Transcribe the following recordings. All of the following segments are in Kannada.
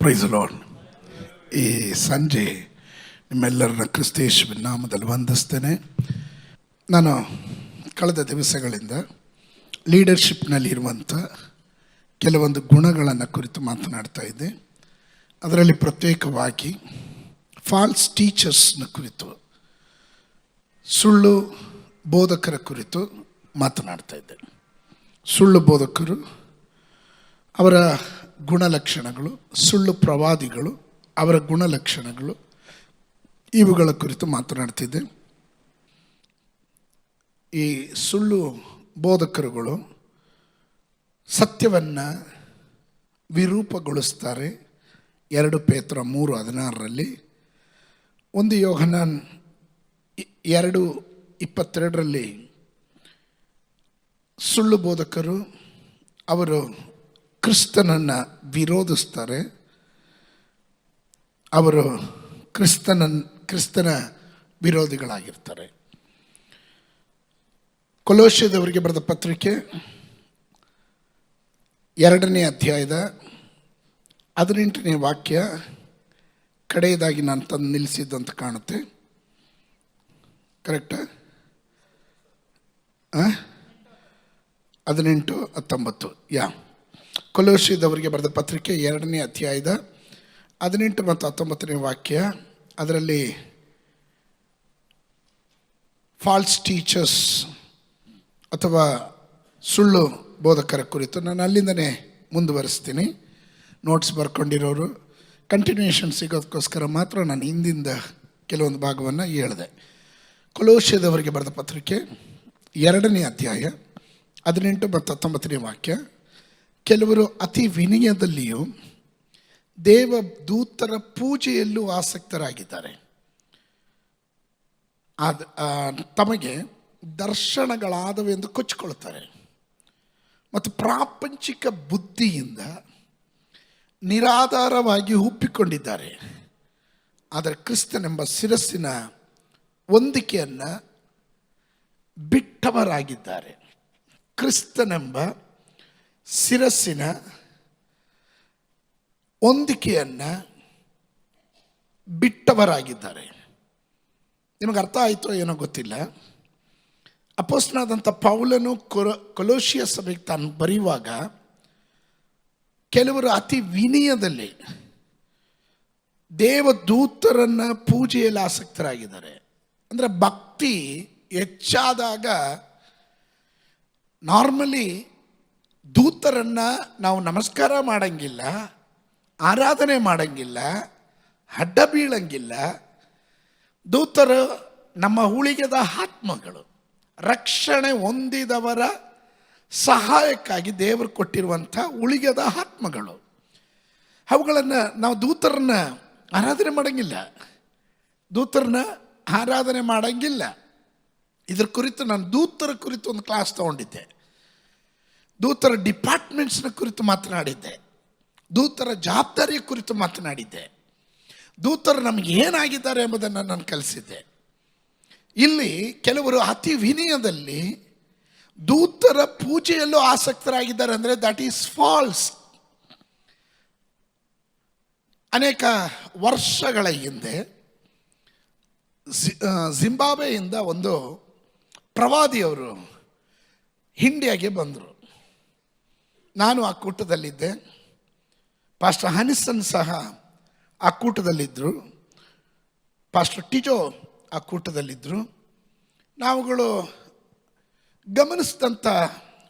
Price lord. ಈ ಸಂಜೆ ನಿಮ್ಮೆಲ್ಲರನ್ನ ಕ್ರಿಸ್ತೇಶುವಿನ ನಾಮದಲ್ಲಿ ವಂದಿಸ್ತೇನೆ. ನಾನು ಕಳೆದ ದಿವಸಗಳಿಂದ ಲೀಡರ್ಶಿಪ್ನಲ್ಲಿರುವಂಥ ಕೆಲವೊಂದು ಗುಣಗಳನ್ನು ಕುರಿತು ಮಾತನಾಡ್ತಾ ಇದ್ದೆ. ಅದರಲ್ಲಿ ಪ್ರತ್ಯೇಕವಾಗಿ ಫಾಲ್ಸ್ ಟೀಚರ್ಸ್ನ ಕುರಿತು, ಸುಳ್ಳು ಬೋಧಕರ ಕುರಿತು ಮಾತನಾಡ್ತಾ ಇದ್ದೆ. ಸುಳ್ಳು ಬೋಧಕರು, ಅವರ ಗುಣಲಕ್ಷಣಗಳು, ಸುಳ್ಳು ಪ್ರವಾದಿಗಳು, ಅವರ ಗುಣಲಕ್ಷಣಗಳು, ಇವುಗಳ ಕುರಿತು ಮಾತನಾಡ್ತಿದ್ದೆ. ಈ ಸುಳ್ಳು ಬೋಧಕರುಗಳು ಸತ್ಯವನ್ನು ವಿರೂಪಗೊಳಿಸ್ತಾರೆ. 2 ಪೇತ್ರ 3:16, 1 ಯೋಹನಾನ್ 2:22 ಸುಳ್ಳು ಬೋಧಕರು ಅವರು ಕ್ರಿಸ್ತನನ್ನು ವಿರೋಧಿಸ್ತಾರೆ. ಅವರು ಕ್ರಿಸ್ತನ ವಿರೋಧಿಗಳಾಗಿರ್ತಾರೆ. ಕೊಲೋಸ್ಯದವರಿಗೆ ಬರೆದ ಪತ್ರಿಕೆ 2ನೇ ಅಧ್ಯಾಯದ 18ನೇ ವಾಕ್ಯ ಕಡೆಯದಾಗಿ ನಾನು ತಂದು ನಿಲ್ಲಿಸಿದ್ದಂತ ಕಾಣುತ್ತೆ. ಕರೆಕ್ಟಾ? 18-19 ಕೊಲೋಸ್ಯದವರಿಗೆ ಬರೆದ ಪತ್ರಿಕೆ 2ನೇ ಅಧ್ಯಾಯದ 18 ಮತ್ತು 19ನೇ ವಾಕ್ಯ. ಅದರಲ್ಲಿ ಫಾಲ್ಸ್ ಟೀಚರ್ಸ್ ಅಥವಾ ಸುಳ್ಳು ಬೋಧಕರ ಕುರಿತು ನಾನು ಅಲ್ಲಿಂದನೇ ಮುಂದುವರಿಸ್ತೀನಿ. ನೋಟ್ಸ್ ಬರ್ಕೊಂಡಿರೋರು ಕಂಟಿನ್ಯೂಷನ್ ಸಿಗೋದಕ್ಕೋಸ್ಕರ ಮಾತ್ರ ನಾನು ಹಿಂದಿಂದ ಕೆಲವೊಂದು ಭಾಗವನ್ನು ಹೇಳಿದೆ. ಕೊಲೋಸ್ಯದವರಿಗೆ ಬರೆದ ಪತ್ರಿಕೆ 2ನೇ ಅಧ್ಯಾಯ 18 ಮತ್ತು 19ನೇ ವಾಕ್ಯ. ಕೆಲವರು ಅತಿ ವಿನಯದಲ್ಲಿಯೂ ದೇವದೂತರ ಪೂಜೆಯಲ್ಲೂ ಆಸಕ್ತರಾಗಿದ್ದಾರೆ. ತಮಗೆ ದರ್ಶನಗಳಾದವೆಂದು ಕೊಚ್ಚಿಕೊಳ್ತಾರೆ ಮತ್ತು ಪ್ರಾಪಂಚಿಕ ಬುದ್ಧಿಯಿಂದ ನಿರಾಧಾರವಾಗಿ ಹುಪ್ಪಿಕೊಂಡಿದ್ದಾರೆ. ಆದರೆ ಕ್ರಿಸ್ತನೆಂಬ ಶಿರಸ್ಸಿನ ಹೊಂದಿಕೆಯನ್ನು ಬಿಟ್ಟವರಾಗಿದ್ದಾರೆ. ಕ್ರಿಸ್ತನೆಂಬ ಶಿರಸ್ಸಿನ ಹೊಂದಿಕೆಯನ್ನು ಬಿಟ್ಟವರಾಗಿದ್ದಾರೆ. ನಿಮಗೆ ಅರ್ಥ ಆಯಿತೋ ಏನೋ ಗೊತ್ತಿಲ್ಲ. ಅಪೊಸ್ತಲನಾದಂಥ ಪೌಲನು ಕೊಲೋಸಿಯ ಸಭೆಗೆ ತಾನು ಬರೆಯುವಾಗ ಕೆಲವರು ಅತಿ ವಿನಯದಲ್ಲಿ ದೇವದೂತರನ್ನು ಪೂಜೆಯಲ್ಲಿ ಆಸಕ್ತರಾಗಿದ್ದಾರೆ. ಅಂದರೆ ಭಕ್ತಿ ಹೆಚ್ಚಾದಾಗ ನಾರ್ಮಲಿ ದೂತರನ್ನು ನಾವು ನಮಸ್ಕಾರ ಮಾಡಂಗಿಲ್ಲ, ಆರಾಧನೆ ಮಾಡಂಗಿಲ್ಲ, ಅಡ್ಡ ಬೀಳಂಗಿಲ್ಲ. ದೂತರು ನಮ್ಮ ಉಳಿಗೆದ ಆತ್ಮಗಳು, ರಕ್ಷಣೆ ಹೊಂದಿದವರ ಸಹಾಯಕ್ಕಾಗಿ ದೇವರು ಕೊಟ್ಟಿರುವಂಥ ಉಳಿಗೆದ ಆತ್ಮಗಳು. ಅವುಗಳನ್ನು ನಾವು ದೂತರನ್ನ ಆರಾಧನೆ ಮಾಡಂಗಿಲ್ಲ, ಇದ್ರ ಕುರಿತು ನಾನು ದೂತರ ಕುರಿತು ಒಂದು ಕ್ಲಾಸ್ ತಗೊಂಡಿದ್ದೆ. ದೂತರ ಡಿಪಾರ್ಟ್ಮೆಂಟ್ಸ್ನ ಕುರಿತು ಮಾತನಾಡಿದ್ದೆ. ದೂತರ ಜವಾಬ್ದಾರಿಯ ಕುರಿತು ಮಾತನಾಡಿದ್ದೆ. ದೂತರು ನಮಗೆ ಏನಾಗಿದ್ದಾರೆ ಎಂಬುದನ್ನು ನಾನು ಕಲಿಸಿದ್ದೆ. ಇಲ್ಲಿ ಕೆಲವರು ಅತಿ ವಿನಯದಲ್ಲಿ ದೂತರ ಪೂಜೆಯಲ್ಲೂ ಆಸಕ್ತರಾಗಿದ್ದಾರೆ. ಅಂದರೆ ದಟ್ ಈಸ್ ಫಾಲ್ಸ್. ಅನೇಕ ವರ್ಷಗಳ ಹಿಂದೆ ಜಿಂಬಾಬ್ವೆಯಿಂದ ಒಂದು ಪ್ರವಾದಿಯವರು ಇಂಡಿಯಾಗೆ ಬಂದರು. ನಾನು ಆ ಕೂಟದಲ್ಲಿದ್ದೆ. ಪಾಸ್ಟರ್ ಹನಿಸನ್ ಸಹ ಆ ಕೂಟದಲ್ಲಿದ್ದರು. ಪಾಸ್ಟರ್ ಟಿಜೋ ಆ ಕೂಟದಲ್ಲಿದ್ದರು. ನಾವುಗಳು ಗಮನಿಸಿದಂಥ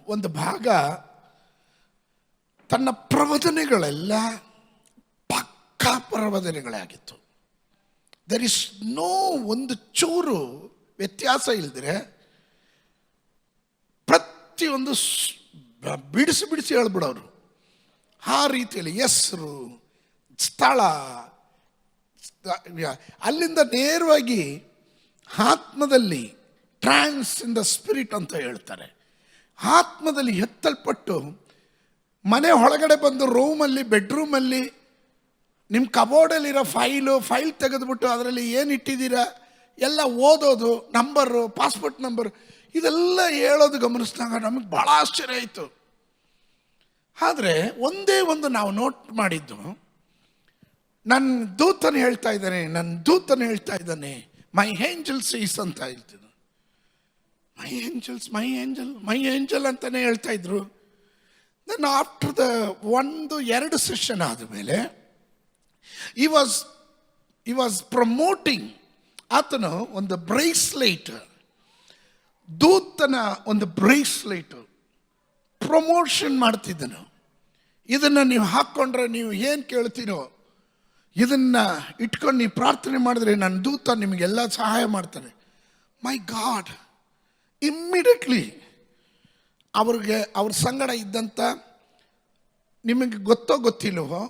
ಒಂದು ಭಾಗ, ತನ್ನ ಪ್ರವಚನೆಗಳೆಲ್ಲ ಪಕ್ಕಾ ಪ್ರವಚನೆಗಳೇ ಆಗಿತ್ತು. ದರ್ ಇಸ್ ನೋ ಒಂದು ಚೂರು ವ್ಯತ್ಯಾಸ ಇಲ್ಲದ್ರೆ ಪ್ರತಿಯೊಂದು ಬಿಡಿಸಿ ಹೇಳ್ಬಿಡೋರು. ಆ ರೀತಿಯಲ್ಲಿ ಹೆಸರು, ಸ್ಥಳ, ಅಲ್ಲಿಂದ ನೇರವಾಗಿ ಆತ್ಮದಲ್ಲಿ ಟ್ರಾನ್ಸ್ ಇನ್ ದ ಸ್ಪಿರಿಟ್ ಅಂತ ಹೇಳ್ತಾರೆ. ಆತ್ಮದಲ್ಲಿ ಎತ್ತಲ್ಪಟ್ಟು ಮನೆ ಒಳಗಡೆ ಬಂದು ರೂಮಲ್ಲಿ, ಬೆಡ್ರೂಮಲ್ಲಿ ನಿಮ್ಮ ಕಬೋರ್ಡಲ್ಲಿರೋ ಫೈಲ್ ತೆಗೆದುಬಿಟ್ಟು ಅದರಲ್ಲಿ ಏನು ಇಟ್ಟಿದ್ದೀರಾ ಎಲ್ಲ ಓದೋದು, ನಂಬರು, ಪಾಸ್ಪೋರ್ಟ್ ನಂಬರು, ಇದೆಲ್ಲ ಹೇಳೋದು ಗಮನಿಸಿದಾಗ ನಮಗೆ ಭಾಳ ಆಶ್ಚರ್ಯ ಆಯಿತು. ಆದರೆ ಒಂದೇ ಒಂದು ನಾವು ನೋಟ್ ಮಾಡಿದ್ದು, ನನ್ನ ದೂತನು ಹೇಳ್ತಾ ಇದ್ದಾನೆ, ಮೈ ಏಂಜಲ್ಸ್ ಈಸ್ ಅಂತ ಹೇಳ್ತಿದ್ದ. ಮೈ ಏಂಜಲ್ ಅಂತಾನೆ ಹೇಳ್ತಾ ಇದ್ರು. ದೆನ್ ಆಫ್ಟರ್ ದ 1-2 ಸೆಷನ್ ಆದಮೇಲೆ ಈ ವಾಸ್ ಪ್ರಮೋಟಿಂಗ್. ಆತನು ಒಂದು ಬ್ರೇಸ್ಲೈಟ್, ದೂತನ ಒಂದು ಬ್ರೇಸ್ಲೈಟ್ ಪ್ರಮೋಷನ್ ಮಾಡ್ತಿದ್ದನು. ಇದನ್ನು ನೀವು ಹಾಕ್ಕೊಂಡ್ರೆ ನೀವು ಏನು ಕೇಳ್ತೀರೋ ಇದನ್ನು ಇಟ್ಕೊಂಡು ನೀವು ಪ್ರಾರ್ಥನೆ ಮಾಡಿದ್ರೆ ನನ್ನ ದೂತ ನಿಮಗೆಲ್ಲ ಸಹಾಯ ಮಾಡ್ತಾನೆ. ಮೈ ಗಾಡ್, ಇಮ್ಮಿಡಿಯೇಟ್ಲಿ ಅವ್ರ ಸಂಗಡ ಇದ್ದಂಥ, ನಿಮಗೆ ಗೊತ್ತಿಲ್ಲವೋ,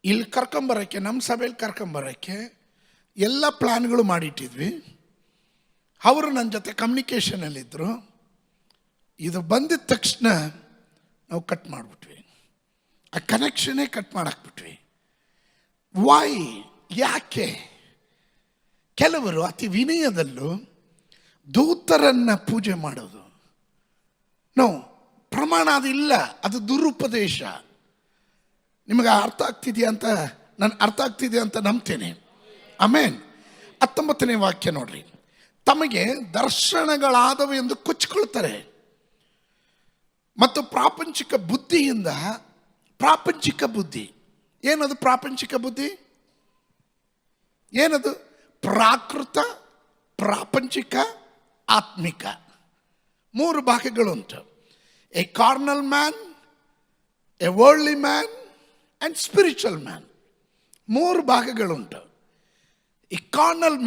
ಇಲ್ಲಿ ಕರ್ಕೊಂಬರೋಕ್ಕೆ, ನಮ್ಮ ಸಭೆಯಲ್ಲಿ ಕರ್ಕೊಂಬರೋಕ್ಕೆ ಎಲ್ಲ ಪ್ಲ್ಯಾನ್ಗಳು ಮಾಡಿಟ್ಟಿದ್ವಿ. ಅವರು ನನ್ನ ಜೊತೆ ಕಮ್ಯುನಿಕೇಷನಲ್ಲಿದ್ದರು. ಇದು ಬಂದಿದ್ದ ತಕ್ಷಣ ನಾವು ಕಟ್ ಮಾಡಿಬಿಟ್ವಿ, ಆ ಕನೆಕ್ಷನ್ನೇ ಕಟ್ ಮಾಡಾಕ್ಬಿಟ್ವಿ. ವೈ? ಯಾಕೆ? ಕೆಲವರು ಅತಿ ವಿನಯದಲ್ಲೂ ದೂತರನ್ನು ಪೂಜೆ ಮಾಡೋದು, ಪ್ರಮಾಣ ಅದಿಲ್ಲ, ಅದು ದುರುಪದೇಶ. ನಿಮಗೆ ಅರ್ಥ ಆಗ್ತಿದೆಯಾ ಅಂತ ನಂಬ್ತೇನೆ. ಆಮೇನ್. 19ನೇ ವಾಕ್ಯ ನೋಡ್ರಿ. ತಮಗೆ ದರ್ಶನಗಳಾದವು ಎಂದು ಕೊಚ್ಚಿಕೊಳ್ತಾರೆ ಮತ್ತು ಪ್ರಾಪಂಚಿಕ ಬುದ್ಧಿ. ಏನದು ಪ್ರಾಪಂಚಿಕ ಬುದ್ಧಿ? ಏನದು? ಪ್ರಾಕೃತ, ಪ್ರಾಪಂಚಿಕ, ಆತ್ಮಿಕ 3 ಭಾಗಗಳುಂಟು. A carnal man, a worldly man and spiritual man. 3 ಭಾಗಗಳುಂಟು. ಈ ಕಾರ್ನಲ್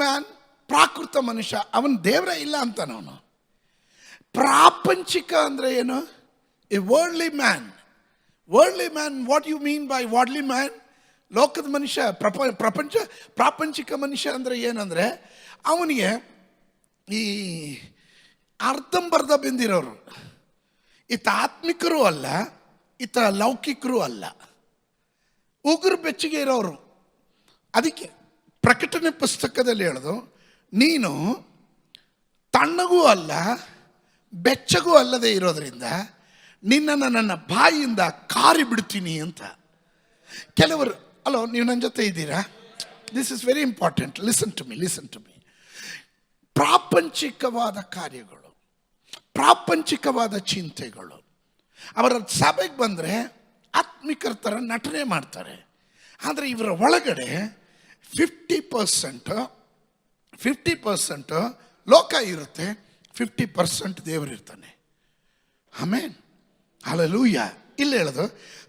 ಮ್ಯಾನ್ ಪ್ರಾಕೃತ ಮನುಷ್ಯ, ಅವನು ದೇವರೇ ಇಲ್ಲ ಅಂತಾನವನು. ಪ್ರಾಪಂಚಿಕ ಅಂದರೆ ಏನು? A worldly man. What you mean by worldly man? ಲೋಕದ ಮನುಷ್ಯ, ಪ್ರಾಪಂಚಿಕ ಮನುಷ್ಯ ಅಂದರೆ ಏನಂದರೆ ಅವನಿಗೆ ಈ ಅರ್ಧಂಬರ್ಧ ಬೆಂದಿರೋರು. ಈತ ಆತ್ಮಿಕರೂ ಅಲ್ಲ, ಈತ ಲೌಕಿಕರೂ ಅಲ್ಲ, ಉಗುರು ಬೆಚ್ಚಗೆ ಇರೋರು. ಅದಕ್ಕೆ ಪ್ರಕಟಣೆ ಪುಸ್ತಕದಲ್ಲಿ ಹೇಳೋದು, ನೀನು ತಣ್ಣಗೂ ಅಲ್ಲ ಬೆಚ್ಚಗೂ ಅಲ್ಲದೆ ಇರೋದ್ರಿಂದ ನಿನ್ನನ್ನು ನನ್ನ ಬಾಯಿಯಿಂದ ಕಾರಿ ಬಿಡ್ತೀನಿ ಅಂತ. ಕೆಲವರು, ಅಲೋ, ನೀವು ನನ್ನ ಜೊತೆ ಇದ್ದೀರಾ? This is very important. Listen to me. ಪ್ರಾಪಂಚಿಕವಾದ ಕಾರ್ಯಗಳು, ಪ್ರಾಪಂಚಿಕವಾದ ಚಿಂತೆಗಳು, ಅವರ ಸಭೆಗೆ ಬಂದರೆ ಆತ್ಮಿಕರ ಥರ ನಟನೆ ಮಾಡ್ತಾರೆ. ಆದರೆ ಇವರ ಒಳಗಡೆ 50% ಲೋಕ ಇರುತ್ತೆ, 50% ದೇವರಿರ್ತಾನೆ. ಆಮೇನ್, ಹಲ್ಲೆಲೂಯಾ. ಇಲ್ಲಿ ಹೇಳೋದು,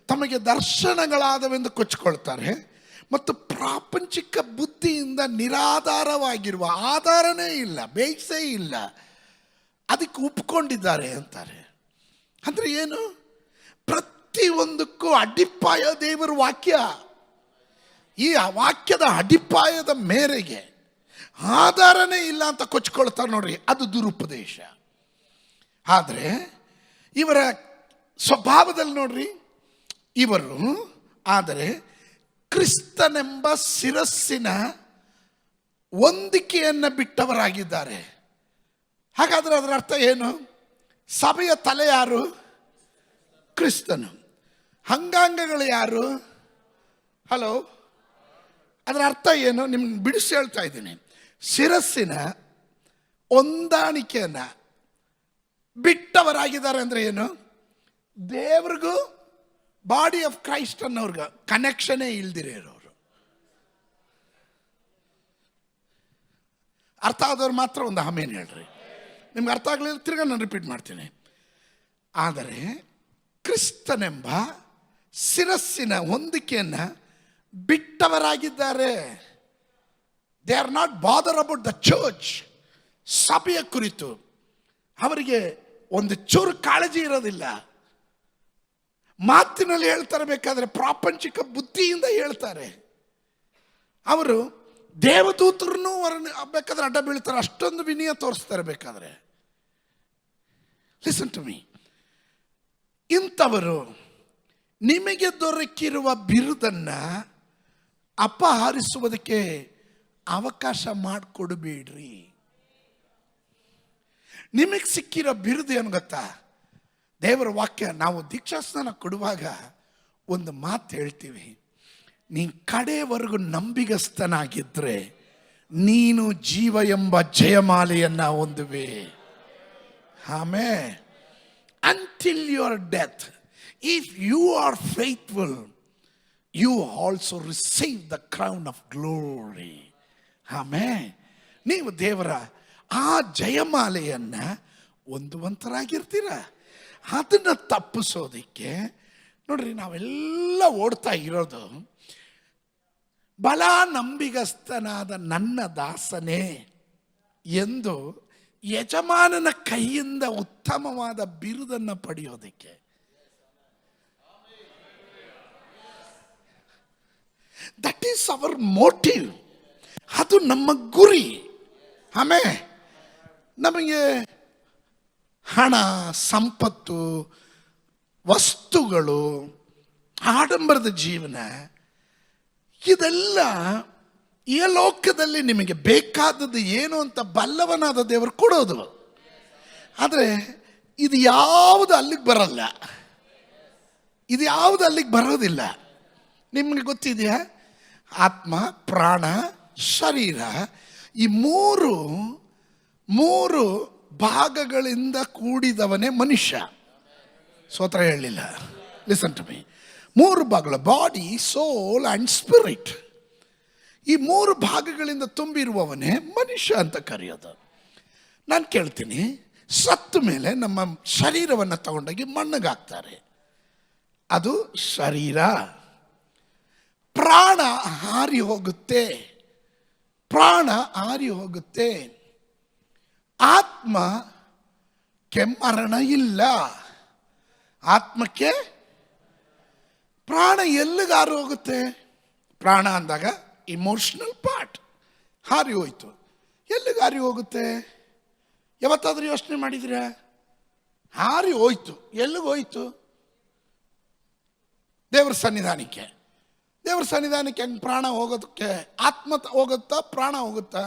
ತಮಗೆ ದರ್ಶನಗಳಾದವೆಂದು ಕೊಚ್ಚಿಕೊಳ್ತಾರೆ ಮತ್ತು ಪ್ರಾಪಂಚಿಕ ಬುದ್ಧಿಯಿಂದ ನಿರಾಧಾರವಾಗಿರುವ, ಆಧಾರನೇ ಇಲ್ಲ, ಬೇಸೇ ಇಲ್ಲ, ಅದಕ್ಕೆ ಒಪ್ಕೊಂಡಿದ್ದಾರೆ ಅಂತಾರೆ. ಅಂದರೆ ಏನು? ಪ್ರತಿಯೊಂದಕ್ಕೂ ಅಡಿಪಾಯ ದೇವರ ವಾಕ್ಯ. ಈ ವಾಕ್ಯದ ಅಡಿಪಾಯದ ಮೇರೆಗೆ ಆಧಾರನೇ ಇಲ್ಲ ಅಂತ ಕೊಚ್ಕೊಳ್ತಾರೆ ನೋಡ್ರಿ, ಅದು ದುರುಪದೇಶ. ಆದರೆ ಇವರ ಸ್ವಭಾವದಲ್ಲಿ ನೋಡ್ರಿ, ಇವರು ಆದರೆ ಕ್ರಿಸ್ತನೆಂಬ ಶಿರಸ್ಸಿನ ಹೊಂದಿಕೆಯನ್ನು ಬಿಟ್ಟವರಾಗಿದ್ದಾರೆ. ಹಾಗಾದರೆ ಅದರ ಅರ್ಥ ಏನು? ಸಭೆಯ ತಲೆ ಯಾರು? ಕ್ರಿಸ್ತನು. ಅಂಗಾಂಗಗಳು ಯಾರು? ಹಲೋ, ಅದರ ಅರ್ಥ ಏನು? ನಿಮ್ಗೆ ಬಿಡಿಸಿ ಹೇಳ್ತಾ ಇದ್ದೀನಿ. ಶಿರಸ್ಸಿನ ಹೊಂದಾಣಿಕೆಯನ್ನು ಬಿಟ್ಟವರಾಗಿದ್ದಾರೆ ಅಂದರೆ ಏನು? ದೇವ್ರಿಗೂ ಬಾಡಿ ಆಫ್ ಕ್ರೈಸ್ಟ್ ಅನ್ನೋರ್ಗ ಕನೆಕ್ಷನೇ ಇಲ್ದಿರೇ ಇರೋರು. ಅರ್ಥ ಆದವ್ರು ಮಾತ್ರ ಒಂದು ಆಮೇನ್ ಹೇಳ್ರಿ. ನಿಮ್ಗೆ ಅರ್ಥ ಆಗಲಿಲ್ಲ ತಿರ್ಗಾ ನಾನು ರಿಪೀಟ್ ಮಾಡ್ತೀನಿ. ಆದರೆ ಕ್ರಿಸ್ತನೆಂಬ ಶಿರಸ್ಸಿನ ಹೊಂದಿಕೆಯನ್ನು ಬಿಟ್ಟವರಾಗಿದ್ದಾರೆ. They are not bother about the church. ಸಭೆಯ ಕುರಿತು ಅವರಿಗೆ ಒಂದು ಚೂರು ಕಾಳಜಿ ಇರೋದಿಲ್ಲ. ಮಾತಿನಲ್ಲಿ ಹೇಳ್ತಾರೆ, ಬೇಕಾದರೆ ಪ್ರಾಪಂಚಿಕ ಬುದ್ಧಿಯಿಂದ ಹೇಳ್ತಾರೆ. ಅವರು ದೇವದೂತರನ್ನು ಬೇಕಾದ್ರೆ ಅಡ್ಡ ಬೀಳ್ತಾರೆ, ಅಷ್ಟೊಂದು ವಿನಯ ತೋರಿಸ್ತಾರೆ ಬೇಕಾದರೆ. Listen to me. ಇಂಥವರು ನಿಮಗೆ ದೊರಕಿರುವ ಬಿರುದನ್ನು ಅಪಹರಿಸುವುದಕ್ಕೆ ಅವಕಾಶ ಮಾಡಿಕೊಡಬೇಡ್ರಿ. ನಿಮಗೆ ಸಿಕ್ಕಿರೋ ಬಿರುದು ಏನು ಗೊತ್ತಾ? ದೇವರ ವಾಕ್ಯ. ನಾವು ದೀಕ್ಷಾಸ್ನಾನ ಕೊಡುವಾಗ ಒಂದು ಮಾತು ಹೇಳ್ತೀವಿ, ನೀನು ಕಡೆಯವರೆಗೂ ನಂಬಿಗಸ್ತನಾಗಿದ್ದರೆ ನೀನು ಜೀವ ಎಂಬ ಜಯಮಾಲೆಯನ್ನ ಹೊಂದುವೆ. ಆಮೇಲೆ until your death if you are faithful you also receive the crown of glory. ಆಮೇಲೆ ನೀವು ದೇವರ ಆ ಜಯಮಾಲೆಯನ್ನ ಹೊಂದುವಂತರಾಗಿರ್ತೀರ. ಅದನ್ನು ತಪ್ಪಿಸೋದಕ್ಕೆ ನೋಡ್ರಿ, ನಾವೆಲ್ಲ ಓಡ್ತಾ ಇರೋದು ಬಲ ನಂಬಿಗಸ್ತನಾದ ನನ್ನ ದಾಸನೇ ಎಂದು ಯಜಮಾನನ ಕೈಯಿಂದ ಉತ್ತಮವಾದ ಬಿರುದನ್ನು ಪಡೆಯೋದಕ್ಕೆ. That is our motive. ಅದು ನಮ್ಮ ಗುರಿ. ಆಮೇಲೆ ನಮಗೆ ಹಣ, ಸಂಪತ್ತು, ವಸ್ತುಗಳು, ಆಡಂಬರದ ಜೀವನ ಇದೆಲ್ಲ ಈ ಲೋಕದಲ್ಲಿ ನಿಮಗೆ ಬೇಕಾದದ್ದು ಏನು ಅಂತ ಬಲ್ಲವನಾದ ದೇವರು ಕೊಡೋದು. ಆದರೆ ಇದು ಯಾವುದು ಅಲ್ಲಿಗೆ ಬರಲ್ಲ, ಇದು ಯಾವುದು ಅಲ್ಲಿಗೆ ಬರೋದಿಲ್ಲ. ನಿಮಗೆ ಗೊತ್ತಿದೆಯಾ? ಆತ್ಮ, ಪ್ರಾಣ, ಶರೀರ ಈ ಮೂರು ಭಾಗಗಳಿಂದ ಕೂಡಿದವನೇ ಮನುಷ್ಯ. ಸ್ತೋತ್ರ ಹೇಳಲಿಲ್ಲ. Listen to me. 3 ಭಾಗಗಳು, ಬಾಡಿ, ಸೋಲ್ ಆ್ಯಂಡ್ ಸ್ಪಿರಿಟ್. ಈ 3 ಭಾಗಗಳಿಂದ ತುಂಬಿರುವವನೇ ಮನುಷ್ಯ ಅಂತ ಕರೆಯೋದು. ನಾನು ಕೇಳ್ತೀನಿ, ಸತ್ತ ಮೇಲೆ ನಮ್ಮ ಶರೀರವನ್ನು ತಗೊಂಡೋಗಿ ಮಣ್ಣಿಗಾಕ್ತಾರೆ, ಅದು ಶರೀರ. ಪ್ರಾಣ ಹಾರಿ ಹೋಗುತ್ತೆ, ಪ್ರಾಣ ಹಾರಿ ಹೋಗುತ್ತೆ. ಆತ್ಮಕ್ಕೆ ಮರಣ ಇಲ್ಲ. ಆತ್ಮಕ್ಕೆ ಪ್ರಾಣ ಎಲ್ಲಿಗೆ ಹಾರಿ ಹೋಗುತ್ತೆ? ಪ್ರಾಣ ಅಂದಾಗ ಇಮೋಷನಲ್ ಪಾರ್ಟ್ ಹಾರಿ ಹೋಯ್ತು. ಎಲ್ಲಿಗೆ ಹಾರಿ ಹೋಗುತ್ತೆ? ಯಾವತ್ತಾದ್ರೂ ಯೋಚನೆ ಮಾಡಿದ್ರ? ಹಾರಿ ಹೋಯ್ತು. ಎಲ್ಲಿಗೆ ಹೋಯ್ತು? ದೇವರ ಸನ್ನಿಧಾನಕ್ಕೆ. ದೇವರ ಸನ್ನಿಧಾನಕ್ಕೆ ಹೆಂಗೆ ಪ್ರಾಣ ಹೋಗೋದಕ್ಕೆ? ಆತ್ಮ ಹೋಗುತ್ತಾ, ಪ್ರಾಣ ಹೋಗುತ್ತಾ?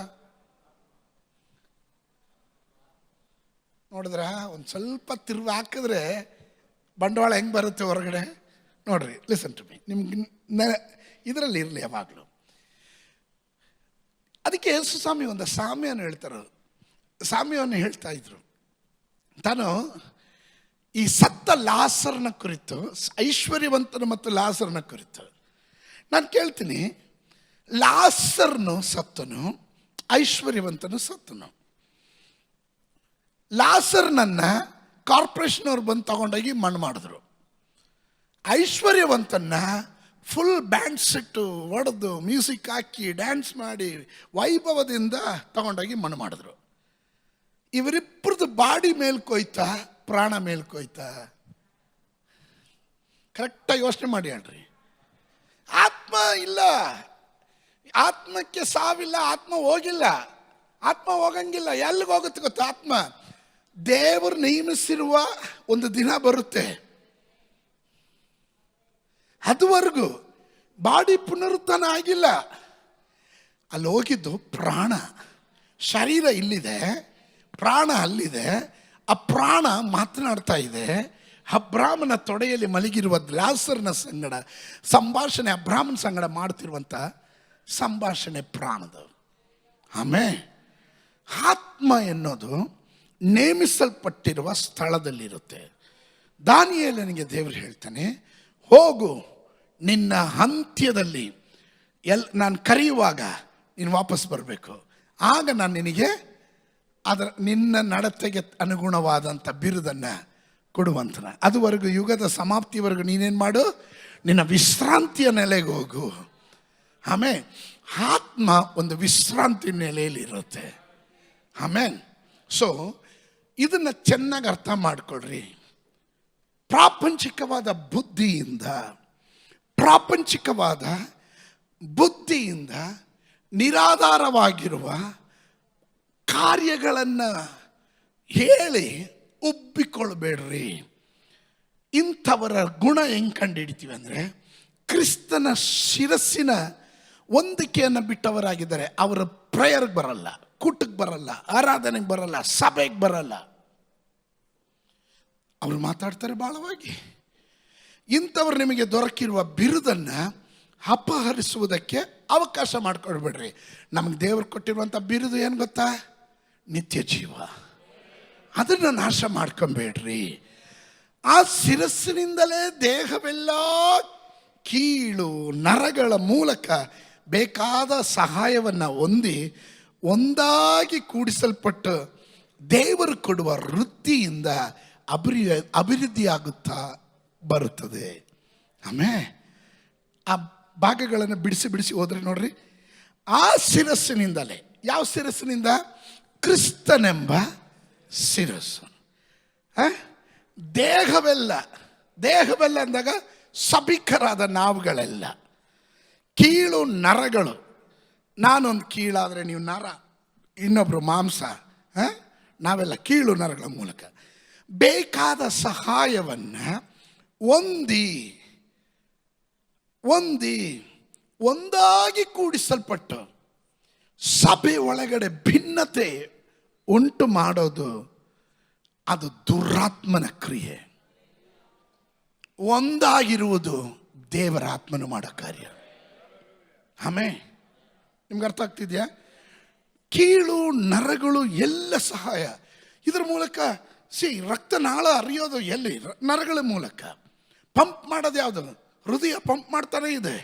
ನೋಡಿದ್ರ ಒಂದು ಸ್ವಲ್ಪ ತಿರುವು ಹಾಕಿದ್ರೆ ಬಂಡವಾಳ ಹೆಂಗೆ ಬರುತ್ತೆ ಹೊರಗಡೆ? ನೋಡ್ರಿ, ಲಿಸನ್ ಟು ಮೀ. ನಿಮ್ಗೆ ಇದರಲ್ಲಿ ಇರಲಿ ಯಾವಾಗಲೂ. ಅದಕ್ಕೆ ಯೇಸು ಸ್ವಾಮಿ ಒಂದು ಸಾಮ್ಯವನ್ನು ಹೇಳ್ತಾರೆ. ಸಾಮ್ಯವನ್ನು ಹೇಳ್ತಾ ಇದ್ರು. ತಾನು ಈ ಸತ್ತ ಲಾಸರ್ನ ಕುರಿತು, ಐಶ್ವರ್ಯವಂತನ ಮತ್ತು ಲಾಸರ್ನ ಕುರಿತು ನಾನು ಕೇಳ್ತೀನಿ. ಲಾಸರ್ನು ಸತ್ತನು, ಐಶ್ವರ್ಯವಂತನು ಸತ್ತನು. ಲಾಸರ್ನನ್ನ ಕಾರ್ಪೊರೇಷನ್ ಅವ್ರು ಬಂದು ತಗೊಂಡೋಗಿ ಮಣ್ಣು ಮಾಡಿದ್ರು. ಐಶ್ವರ್ಯವಂತನ್ನ ಫುಲ್ ಬ್ಯಾಂಡ್ ಸೆಟ್ಟು ಹೊಡೆದು ಮ್ಯೂಸಿಕ್ ಹಾಕಿ ಡ್ಯಾನ್ಸ್ ಮಾಡಿ ವೈಭವದಿಂದ ತಗೊಂಡೋಗಿ ಮಣ್ಣು ಮಾಡಿದ್ರು. ಇವರಿಬ್ಬರದು ಬಾಡಿ ಮೇಲ್ಕೋಯ್ತಾ, ಪ್ರಾಣ ಮೇಲ್ಕೋಯ್ತಾ? ಕರೆಕ್ಟಾಗಿ ಯೋಚನೆ ಮಾಡಿ ಹೇಳ್ರಿ. ಆತ್ಮ ಇಲ್ಲ, ಆತ್ಮಕ್ಕೆ ಸಾವಿಲ್ಲ, ಆತ್ಮ ಹೋಗಿಲ್ಲ, ಆತ್ಮ ಹೋಗಂಗಿಲ್ಲ. ಎಲ್ಲಿಗೆ ಹೋಗುತ್ತೆ ಗೊತ್ತಾ? ಆತ್ಮ ದೇವರು ನೇಮಿಸಿರುವ ಒಂದು ದಿನ ಬರುತ್ತೆ, ಅದುವರೆಗೂ ಬಾಡಿ ಪುನರುತ್ಥಾನ ಆಗಿಲ್ಲ. ಅಲ್ಲಿ ಹೋಗಿದ್ದು ಪ್ರಾಣ. ಶರೀರ ಇಲ್ಲಿದೆ, ಪ್ರಾಣ ಅಲ್ಲಿದೆ. ಆ ಪ್ರಾಣ ಮಾತನಾಡ್ತಾ ಇದೆ. ಅಬ್ರಾಮನ ತೊಡೆಯಲ್ಲಿ ಮಲಗಿರುವ ಲಾಸರ್ನ ಸಂಗಡ ಸಂಭಾಷಣೆ, ಅಬ್ರಾಮನ ಸಂಗಡ ಮಾಡ್ತಿರುವಂಥ ಸಂಭಾಷಣೆ ಪ್ರಾಣದ. ಆಮೇಲೆ ಆತ್ಮ ಎನ್ನೋದು ನೇಮಿಸಲ್ಪಟ್ಟಿರುವ ಸ್ಥಳದಲ್ಲಿರುತ್ತೆ. ದಾನಿಯೇಲನಿಗೆ ದೇವರು ಹೇಳ್ತಾನೆ, ಹೋಗು, ನಿನ್ನ ಅಂತ್ಯದಲ್ಲಿ ನಾನು ಕರೆಯುವಾಗ ನೀನು ವಾಪಸ್ ಬರಬೇಕು. ಆಗ ನಾನು ನಿನಗೆ ನಿನ್ನ ನಡತೆಗೆ ಅನುಗುಣವಾದಂಥ ಬಿರುದನ್ನು ಕೊಡುವಂತನ. ಅದುವರೆಗೂ ಯುಗದ ಸಮಾಪ್ತಿವರೆಗೂ ನೀನೇನು ಮಾಡು? ನಿನ್ನ ವಿಶ್ರಾಂತಿಯ ನೆಲೆಗೆ ಹೋಗು. ಆಮೇಲೆ ಆತ್ಮ ಒಂದು ವಿಶ್ರಾಂತಿ ನೆಲೆಯಲ್ಲಿರುತ್ತೆ. ಆಮೇಲೆ ಸೊ ಇದನ್ನು ಚೆನ್ನಾಗಿ ಅರ್ಥ ಮಾಡಿಕೊಳ್ರಿ. ಪ್ರಾಪಂಚಿಕವಾದ ಬುದ್ಧಿಯಿಂದ ನಿರಾಧಾರವಾಗಿರುವ ಕಾರ್ಯಗಳನ್ನು ಹೇಳಿ ಉಬ್ಬಿಕೊಳ್ಬೇಡ್ರಿ. ಇಂಥವರ ಗುಣ ಹೆಂಗೆ ಕಂಡುಹಿಡಿತೀವಿ ಅಂದರೆ, ಕ್ರಿಸ್ತನ ಶಿರಸ್ಸಿನ ಹೊಂದಿಕೆಯನ್ನು ಬಿಟ್ಟವರಾಗಿದ್ದಾರೆ. ಅವರ ಪ್ರೇಯರ್ಗೆ ಬರಲ್ಲ, ಕೂಟಕ್ಕೆ ಬರಲ್ಲ, ಆರಾಧನೆಗೆ ಬರಲ್ಲ, ಸಭೆಗೆ ಬರಲ್ಲ. ಅವರು ಮಾತಾಡ್ತಾರೆ ಭಾಳವಾಗಿ. ಇಂಥವ್ರು ನಿಮಗೆ ದೊರಕಿರುವ ಬಿರುದನ್ನು ಅಪಹರಿಸುವುದಕ್ಕೆ ಅವಕಾಶ ಮಾಡಿಕೊಡ್ಬೇಡ್ರಿ. ನಮಗೆ ದೇವರು ಕೊಟ್ಟಿರುವಂಥ ಬಿರುದು ಏನು ಗೊತ್ತಾ? ನಿತ್ಯ ಜೀವ. ಅದನ್ನು ನಾಶ ಮಾಡ್ಕೊಬೇಡ್ರಿ. ಆ ಶಿರಸ್ಸಿನಿಂದಲೇ ದೇಹವೆಲ್ಲ ಕೀಳು ನರಗಳ ಮೂಲಕ ಬೇಕಾದ ಸಹಾಯವನ್ನು ಹೊಂದಿ ಒಂದಾಗಿ ಕೂಡಿಸಲ್ಪಟ್ಟು ದೇವರು ಕೊಡುವ ವೃತ್ತಿಯಿಂದ ಅಭಿವೃದ್ಧಿಯಾಗುತ್ತಾ ಬರುತ್ತದೆ. ಆಮೇಲೆ ಆ ಭಾಗಗಳನ್ನು ಬಿಡಿಸಿ ಬಿಡಿಸಿ ಹೋದ್ರೆ ನೋಡ್ರಿ, ಆ ಶಿರಸ್ಸಿನಿಂದಲೇ. ಯಾವ ಶಿರಸ್ಸಿನಿಂದ? ಕ್ರಿಸ್ತನೆಂಬ ಶಿರಸ್ಸು. ದೇಹವೆಲ್ಲ ಅಂದಾಗ ಸಭಿಕರಾದ ನಾವುಗಳೆಲ್ಲ ಕೀಳು ನರಗಳು. ನಾನೊಂದು ಕೀಳಾದರೆ ನೀವು ನರ, ಇನ್ನೊಬ್ಬರು ಮಾಂಸ, ನಾವೆಲ್ಲ ಕೀಳು ನರಗಳ ಮೂಲಕ ಬೇಕಾದ ಸಹಾಯವನ್ನು ಒಂದಾಗಿ ಕೂಡಿಸಲ್ಪಟ್ಟು ಸಭೆ ಒಳಗಡೆ ಭಿನ್ನತೆ ಉಂಟು ಮಾಡೋದು ಅದು ದುರಾತ್ಮನ ಕ್ರಿಯೆ. ಒಂದಾಗಿರುವುದು ದೇವರ ಆತ್ಮನು ಮಾಡೋ ಕಾರ್ಯ. ಆಮೇಲೆ ನಿಮ್ಗೆ ಅರ್ಥ ಆಗ್ತಿದ್ಯಾ? ಕೀಳು ನರಗಳು ಎಲ್ಲ ಸಹಾಯ ಇದರ ಮೂಲಕ. ರಕ್ತನಾಳ ಹರಿಯೋದು ಎಲ್ಲಿ? ನರಗಳ ಮೂಲಕ. ಪಂಪ್ ಮಾಡೋದು ಯಾವುದು? ಹೃದಯ ಪಂಪ್ ಮಾಡ್ತಾನೆ ಇದೆ.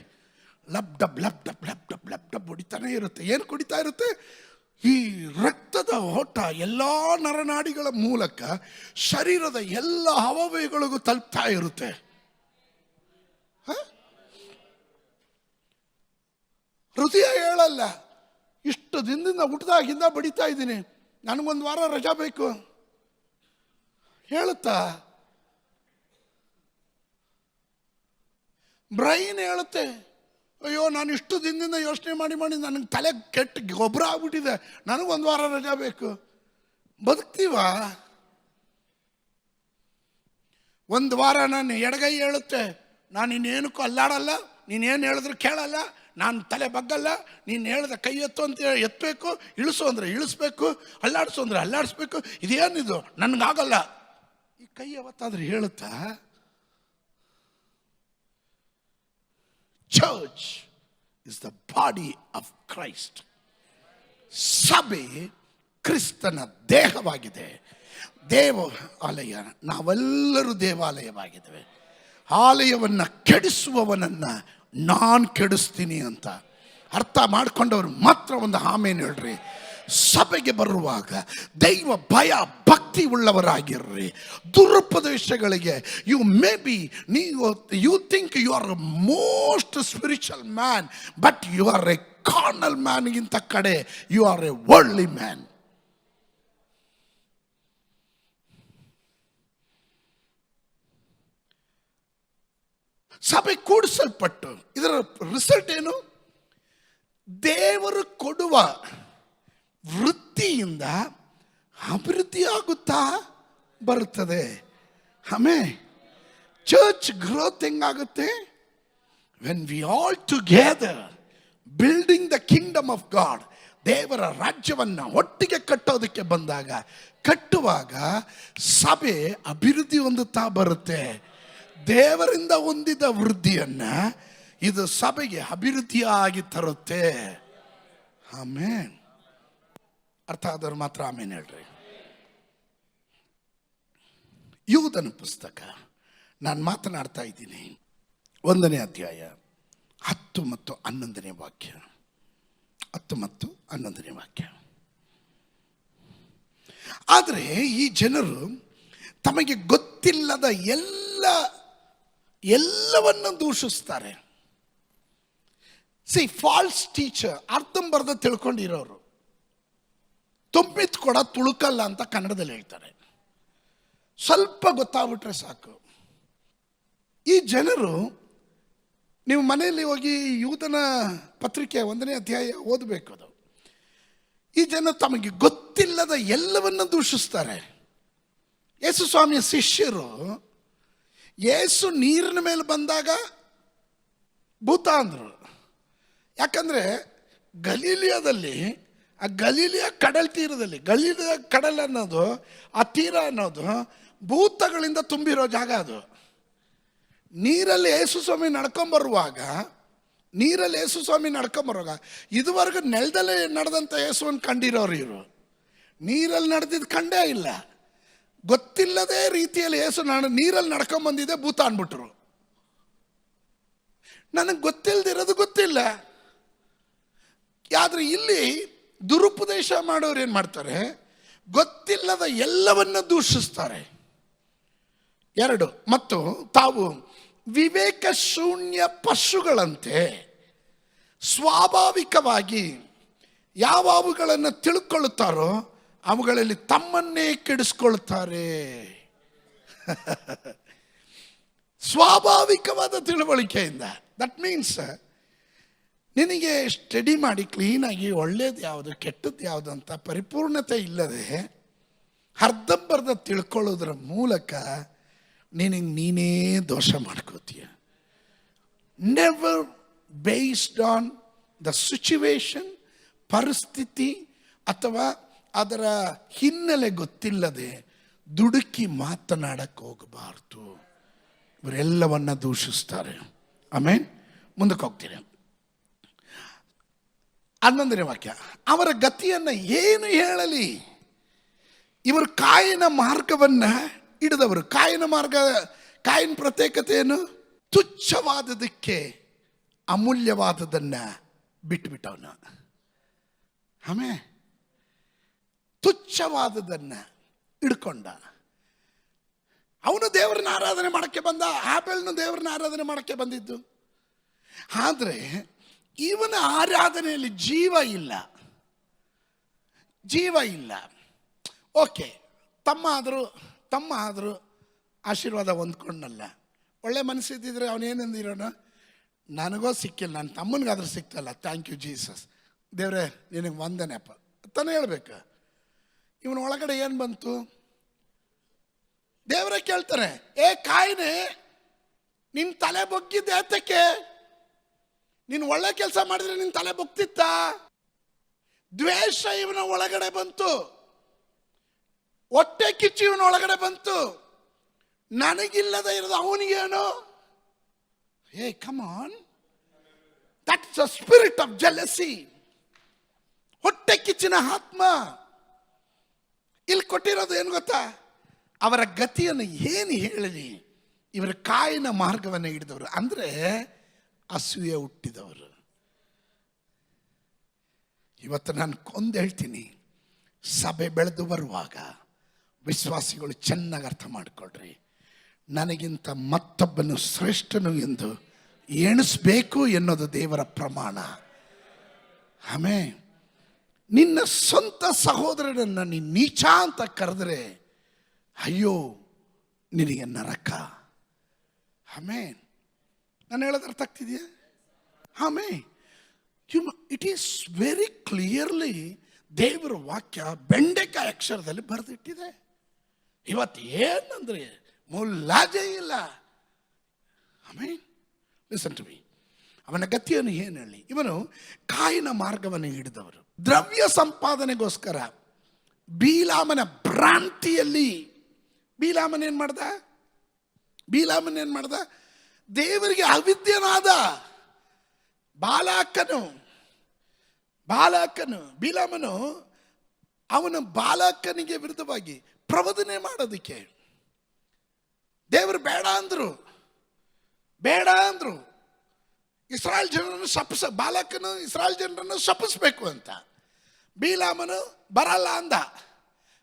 ಲಬ್ ಡಬ್ ಲಬ್ ಡಬ್ ಲಬ್ ಡಬ್ ಲಬ್ ಡಬ್ ಹೊಡಿತಾನೆ ಇರುತ್ತೆ. ಏನು ಕುಡಿತಾ ಇರುತ್ತೆ? ಈ ರಕ್ತದ ಓಟ ಎಲ್ಲ ನರನಾಡಿಗಳ ಮೂಲಕ ಶರೀರದ ಎಲ್ಲ ಅವಯವಗಳಿಗೂ ತಲುಪ್ತಾ ಇರುತ್ತೆ. ಹೃದಯ ಹೇಳಲ್ಲ, ಇಷ್ಟು ದಿನದಿಂದ ಹುಟ್ಟಿದಾಗಿಂದ ಬಡಿತಾ ಇದ್ದೀನಿ, ನನಗೊಂದು ವಾರ ರಜಾ ಬೇಕು ಹೇಳುತ್ತಾ? ಬ್ರೈನ್ ಹೇಳುತ್ತೆ, ಅಯ್ಯೋ ನಾನು ಇಷ್ಟು ದಿನದಿಂದ ಯೋಚನೆ ಮಾಡಿ ನನಗೆ ತಲೆ ಕೆಟ್ಟ ಗೊಬ್ಬರ ಆಗ್ಬಿಟ್ಟಿದೆ, ನನಗೊಂದು ವಾರ ರಜಾ ಬೇಕು. ಬದುಕ್ತೀವ? ಒಂದು ವಾರ ನಾನು ಎಡಗೈ ಹೇಳುತ್ತೆ, ನಾನು ಇನ್ನೇನಕ್ಕೂ ಅಲ್ಲಾಡಲ್ಲ, ನೀನೇನು ಹೇಳಿದ್ರು ಕೇಳಲ್ಲ, ನಾನು ತಲೆ ಬಗ್ಗಲ್ಲ, ನೀನು ಹೇಳಿದ ಕೈ ಎತ್ತು ಅಂತ ಎತ್ತಬೇಕು, ಇಳಿಸು ಅಂದರೆ ಇಳಿಸ್ಬೇಕು, ಅಲ್ಲಾಡಿಸು ಅಂದರೆ ಅಲ್ಲಾಡಿಸ್ಬೇಕು. ಇದೇನಿದು? ನನಗಾಗಲ್ಲ. ಈ ಕೈ ಯಾವತ್ತಾದ್ರೂ ಹೇಳುತ್ತಾ? Church is the body of Christ. ಸಭೆ ಕ್ರಿಸ್ತನ ದೇಹವಾಗಿದೆ. ದೇವಾಲಯ, ನಾವೆಲ್ಲರೂ ದೇವಾಲಯವಾಗಿದ್ದೇವೆ. ಆಲಯವನ್ನು ಕೆಡಿಸುವವನನ್ನು ನಾನು ಕೆಡಿಸ್ತೀನಿ ಅಂತ ಅರ್ಥ ಮಾಡ್ಕೊಂಡವ್ರು ಮಾತ್ರ ಒಂದು ಆಮೇನ್ ಹೇಳ್ರಿ. ಸಭೆಗೆ ಬರುವಾಗ ದೈವ ಭಯ ಭಕ್ತಿ ಉಳ್ಳವರಾಗಿರ್ರಿ. ದುರುಪದೇಶಗಳಿಗೆ you think you are most spiritual man, but you are a carnal man. ಇಂಥ ಕಡೆ you are a worldly man. ಸಭೆ ಕೂಡಿಸಲ್ಪಟ್ಟು ಇದರ ರಿಸಲ್ಟ್ ಏನು? ದೇವರು ಕೊಡುವ ವೃತ್ತಿಯಿಂದ ಅಭಿವೃದ್ಧಿ ಆಗುತ್ತಾ ಬರುತ್ತದೆ. ಆಮೇಲೆ ಚರ್ಚ್ ಗ್ರೋತ್ ಹೆಂಗಾಗುತ್ತೆ? When we all together building the kingdom of God, ದೇವರ ರಾಜ್ಯವನ್ನು ಒಟ್ಟಿಗೆ ಕಟ್ಟೋದಕ್ಕೆ ಬಂದಾಗ, ಕಟ್ಟುವಾಗ ಸಭೆ ಅಭಿವೃದ್ಧಿ ಹೊಂದುತ್ತಾ ಬರುತ್ತೆ. ದೇವರಿಂದ ಹೊಂದಿದ ವೃದ್ಧಿಯನ್ನು ಇದು ಸಭೆಗೆ ಅಭಿವೃದ್ಧಿಯಾಗಿ ತರುತ್ತೆ. ಆಮೇನ್. ಅರ್ಥ ಆದವ್ರು ಮಾತ್ರ ಆಮೇನ್ ಹೇಳ್ರಿ. ಯೂದನ ಪುಸ್ತಕ ನಾನು ಮಾತನಾಡ್ತಾ ಇದ್ದೀನಿ, 1ನೇ ಅಧ್ಯಾಯ 10 ಮತ್ತು 11ನೇ ವಾಕ್ಯ. 10 ಮತ್ತು 11ನೇ ವಾಕ್ಯ. ಆದರೆ ಈ ಜನರು ತಮಗೆ ಗೊತ್ತಿಲ್ಲದ ಎಲ್ಲವನ್ನು ದೂಷಿಸ್ತಾರೆ. ಫಾಲ್ಸ್ ಟೀಚರ್, ಅರ್ಧಂಬರ್ಧ ತಿಳ್ಕೊಂಡಿರೋರು, ತುಂಬಿತ್ ಕೊಡ ತುಳುಕಲ್ಲ ಅಂತ ಕನ್ನಡದಲ್ಲಿ ಹೇಳ್ತಾರೆ. ಸ್ವಲ್ಪ ಗೊತ್ತಾಗ್ಬಿಟ್ರೆ ಸಾಕು. ಈ ಜನರು, ನೀವು ಮನೆಯಲ್ಲಿ ಹೋಗಿ ಯೂದನ ಪತ್ರಿಕೆ 1ನೇ ಅಧ್ಯಾಯ ಓದಬೇಕು. ಅದು ಈ ಜನ ತಮಗೆ ಗೊತ್ತಿಲ್ಲದ ಎಲ್ಲವನ್ನು ದೂಷಿಸ್ತಾರೆ. ಯೇಸು ಸ್ವಾಮಿಯ ಶಿಷ್ಯರು ಯೇಸು ನೀರಿನ ಮೇಲೆ ಬಂದಾಗ ಭೂತ ಅಂದರು. ಯಾಕಂದರೆ ಗಲೀಲಿಯಾದಲ್ಲಿ, ಆ ಗಲೀಲಿಯ ಕಡಲ್ ತೀರದಲ್ಲಿ, ಗಲೀಲಿಯ ಕಡಲ್ ಅನ್ನೋದು, ಆ ತೀರ ಅನ್ನೋದು ಭೂತಗಳಿಂದ ತುಂಬಿರೋ ಜಾಗ. ಅದು ನೀರಲ್ಲಿ ಯೇಸು ಸ್ವಾಮಿ ನಡ್ಕೊಂಬರುವಾಗ ಇದುವರೆಗೂ ನೆಲದಲ್ಲೇ ನಡೆದಂಥ ಯೇಸುವನ್ನು ಕಂಡಿರೋರು ಇವರು. ನೀರಲ್ಲಿ ನಡೆದಿದ್ದು ಕಂಡೇ ಇಲ್ಲ. ಗೊತ್ತಿಲ್ಲದೇ ರೀತಿಯಲ್ಲಿ ಯೇಸು ನೀರಲ್ಲಿ ನಡ್ಕೊಂಬಂದಿದೆ ಭೂತ ಅಂದ್ಬಿಟ್ರು. ನನಗೆ ಗೊತ್ತಿಲ್ಲದಿರೋದು ಗೊತ್ತಿಲ್ಲ. ಆದರೆ ಇಲ್ಲಿ ದುರುಪದೇಶ ಮಾಡೋರು ಏನು ಮಾಡ್ತಾರೆ, ಗೊತ್ತಿಲ್ಲದ ಎಲ್ಲವನ್ನ ದೂಷಿಸ್ತಾರೆ. 2, ಮತ್ತು ತಾವು ವಿವೇಕ ಶೂನ್ಯ ಪಶುಗಳಂತೆ ಸ್ವಾಭಾವಿಕವಾಗಿ ಯಾವವುಗಳನ್ನು ತಿಳ್ಕೊಳ್ಳುತ್ತಾರೋ ಅವುಗಳಲ್ಲಿ ತಮ್ಮನ್ನೇ ಕೆಡಿಸ್ಕೊಳ್ತಾರೆ. ಸ್ವಾಭಾವಿಕವಾದ ತಿಳುವಳಿಕೆಯಿಂದ. ದಟ್ ಮೀನ್ಸ್ ನಿನಗೆ ಸ್ಟಡಿ ಮಾಡಿ ಕ್ಲೀನಾಗಿ ಒಳ್ಳೇದು ಯಾವುದು ಕೆಟ್ಟದ್ದು ಯಾವುದು ಅಂತ ಪರಿಪೂರ್ಣತೆ ಇಲ್ಲದೆ ಅರ್ಧಂಬರ್ಧ ತಿಳ್ಕೊಳ್ಳೋದ್ರ ಮೂಲಕ ನೀನೇ ದೋಷ ಮಾಡ್ಕೋತೀಯ. Never based on the situation, ಪರಿಸ್ಥಿತಿ ಅಥವಾ ಅದರ ಹಿನ್ನೆಲೆ ಗೊತ್ತಿಲ್ಲದೆ ದುಡುಕಿ ಮಾತನಾಡಕ್ಕೆ ಹೋಗಬಾರ್ದು. ಇವರೆಲ್ಲವನ್ನ ದೂಷಿಸ್ತಾರೆ. ಆಮೇಲೆ ಮುಂದಕ್ಕೆ ಹೋಗ್ತೀನಿ. 11ನೇ ವಾಕ್ಯ, ಅವರ ಗತಿಯನ್ನು ಏನು ಹೇಳಲಿ? ಇವರು ಕಾಯಿನ ಮಾರ್ಗವನ್ನ ಹಿಡಿದವರು. ಕಾಯಿನ ಪ್ರತ್ಯೇಕತೆ ಏನು? ತುಚ್ಛವಾದದಕ್ಕೆ ಅಮೂಲ್ಯವಾದದನ್ನ ಬಿಟ್ಬಿಟ್ಟವನು. ಆಮೇಲೆ ತುಚ್ಛವಾದದನ್ನ ಹಿಡ್ಕೊಂಡ. ಅವನು ದೇವರನ್ನ ಆರಾಧನೆ ಮಾಡಕ್ಕೆ ಬಂದ, ಆಪೆಲ್ನು ದೇವರನ್ನ ಆರಾಧನೆ ಮಾಡಕ್ಕೆ ಬಂದಿದ್ದು. ಆದರೆ ಇವನ ಆರಾಧನೆಯಲ್ಲಿ ಜೀವ ಇಲ್ಲ. ಓಕೆ, ತಮ್ಮ ಆದರೂ ಆಶೀರ್ವಾದ ಹೊಂದ್ಕೊಂಡಲ್ಲ. ಒಳ್ಳೆ ಮನಸ್ಸಿದ್ದಿದ್ರೆ ಅವನೇನಂದಿರೋಣ, ನನಗೋ ಸಿಕ್ಕಿಲ್ಲ, ನನ್ನ ತಮ್ಮನಿಗಾದ್ರೂ ಸಿಕ್ತಲ್ಲ, ಥ್ಯಾಂಕ್ ಯು ಜೀಸಸ್, ದೇವ್ರೆ ನಿನಗೆ ವಂದನೆಪ್ಪ ತಾನೇ ಹೇಳ್ಬೇಕು. ಇವನ ಒಳಗಡೆ ಏನು ಬಂತು? ದೇವರೇ ಕೇಳ್ತಾರೆ, ಕಾಯಿನೇ ನಿನ್ನ ತಲೆ ಬೊಗ್ಗಿದ್ದೆ ಏತಕ್ಕೆ? ನೀನು ಒಳ್ಳೆ ಕೆಲಸ ಮಾಡಿದ್ರೆ ನಿನ್ನ ತಲೆ ಬೊಗ್ತಿತ್ತ? ದ್ವೇಷ ಇವನ ಒಳಗಡೆ ಬಂತು, ಹೊಟ್ಟೆ ಕಿಚ್ಚು ಇವನ ಒಳಗಡೆ ಬಂತು. ನನಗಿಲ್ಲದ ಇರೋದು ಅವನಿಗೇನು? Come on, that's the spirit of jealousy. ಹೊಟ್ಟೆ ಕಿಚ್ಚಿನ ಆತ್ಮ. ಇಲ್ಲಿ ಕೊಟ್ಟಿರೋದು ಏನು ಗೊತ್ತಾ? ಅವರ ಗತಿಯನ್ನು ಏನು ಹೇಳಲಿ? ಇವರ ಕಾಯಿನ ಮಾರ್ಗವನ್ನು ಹಿಡಿದವರು, ಅಂದರೆ ಅಸೂಯೆ ಹುಟ್ಟಿದವರು. ಇವತ್ತು ನಾನು ಕೊಂದು ಹೇಳ್ತೀನಿ, ಸಭೆ ಬೆಳೆದು ಬರುವಾಗ ವಿಶ್ವಾಸಿಗಳು ಚೆನ್ನಾಗಿ ಅರ್ಥ ಮಾಡಿಕೊಡ್ರಿ. ನನಗಿಂತ ಮತ್ತೊಬ್ಬನು ಶ್ರೇಷ್ಠನು ಎಂದು ಎಣಿಸ್ಬೇಕು ಎನ್ನೋದು ದೇವರ ಪ್ರಮಾಣ. ಆಮೇಲೆ ನಿನ್ನ ಸ್ವಂತ ಸಹೋದರನನ್ನು ನೀನು ನೀಚ ಅಂತ ಕರೆದ್ರೆ ಅಯ್ಯೋ ನಿನಗೆ ನರಕ. ಆಮೇಲೆ ನಾನು ಹೇಳೋದು ಅರ್ಥ ಆಗ್ತಿದೆಯಾ? ಆಮೇಲೆ ಇಟ್ ಈಸ್ ವೆರಿ ಕ್ಲಿಯರ್ಲಿ ದೇವರ ವಾಕ್ಯ ಬೆಂಡೆಕಾಯಿ ಅಕ್ಷರದಲ್ಲಿ ಬರೆದಿಟ್ಟಿದೆ. ಇವತ್ತು ಏನಂದ್ರೆ ಮುಲ್ಲಾಜೆ ಇಲ್ಲ. ಆಮೇಲೆ ಲಿಸನ್ ಟು ಮೀ, ಅವನ ಗತಿಯನ್ನು ಏನು ಹೇಳಿ? ಇವನು ಕಾಯಿನ ಮಾರ್ಗವನ್ನು ಹಿಡಿದವರು. ದ್ರವ್ಯ ಸಂಪಾದನೆಗೋಸ್ಕರ ಬೀಲಾಮನ ಭ್ರಾಂತಿಯಲ್ಲಿ ಬೀಲಾಮನ್ ಏನ್ ಮಾಡ್ದ? ದೇವರಿಗೆ ಅವಿದ್ಯನಾದ ಬೀಲಾಮನು ಅವನ ಬಾಲಕನಿಗೆ ವಿರುದ್ಧವಾಗಿ ಪ್ರವದನೆ ಮಾಡೋದಕ್ಕೆ ದೇವರು ಬೇಡ ಅಂದ್ರು. ಇಸ್ರಾಯೇಲ್ ಜನರನ್ನು ಇಸ್ರಾಯೇಲ್ ಜನರನ್ನು ಶಪಿಸ್ಬೇಕು ಅಂತ ಬೀಲಾಮನು ಬರಲ್ಲ ಅಂದ.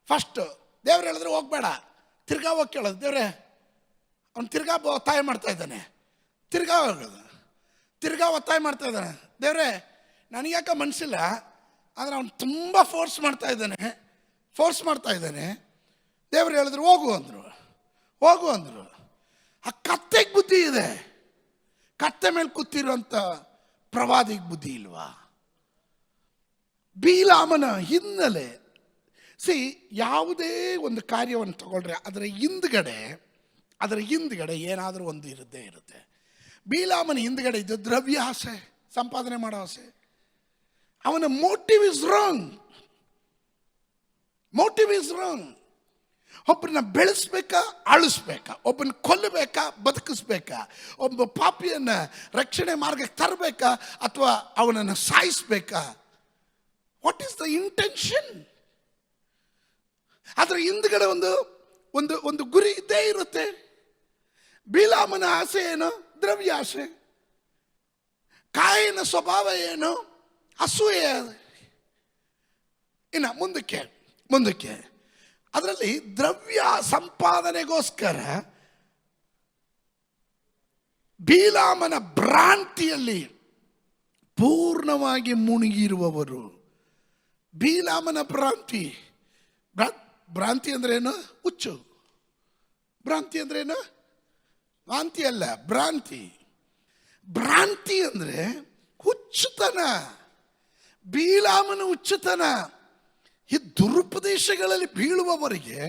ಫಸ್ಟ್ ದೇವ್ರು ಹೇಳಿದ್ರೆ ಹೋಗ್ಬೇಡ, ತಿರ್ಗಾ ಹೋಗಿ ಕೇಳೋದು. ದೇವ್ರೆ ಅವ್ನು ತಿರ್ಗಾ ಒತ್ತಾಯ ಮಾಡ್ತಾ ಇದ್ದಾನೆ, ತಿರ್ಗಾ ಒತ್ತಾಯ ಮಾಡ್ತಾ ಇದ್ದಾನೆ. ದೇವ್ರೆ ನನಗ್ಯಾಕೆ ಮನಸ್ಸಿಲ್ಲ, ಆದರೆ ಅವನು ತುಂಬ ಫೋರ್ಸ್ ಮಾಡ್ತಾ ಇದ್ದಾನೆ. ದೇವ್ರು ಹೇಳಿದ್ರು ಹೋಗು ಅಂದರು. ಆ ಕತ್ತೆಗೆ ಬುದ್ಧಿ ಇದೆ, ಕತ್ತೆ ಮೇಲೆ ಕೂತಿರುವಂಥ ಪ್ರವಾದಿಗೆ ಬುದ್ಧಿ ಇಲ್ವಾ? ಬೀಲಾಮನ ಹಿನ್ನೆಲೆ ಯಾವುದೇ ಒಂದು ಕಾರ್ಯವನ್ನು ತಗೊಳ್ರೆ ಅದರ ಹಿಂದ್ಗಡೆ ಏನಾದರೂ ಒಂದು ಇರುತ್ತೆ. ಬೀಲಾಮನ ಹಿಂದ್ಗಡೆ ಇದ್ದು ದ್ರವ್ಯ ಆಸೆ, ಸಂಪಾದನೆ ಮಾಡೋ ಆಸೆ. ಅವನ ಮೋಟಿವ್ ಇಸ್ ರಾಂಗ್. ಒಬ್ಬರನ್ನ ಬೆಳೆಸ್ಬೇಕಾ ಅಳಿಸ್ಬೇಕಾ, ಒಬ್ಬನ ಕೊಲ್ಲಬೇಕಾ ಬದುಕಿಸ್ಬೇಕಾ, ಒಬ್ಬ ಪಾಪಿಯನ್ನ ರಕ್ಷಣೆ ಮಾರ್ಗಕ್ಕೆ ತರಬೇಕಾ ಅಥವಾ ಅವನನ್ನು ಸಾಯಿಸ್ಬೇಕಾ? What is the intention? ಅದರ ಹಿಂದ್ಗಡೆ ಒಂದು ಒಂದು ಒಂದು ಗುರಿ ಇದ್ದೇ ಇರುತ್ತೆ. ಬಿಳಾಮನ ಆಸೆ ಏನು? ದ್ರವ್ಯಾಸೆ. ಕಾಯಿನ ಸ್ವಭಾವ ಏನು? ಅಸೂಯೆ. ಇನ್ನು ಮುಂದಕ್ಕೆ ಅದರಲ್ಲಿ ದ್ರವ್ಯ ಸಂಪಾದನೆಗೋಸ್ಕರ ಬಿಳಾಮನ ಭ್ರಾಂತಿಯಲ್ಲಿ ಪೂರ್ಣವಾಗಿ ಮುಳುಗಿರುವವರು. ಬಿಳಾಮನ ಭ್ರಾಂತಿ ಅಂದ್ರೇನು? ಹುಚ್ಚು. ಭ್ರಾಂತಿ ಅಂದ್ರೇನು? ವಾಂತಿ ಅಲ್ಲ, ಭ್ರಾಂತಿ ಅಂದ್ರೆ ಹುಚ್ಚುತನ. ಬಿಳಾಮನ ಹುಚ್ಚುತನ. ಈ ದುರುಪದೇಶಗಳಲ್ಲಿ ಬೀಳುವವರಿಗೆ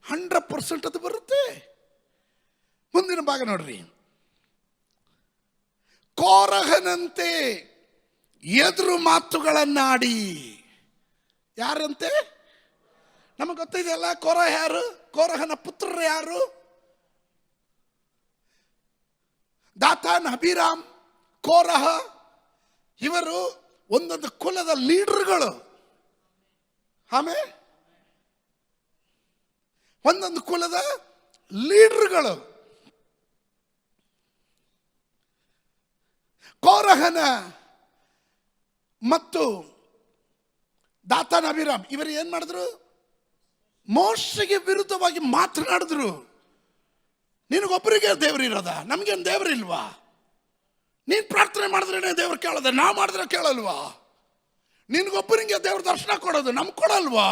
100% ಅದು ಬರುತ್ತೆ. ಮುಂದಿನ ಭಾಗ ನೋಡ್ರಿ. ಕೋರಹನಂತೆ ಎದುರು ಮಾತುಗಳನ್ನಾಡಿ. ಯಾರಂತೆ? ನಮಗೆ ಗೊತ್ತಿದೆಯಲ್ಲ ಕೋರಹ ಯಾರು? ಕೋರಹನ ಪುತ್ರರು ಯಾರು? ದಾತಾನ್, ಅಬಿರಾಮ್, ಕೋರಹ. ಇವರು ಒಂದೊಂದು ಕುಲದ ಲೀಡರ್ಗಳು. ಆಮೇಲೆ ಒಂದೊಂದು ಕುಲದ ಲೀಡರ್ಗಳು. ಕೋರಹನ ಮತ್ತು ದಾತಾನ್, ಅಬಿರಾಮ್ ಇವರು ಏನ್ ಮಾಡಿದ್ರು? ಮೋಶೆಗೆ ವಿರುದ್ಧವಾಗಿ ಮಾತನಾಡಿದ್ರು. ನಿನಗೊಬ್ಬರಿಗೆ ದೇವರು ಇರೋದ? ನಮ್ಗೇನು ದೇವರು ಇಲ್ವಾ? ನೀನ್ ಪ್ರಾರ್ಥನೆ ಮಾಡಿದ್ರೇನೆ ದೇವ್ರು ಕೇಳೋದ? ನಾ ಮಾಡಿದ್ರೆ ಕೇಳಲ್ವಾ? ನಿನ್ಗೊಬ್ಬರಿಗೆ ದೇವ್ರ ದರ್ಶನ ಕೊಡೋದು, ನಮ್ಗೆ ಕೊಡಲ್ವಾ?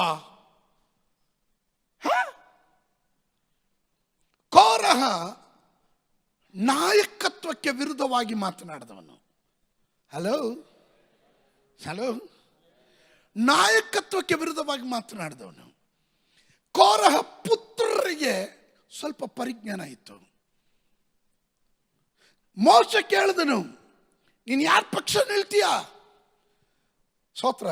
ಕೋರಹ ನಾಯಕತ್ವಕ್ಕೆ ವಿರುದ್ಧವಾಗಿ ಮಾತನಾಡಿದವನು. ಹಲೋ, ನಾಯಕತ್ವಕ್ಕೆ ವಿರುದ್ಧವಾಗಿ ಮಾತನಾಡಿದವನು. ಕೋರಹ ಪುತ್ರರಿಗೆ ಸ್ವಲ್ಪ ಪರಿಜ್ಞಾನ ಇತ್ತು. ಮೋಶೆ ಕೇಳಿದನು, ನೀನು ಯಾರ ಪಕ್ಷ ನಿಲ್ತೀಯ? ಸ್ತೋತ್ರ.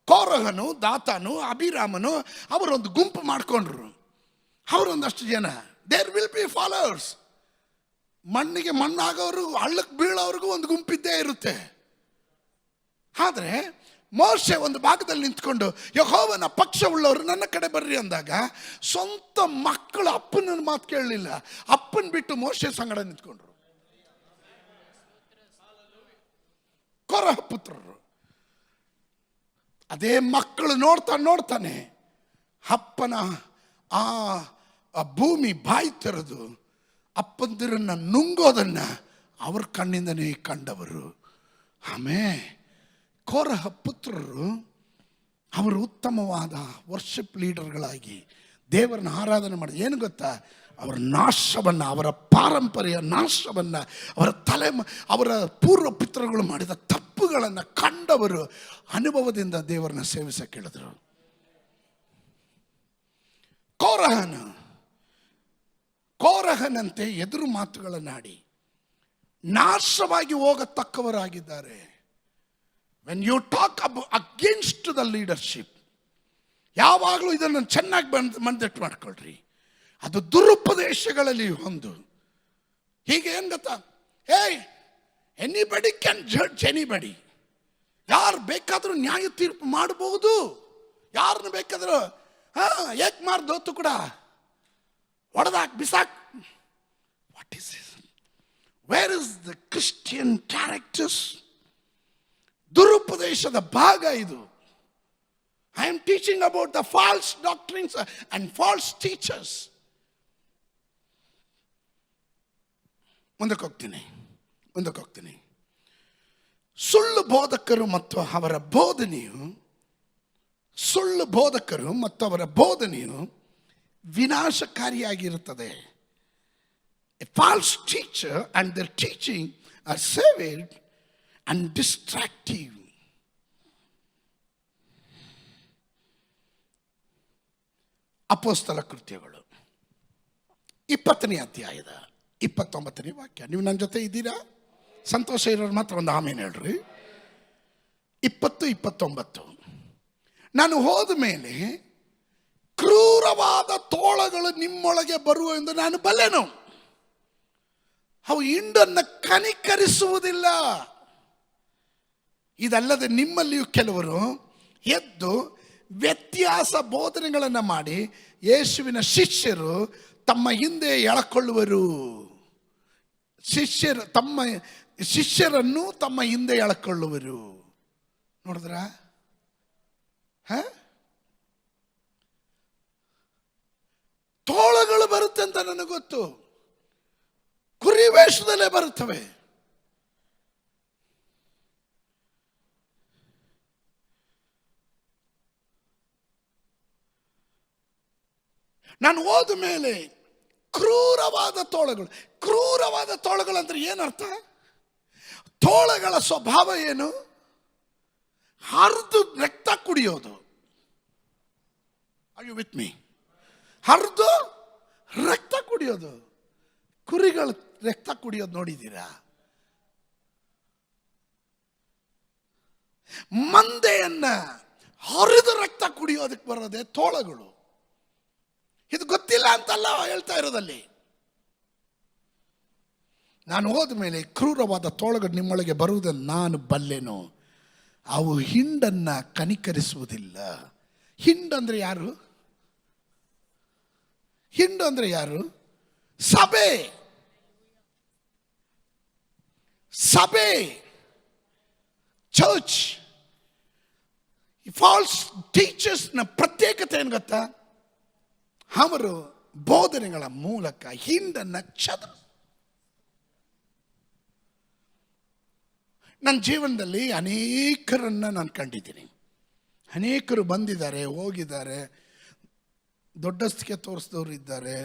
ಕೋರಹನು, ದಾತಾನು, ಅಬಿರಾಮನು ಅವರೊಂದು ಗುಂಪು ಮಾಡಿಕೊಂಡ್ರು. ಅವರೊಂದಷ್ಟು ಜನ. There will be followers. ಮಣ್ಣಿಗೆ ಮಣ್ಣಾಗೋರು, ಹಳ್ಳಕ್ಕೆ ಬೀಳೋವ್ರಿಗೂ ಒಂದು ಗುಂಪಿದ್ದೇ ಇರುತ್ತೆ. ಆದರೆ ಮೋಶೆ ಒಂದು ಭಾಗದಲ್ಲಿ ನಿಂತ್ಕೊಂಡು ಯೆಹೋವನ ಪಕ್ಷವುಳ್ಳವರು ನನ್ನ ಕಡೆ ಬರ್ರಿ ಅಂದಾಗ ಸ್ವಂತ ಮಕ್ಕಳು ಅಪ್ಪನ ಮಾತು ಕೇಳಲಿಲ್ಲ. ಅಪ್ಪನ್ ಬಿಟ್ಟು ಮೋಶೆ ಸಂಗಡ ನಿಂತ್ಕೊಂಡ್ರು ಕೋರಹ ಪುತ್ರರು. ಅದೇ ಮಕ್ಕಳು ನೋಡ್ತಾನೆ ಅಪ್ಪನ ಆ ಭೂಮಿ ಬಾಯಿ ತೆರೆದು ಅಪ್ಪಂದಿರನ್ನ ನುಂಗೋದನ್ನ ಅವ್ರ ಕಣ್ಣಿಂದನೇ ಕಂಡವರು. ಆಮೇಲೆ ಕೋರಹ ಪುತ್ರರು ಅವರು ಉತ್ತಮವಾದ ವರ್ಷಿಪ್ ಲೀಡರ್ಗಳಾಗಿ ದೇವರನ್ನ ಆರಾಧನೆ ಮಾಡಿ, ಏನು ಗೊತ್ತಾ, ಅವರ ನಾಶವನ್ನು, ಅವರ ಪಾರಂಪರ್ಯ ನಾಶವನ್ನು, ಅವರ ಪೂರ್ವ ಪಿತೃಗಳು ಮಾಡಿದ ತಪ್ಪುಗಳನ್ನು ಕಂಡವರು ಅನುಭವದಿಂದ ದೇವರನ್ನ ಸೇವಿಸಕ್ಕೆ ಹೇಳಿದರು. ಕೋರಹನಂತೆ ಎದುರು ಮಾತುಗಳನ್ನಾಡಿ ನಾಶವಾಗಿ ಹೋಗತಕ್ಕವರಾಗಿದ್ದಾರೆ. When you talk against the leadership, ಯಾವಾಗಲೂ ಇದನ್ನು ಚೆನ್ನಾಗಿ ಮಂದಟ್ಟು ಮಾಡ್ಕೊಳ್ರಿ. ಅದು ದುರುಪದೇಶಗಳಲ್ಲಿ ಒಂದು. ಹೀಗೆ ಏನು ಗೊತ್ತಾ, ಎನಿಬಡಿ ಕ್ಯಾನ್ ಜಡ್ಜ್ ಎನಿಬಡಿ. ಯಾರು ಬೇಕಾದರೂ ನ್ಯಾಯ ತೀರ್ಪು ಮಾಡಬಹುದು. ಯಾರನ್ನು ಬೇಕಾದರೂ ಏಕ್ ಮಾರ್ದೋತು ಕೂಡ ಹೊಡೆದಾಕ್ ಬಿಸಾಕ್. What is this? Where is the Christian characters? ದುರುಪದೇಶದ ಭಾಗ ಇದು. I am teaching about the false doctrines and false teachers. ಮುಂದಕ್ಕೆ ಹೋಗ್ತೀನಿ. ಸುಳ್ಳು ಬೋಧಕರು ಮತ್ತು ಅವರ ಬೋಧನೆಯು ವಿನಾಶಕಾರಿಯಾಗಿರುತ್ತದೆ. A false teacher and their teaching are savage and distractive. ಅಪೊಸ್ತಲ ಕೃತ್ಯಗಳು 20ನೇ ಅಧ್ಯಾಯದ 29ನೇ ವಾಕ್ಯ. ನೀವು ನನ್ನ ಜೊತೆ ಇದ್ದೀರಾ? ಸಂತೋಷ ಇರೋರು ಮಾತ್ರ ಒಂದು ಆಮೇಲೆ ಹೇಳ್ರಿ. 20-29. ನಾನು ಹೋದ ಮೇಲೆ ಕ್ರೂರವಾದ ತೋಳಗಳು ನಿಮ್ಮೊಳಗೆ ಬರುವ ಎಂದು ನಾನು ಬಲ್ಲೆನು. ಅವು ಹಿಂಡನ್ನು ಕನಿಕರಿಸುವುದಿಲ್ಲ. ಇದಲ್ಲದೆ ನಿಮ್ಮಲ್ಲಿಯೂ ಕೆಲವರು ಎದ್ದು ವ್ಯತ್ಯಾಸ ಬೋಧನೆಗಳನ್ನು ಮಾಡಿ ಯೇಸುವಿನ ಶಿಷ್ಯರು ತಮ್ಮ ಹಿಂದೆ ಎಳಕೊಳ್ಳುವರು. ಶಿಷ್ಯರನ್ನು ತಮ್ಮ ಹಿಂದೆ ಎಳಕೊಳ್ಳುವರು. ನೋಡಿದ್ರ? ತೋಳಗಳು ಬರುತ್ತೆ ಅಂತ ನನಗೆ ಗೊತ್ತು. ಕುರಿ ವೇಷದಲ್ಲೇ ಬರುತ್ತವೆ. ನಾನು ಹೋದ ಮೇಲೆ ಕ್ರೂರವಾದ ತೋಳಗಳು. ಕ್ರೂರವಾದ ತೋಳಗಳು ಅಂದ್ರೆ ಏನರ್ಥ? ತೋಳಗಳ ಸ್ವಭಾವ ಏನು? ಹರಿದು ರಕ್ತ ಕುಡಿಯೋದು. Are you with me? ಹರಿದು ರಕ್ತ ಕುಡಿಯೋದು. ಕುರಿಗಳು ರಕ್ತ ಕುಡಿಯೋದು ನೋಡಿದ್ದೀರಾ? ಮಂದೆಯನ್ನ ಹರಿದು ರಕ್ತ ಕುಡಿಯೋದಕ್ಕೆ ಬರೋದೇ ತೋಳಗಳು. ಇದು ಗೊತ್ತಿಲ್ಲ ಅಂತಲ್ಲ ಹೇಳ್ತಾ ಇರೋದಲ್ಲಿ. ನಾನು ಹೋದ ಮೇಲೆ ಕ್ರೂರವಾದ ತೋಳಗಳು ನಿಮ್ಮೊಳಗೆ ಬರುವುದನ್ನು ನಾನು ಬಲ್ಲೆನು. ಅವು ಹಿಂಡನ್ನ ಕನಿಕರಿಸುವುದಿಲ್ಲ. ಹಿಂಡಂದ್ರೆ ಯಾರು? ಹಿಂಡು ಅಂದ್ರೆ ಯಾರು? ಸಭೆ. ಸಭೆ, ಚರ್ಚ್. ಫಾಲ್ಸ್ ಟೀಚರ್ಸ್ ನ ಪ್ರತ್ಯೇಕತೆ ಏನು ಗೊತ್ತಾ? ಅವರು ಬೋಧನೆಗಳ ಮೂಲಕ ಹಿಂಡನ್ನ ನನ್ನ ಜೀವನದಲ್ಲಿ ಅನೇಕರನ್ನ ನಾನು ಕಂಡಿದ್ದೀನಿ. ಅನೇಕರು ಬಂದಿದ್ದಾರೆ, ಹೋಗಿದ್ದಾರೆ, ದೊಡ್ಡಸ್ತಿಗೆ ತೋರಿಸಿದವರು ಇದ್ದಾರೆ.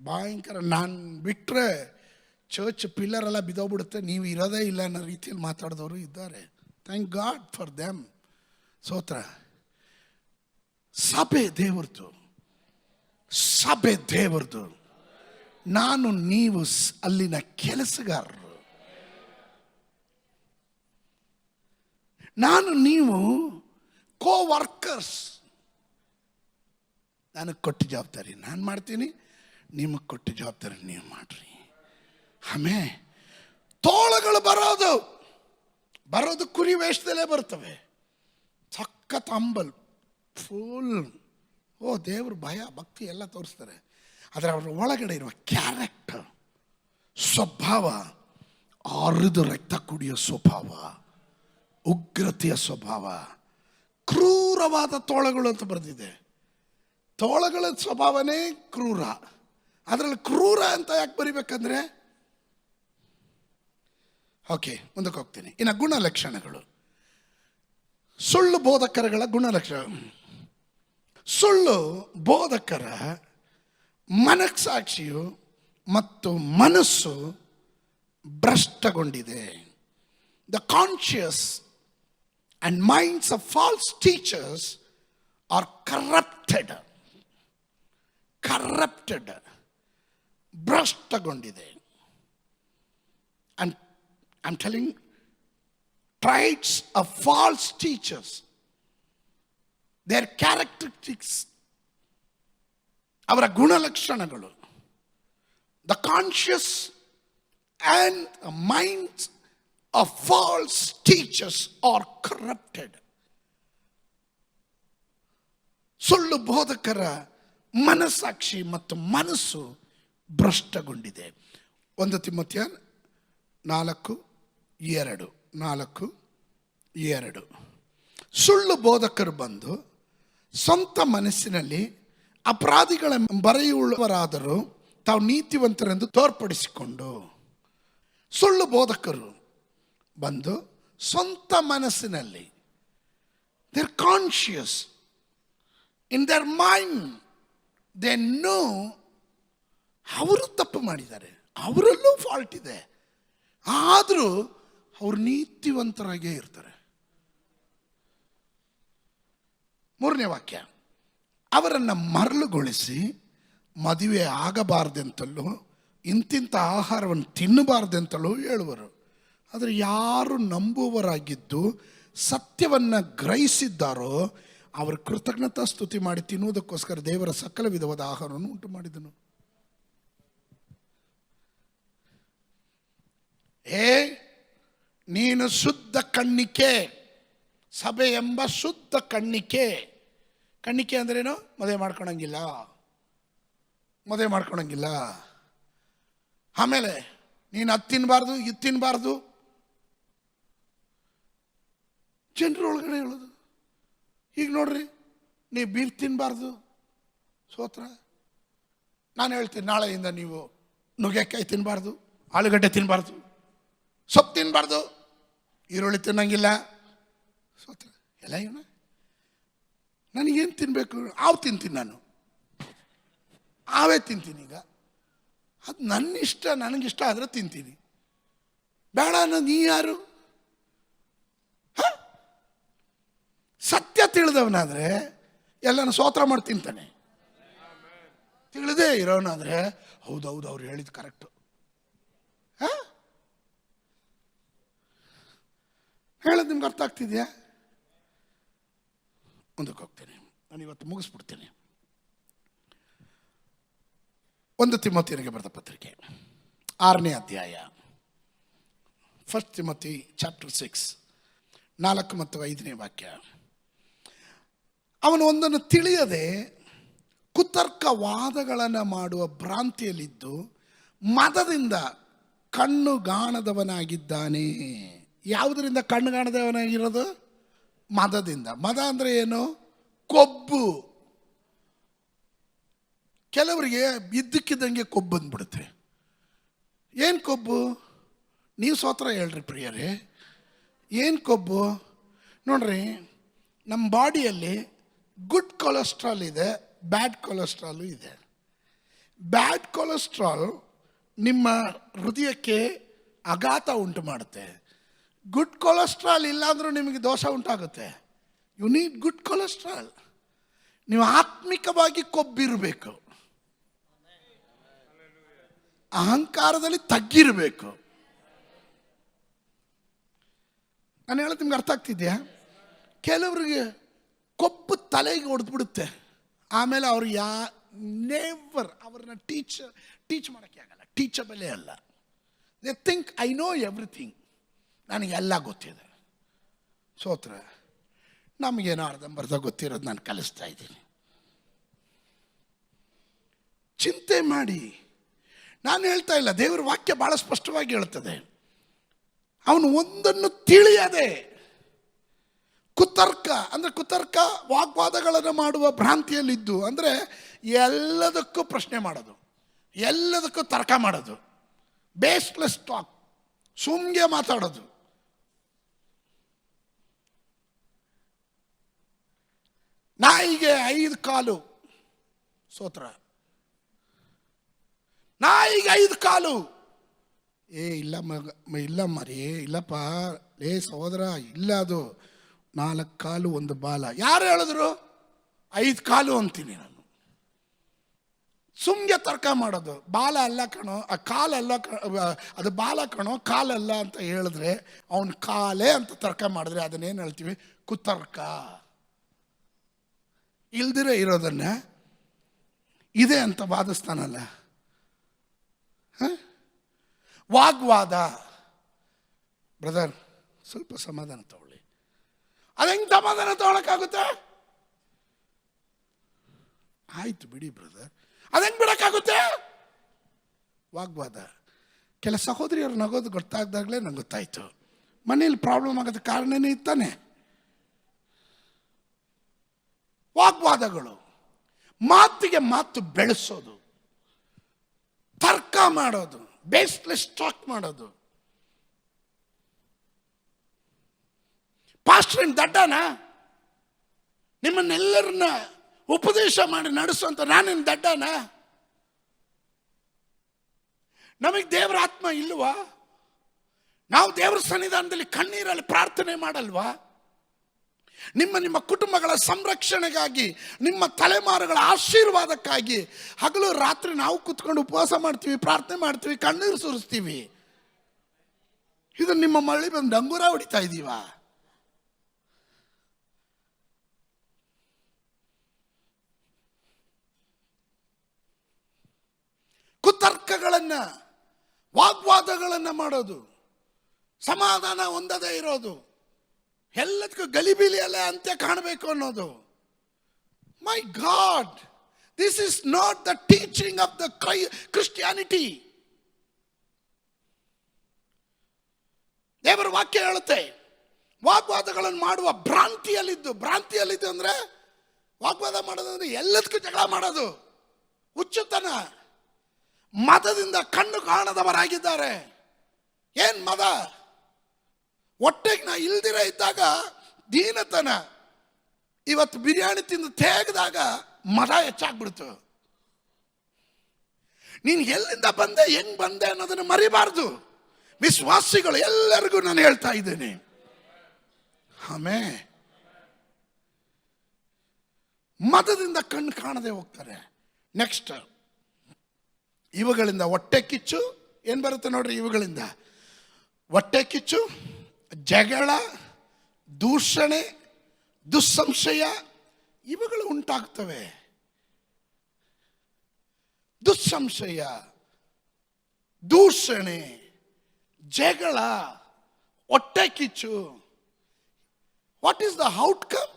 ಭಯಂಕರ. ನಾನು ಬಿಟ್ಟರೆ ಚರ್ಚ್ ಪಿಲ್ಲರ್ ಎಲ್ಲ ಬಿದ್ದೋಗ್ಬಿಡುತ್ತೆ, ನೀವು ಇರೋದೇ ಇಲ್ಲ ಅನ್ನೋ ರೀತಿಯಲ್ಲಿ ಮಾತಾಡಿದವರು ಇದ್ದಾರೆ. Thank god for them. ಸ್ತೋತ್ರ. ಸಭೆ ದೇವರದು. ಸಭೆ ದೇವರದು. ನಾನು ನೀವು ಅಲ್ಲಿನ ಕೆಲಸಗಾರರು. ನಾನು ನೀವು ಕೋ ವರ್ಕರ್ಸ್. ನನಗೆ ಕೊಟ್ಟ ಜವಾಬ್ದಾರಿ ನಾನು ಮಾಡ್ತೀನಿ, ನಿಮಗೆ ಕೊಟ್ಟ ಜವಾಬ್ದಾರಿ ನೀವು ಮಾಡ್ರಿ. ಆಮೇಲೆ ತೋಳಗಳು ಬರೋದು ಕುರಿ ವೇಷದಲ್ಲೇ ಬರ್ತವೆ. ಸಖತ್ ಅಂಬಲ್ ಫುಲ್. ಓ, ದೇವ್ರ ಭಯ ಭಕ್ತಿ ಎಲ್ಲ ತೋರಿಸ್ತಾರೆ. ಆದರೆ ಅವರ ಒಳಗಡೆ ಇರುವ ಕ್ಯಾರೆಕ್ಟರ್, ಸ್ವಭಾವ, ಹರಿದು ರಕ್ತ ಕುಡಿಯೋ ಸ್ವಭಾವ, ಉಗ್ರತೆಯ ಸ್ವಭಾವ. ಕ್ರೂರವಾದ ತೋಳಗಳು ಅಂತ ಬರೆದಿದೆ. ತೋಳಗಳ ಸ್ವಭಾವನೇ ಕ್ರೂರ. ಅದರಲ್ಲಿ ಕ್ರೂರ ಅಂತ ಯಾಕೆ ಬರಿಬೇಕಂದ್ರೆ, ಓಕೆ, ಮುಂದಕ್ಕೆ ಹೋಗ್ತೀನಿ. ಇನ್ನು ಗುಣಲಕ್ಷಣಗಳು. ಸುಳ್ಳು ಬೋಧಕರುಗಳ ಗುಣಲಕ್ಷಣ. ಸುಳ್ಳು ಬೋಧಕರ ಮನಸ್ಸಾಕ್ಷಿಯು ಮತ್ತು ಮನಸ್ಸು ಭ್ರಷ್ಟಗೊಂಡಿದೆ. The conscious and minds of false teachers are corrupted. ಭ್ರಷ್ಟಗೊಂಡಿದೆ. And I'm telling traits of false teachers, their characteristics, ಅವರ ಗುಣಲಕ್ಷಣಗಳು. The conscious and the minds of false teachers are corrupted. ಸುಳ್ಳು ಬೋಧಕರ ಮನಸ್ಸಾಕ್ಷಿ ಮತ್ತು ಮನಸ್ಸು ಭ್ರಷ್ಟಗೊಂಡಿದೆ. 1 ತಿಮೋಥೆಯ 4:2. ಸುಳ್ಳು ಬೋಧಕರು ಬಂದು ಸ್ವಂತ ಮನಸ್ಸಿನಲ್ಲಿ ಅಪರಾಧಿಗಳ ಬರೆಯುವವರಾದರೂ ತಾವು ನೀತಿವಂತರೆಂದು ತೋರ್ಪಡಿಸಿಕೊಂಡು. ಸುಳ್ಳು ಬೋಧಕರು ಬಂದು ಸ್ವಂತ ಮನಸ್ಸಿನಲ್ಲಿ, their conscious, in their mind they know ಅವರು ತಪ್ಪು ಮಾಡಿದ್ದಾರೆ, ಅವರಲ್ಲೂ ಫಾಲ್ಟ್ ಇದೆ, ಆದರೂ ಅವರು ನೀತಿವಂತರಾಗೇ ಇರ್ತಾರೆ. 3ನೇ ವಾಕ್ಯ, ಅವರನ್ನು ಮರಳುಗೊಳಿಸಿ ಮದುವೆ ಆಗಬಾರ್ದೆಂತಲೂ ಇಂತಿಂಥ ಆಹಾರವನ್ನು ತಿನ್ನಬಾರ್ದೆಂತಲೂ ಹೇಳುವರು. ಆದರೆ ಯಾರು ನಂಬುವವರಾಗಿದ್ದು ಸತ್ಯವನ್ನು ಗ್ರಹಿಸಿದ್ದಾರೋ ಅವರು ಕೃತಜ್ಞತಾ ಸ್ತುತಿ ಮಾಡಿ ತಿನ್ನುವುದಕ್ಕೋಸ್ಕರ ದೇವರ ಸಕಲ ವಿಧವಾದ ಆಹಾರವನ್ನು ಉಂಟು ಮಾಡಿದನು. ನೀನು ಶುದ್ಧ ಕಣ್ಣಿಕೆ, ಸಭೆ ಎಂಬ ಶುದ್ಧ ಕಣ್ಣಿಕೆ. ಕಣ್ಣಿಕೆ ಅಂದ್ರೇನು? ಮದುವೆ ಮಾಡ್ಕೊಳಂಗಿಲ್ಲ. ಆಮೇಲೆ ನೀನು ಅದು ತಿನ್ನಬಾರ್ದು, ಇದು ತಿನ್ನಬಾರ್ದು. ಜನರೊಳಗಡೆ ಹೇಳೋದು. ಈಗ ನೋಡ್ರಿ, ನೀವು ಬೀರ್ ತಿನ್ನಬಾರ್ದು, ಸೋತ್ರ. ನಾನು ಹೇಳ್ತೀನಿ, ನಾಳೆಯಿಂದ ನೀವು ನುಗ್ಗೆಕಾಯಿ ತಿನ್ನಬಾರ್ದು, ಆಲೂಗಡ್ಡೆ ತಿನ್ನಬಾರ್ದು, ಸೊಪ್ಪು ತಿನ್ನಬಾರ್ದು, ಈರುಳ್ಳಿ ತಿನ್ನಂಗಿಲ್ಲ, ಸೋತ್ರ. ಎಲ್ಲ ಇವನ ನನಗೇನು ತಿನ್ನಬೇಕು? ಹಾವು ತಿಂತೀನಿ, ನಾನು ಹಾವೇ ತಿಂತೀನಿ. ಈಗ ಅದು ನನ್ನ ಇಷ್ಟ, ನನಗಿಷ್ಟ ಆದರೆ ತಿಂತೀನಿ, ಬೇಡ ಅನ್ನೋದು ನೀ ಯಾರು? ಸತ್ಯ ತಿಳಿದವನಾದರೆ ಎಲ್ಲನೂ ಸ್ತೋತ್ರ ಮಾಡಿ ತಿಂತಾನೆ. ತಿಳಿದೇ ಇರೋನಾದರೆ ಹೌದೌದು ಅವ್ರು ಹೇಳಿದ್ದು ಕರೆಕ್ಟು. ಹೇಳೋದು ನಿಮ್ಗೆ ಅರ್ಥ ಆಗ್ತಿದೆಯಾ? ಮುಂದಕ್ಕೆ ಹೋಗ್ತೇನೆ, ನಾನು ಇವತ್ತು ಮುಗಿಸ್ಬಿಡ್ತೇನೆ. 1 ತಿಮೋಥಿಯನಿಗೆ ಬರೆದ ಪತ್ರಿಕೆ 6ನೇ ಅಧ್ಯಾಯ, 1 ತಿಮೋಥಿ ಚಾಪ್ಟರ್ 6 4 ಮತ್ತು 5ನೇ ವಾಕ್ಯ. ಅವನು ಒಂದನ್ನು ತಿಳಿಯದೆ ಕುತರ್ಕವಾದಗಳನ್ನು ಮಾಡುವ ಭ್ರಾಂತಿಯಲ್ಲಿದ್ದು ಮದದಿಂದ ಕಣ್ಣುಗಾಣದವನಾಗಿದ್ದಾನೆ. ಯಾವುದರಿಂದ ಕಣ್ಣುಗಾಣದವನಾಗಿರೋದು? ಮದದಿಂದ. ಮದ ಅಂದರೆ ಏನು? ಕೊಬ್ಬು. ಕೆಲವರಿಗೆ ಇದ್ದಕ್ಕಿದ್ದಂಗೆ ಕೊಬ್ಬು ಬಂದ್ಬಿಡುತ್ತೆ. ಏನು ಕೊಬ್ಬು? ನೀವು ಸ್ತೋತ್ರ ಹೇಳ್ರಿ ಪ್ರಿಯರೇ. ಏನು ಕೊಬ್ಬು? ನೋಡ್ರಿ, ನಮ್ಮ ಬಾಡಿಯಲ್ಲಿ ಗುಡ್ ಕೊಲೆಸ್ಟ್ರಾಲ್ ಇದೆ, ಬ್ಯಾಡ್ ಕೊಲೆಸ್ಟ್ರಾಲು ಇದೆ. ಬ್ಯಾಡ್ ಕೊಲೆಸ್ಟ್ರಾಲ್ ನಿಮ್ಮ ಹೃದಯಕ್ಕೆ ಆಘಾತ ಉಂಟು ಮಾಡುತ್ತೆ. ಗುಡ್ ಕೊಲೆಸ್ಟ್ರಾಲ್ ಇಲ್ಲಾಂದ್ರೂ ನಿಮಗೆ ದೋಷ ಉಂಟಾಗುತ್ತೆ. You need good cholesterol. ನೀವು ಆತ್ಮಿಕವಾಗಿ ಕೊಬ್ಬಿರಬೇಕು, ಅಹಂಕಾರದಲ್ಲಿ ತಗ್ಗಿರಬೇಕು. ನಾನು ಹೇಳೋದು ನಿಮ್ಗೆ ಅರ್ಥ ಆಗ್ತಿದ್ಯಾ? ಕೆಲವರಿಗೆ ಕೊಬ್ಬು ತಲೆಗೆ ಹೊಡೆದ್ಬಿಡುತ್ತೆ, ಆಮೇಲೆ ಅವರು ನೆವರ್ ಅವ್ರನ್ನ ಟೀಚ್ ಮಾಡೋಕ್ಕೆ ಆಗಲ್ಲ, ಟೀಚಬಲೇ ಅಲ್ಲ. They think I know everything, ನನಗೆಲ್ಲ ಗೊತ್ತಿದೆ. ಸೋತ್ರ ನಮಗೇನೋ ಅರ್ಧಂಬರ್ಧ ಗೊತ್ತಿರೋದು ನಾನು ಕಲಿಸ್ತಾ ಇದ್ದೀನಿ. ಚಿಂತೆ ಮಾಡಿ. ನಾನು ಹೇಳ್ತಾ ಇಲ್ಲ, ದೇವರ ವಾಕ್ಯ ಬಹಳ ಸ್ಪಷ್ಟವಾಗಿ ಹೇಳ್ತದೆ. ಅವನು ಒಂದನ್ನು ತಿಳಿಯದೆ ಕುತರ್ಕ ವಾಗ್ವಾದಗಳನ್ನು ಮಾಡುವ ಭ್ರಾಂತಿಯಲ್ಲಿದ್ದು, ಅಂದರೆ ಎಲ್ಲದಕ್ಕೂ ಪ್ರಶ್ನೆ ಮಾಡೋದು, ಎಲ್ಲದಕ್ಕೂ ತರ್ಕ ಮಾಡೋದು, ಬೇಸ್ಲೆಸ್ ಟಾಕ್, ಸುಮ್ಗೆ ಮಾತಾಡೋದು. ನಾಯಿಗೆ 5 ಕಾಲು, ಸ್ತೋತ್ರ. ನಾಯಿಗೆ 5 ಕಾಲು. ಇಲ್ಲ ಮರಿ, ಇಲ್ಲಪ್ಪ ಸಹೋದರ, ಇಲ್ಲ, ಅದು 4 ಕಾಲು 1 ಬಾಲ. ಯಾರು ಹೇಳಿದ್ರು? 5 ಕಾಲು ಅಂತೀನಿ ನಾನು. ಸುಮ್ಗೆ ತರ್ಕ ಮಾಡೋದು. ಬಾಲ ಅಲ್ಲ ಕಣೋ, ಆ ಕಾಲಲ್ಲ, ಅದು ಬಾಲ ಕಣೋ, ಕಾಲಲ್ಲ ಅಂತ ಹೇಳಿದ್ರೆ ಅವನು ಕಾಲೇ ಅಂತ ತರ್ಕ ಮಾಡಿದ್ರೆ ಅದನ್ನೇನು ಹೇಳ್ತೀವಿ? ಕುತರ್ಕ. ಇಲ್ದಿರ ಇರೋದನ್ನ ಇದೆ ಅಂತ ವಾದಿಸ್ತಾನಲ್ಲ, ವಾಗ್ವಾದ. ಬ್ರದರ್, ಸ್ವಲ್ಪ ಸಮಾಧಾನ ತಗೊಳ್ಳಿ. ಅದೆಂಗೆ ಸಮಾಧಾನ ತಗೊಳಕ್ಕಾಗುತ್ತೆ? ಆಯ್ತು ಬಿಡಿ ಬ್ರದರ್, ಅದೆಂಗೆ ಬಿಡಕ್ಕಾಗುತ್ತೆ? ವಾಗ್ವಾದ. ಕೆಲ ಸಹೋದರಿಯರು ನಗೋದು ಗೊತ್ತಾಗ್ದಾಗಲೇ ನಂಗೆ ಗೊತ್ತಾಯ್ತು, ಮನೇಲಿ ಪ್ರಾಬ್ಲಮ್ ಆಗೋದು ಕಾರಣನೇ ಇತ್ತಾನೆ. ವಾಗ್ವಾದಗಳು, ಮಾತಿಗೆ ಮಾತು ಬೆಳೆಸೋದು, ತರ್ಕ ಮಾಡೋದು, ಬೇಸ್ಲೆಸ್ ಟಾಕ್ ಮಾಡೋದು. ಪಾಸ್ಟರ್ ಏನು ದಡ್ಡನ? ನಿಮ್ಮನ್ನೆಲ್ಲರನ್ನ ಉಪದೇಶ ಮಾಡಿ ನಡೆಸುವಂತ ನಾನೇನು ದಡ್ಡನ? ನಮಗೆ ದೇವರ ಆತ್ಮ ಇಲ್ವಾ? ನಾವು ದೇವರ ಸನ್ನಿಧಾನದಲ್ಲಿ ಕಣ್ಣೀರಲ್ಲಿ ಪ್ರಾರ್ಥನೆ ಮಾಡಲ್ವಾ? ನಿಮ್ಮ ಕುಟುಂಬಗಳ ಸಂರಕ್ಷಣೆಗಾಗಿ, ನಿಮ್ಮ ತಲೆಮಾರುಗಳ ಆಶೀರ್ವಾದಕ್ಕಾಗಿ ಹಗಲು ರಾತ್ರಿ ನಾವು ಕೂತ್ಕೊಂಡು ಉಪವಾಸ ಮಾಡ್ತೀವಿ, ಪ್ರಾರ್ಥನೆ ಮಾಡ್ತೀವಿ, ಕಣ್ಣೀರು ಸುರಿಸ್ತೀವಿ. ಇದು ನಿಮ್ಮ ಮಳ್ಳಿ ಬಂದು ಡಂಗೂರ ಹೊಡಿತಾ ಇದ್ದೀವ? ಗಲಾಟೆಗಳನ್ನ, ವಾಗ್ವಾದಗಳನ್ನ ಮಾಡೋದು, ಸಮಾಧಾನ ಹೊಂದದೇ ಇರೋದು, ಎಲ್ಲದಕ್ಕೂ ಗಲಿಬಿಲಿಯಲ್ಲೇ ಅಂತ್ಯ ಕಾಣಬೇಕು ಅನ್ನೋದು. My God, this is not the teaching of the Christianity. ದೇವರ ವಾಕ್ಯ ಹೇಳುತ್ತೆ, ವಾಗ್ವಾದಗಳನ್ನು ಮಾಡುವ ಭ್ರಾಂತಿಯಲ್ಲಿದ್ದು ಅಂದ್ರೆ ವಾಗ್ವಾದ ಮಾಡೋದಂದ್ರೆ ಎಲ್ಲದಕ್ಕೂ ಜಗಳ ಮಾಡೋದು, ಹುಚ್ಚುತನ. ಮದದಿಂದ ಕಣ್ಣು ಕಾಣದವರಾಗಿದ್ದಾರೆ. ಏನ್ ಮದ? ಹೊಟ್ಟೆಗೆ ನಾ ಇಲ್ದಿರ ಇದ್ದಾಗ ದೀನತನ. ಇವತ್ತು ಬಿರಿಯಾನಿ ತಿಂದು ತೇಗದಾಗ ಮದ ಹೆಚ್ಚಾಗ್ಬಿಡ್ತು. ನೀನು ಎಲ್ಲಿಂದ ಬಂದೆ, ಹೆಂಗ್ ಬಂದೆ ಅನ್ನೋದನ್ನು ಮರಿಬಾರ್ದು. ವಿಶ್ವಾಸಿಗಳು ಎಲ್ಲರಿಗೂ ನಾನು ಹೇಳ್ತಾ ಇದ್ದೇನೆ. ಆಮೇಲೆ ಮದದಿಂದ ಕಣ್ಣು ಕಾಣದೆ ಹೋಗ್ತಾರೆ. ನೆಕ್ಸ್ಟ್, ಇವುಗಳಿಂದ ಹೊಟ್ಟೆ ಕಿಚ್ಚು. ಏನ್ ಬರುತ್ತೆ ನೋಡ್ರಿ? ಇವುಗಳಿಂದ ಹೊಟ್ಟೆ ಕಿಚ್ಚು, ಜಗಳ, ದೂಷಣೆ, ದುಸ್ಸಂಶಯ ಇವುಗಳು ಉಂಟಾಗ್ತವೆ. ದುಸ್ಸಂಶಯ, ದೂಷಣೆ, ಜಗಳ, ಹೊಟ್ಟೆ ಕಿಚ್ಚು. What is the outcome?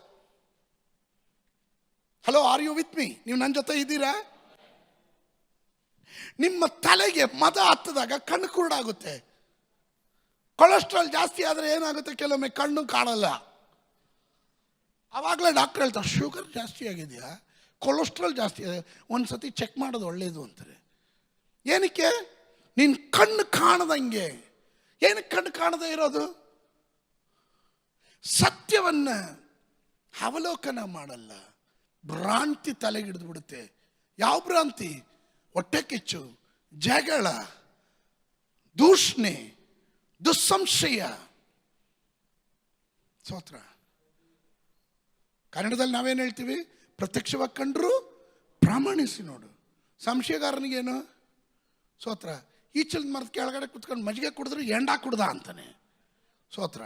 Hello, are you with me? ನೀವು ನನ್ನ ಜೊತೆ ಇದ್ದೀರಾ? ನಿಮ್ಮ ತಲೆಗೆ ಮದ ಹತ್ತದಾಗ ಕಣ್ಣು ಕುರುಡಾಗುತ್ತೆ. ಕೊಲೆಸ್ಟ್ರಾಲ್ ಜಾಸ್ತಿ ಆದರೆ ಏನಾಗುತ್ತೆ? ಕೆಲವೊಮ್ಮೆ ಕಣ್ಣು ಕಾಣಲ್ಲ. ಆವಾಗಲೇ ಡಾಕ್ಟರ್ ಹೇಳ್ತಾರೆ, ಶುಗರ್ ಜಾಸ್ತಿ ಆಗಿದೆಯಾ, ಕೊಲೆಸ್ಟ್ರಾಲ್ ಜಾಸ್ತಿ ಇದೆ, ಒಂದ್ಸತಿ ಚೆಕ್ ಮಾಡೋದು ಒಳ್ಳೇದು ಅಂತಾರೆ. ಏನಕ್ಕೆ? ನೀನು ಕಣ್ಣು ಕಾಣದಂಗೆ. ಏನಕ್ಕೆ ಕಣ್ಣು ಕಾಣದೇ ಇರೋದು? ಸತ್ಯವನ್ನ ಅವಲೋಕನ ಮಾಡಲ್ಲ. ಭ್ರಾಂತಿ ತಲೆಗಿಡಿದು ಬಿಡುತ್ತೆ. ಯಾವ ಭ್ರಾಂತಿ? ಹೊಟ್ಟೆ ಕಿಚ್ಚು, ಜಗಳ, ದೂಷಣೆ, ದುಸ್ಸಂಶಯ. ಸ್ತೋತ್ರ. ಕನ್ನಡದಲ್ಲಿ ನಾವೇನು ಹೇಳ್ತೀವಿ? ಪ್ರತ್ಯಕ್ಷವಾಗಿ ಕಂಡ್ರು ಪ್ರಾಮಾಣಿಸಿ ನೋಡು. ಸಂಶಯಗಾರನಿಗೇನು? ಸ್ತೋತ್ರ. ಈಚಲ್ ಮರದ ಕೆಳಗಡೆ ಕುತ್ಕೊಂಡು ಮಜ್ಜಿಗೆ ಕುಡಿದ್ರೆ ಎಂಡ ಕುಡ್ದ ಅಂತಾನೆ. ಸ್ತೋತ್ರ.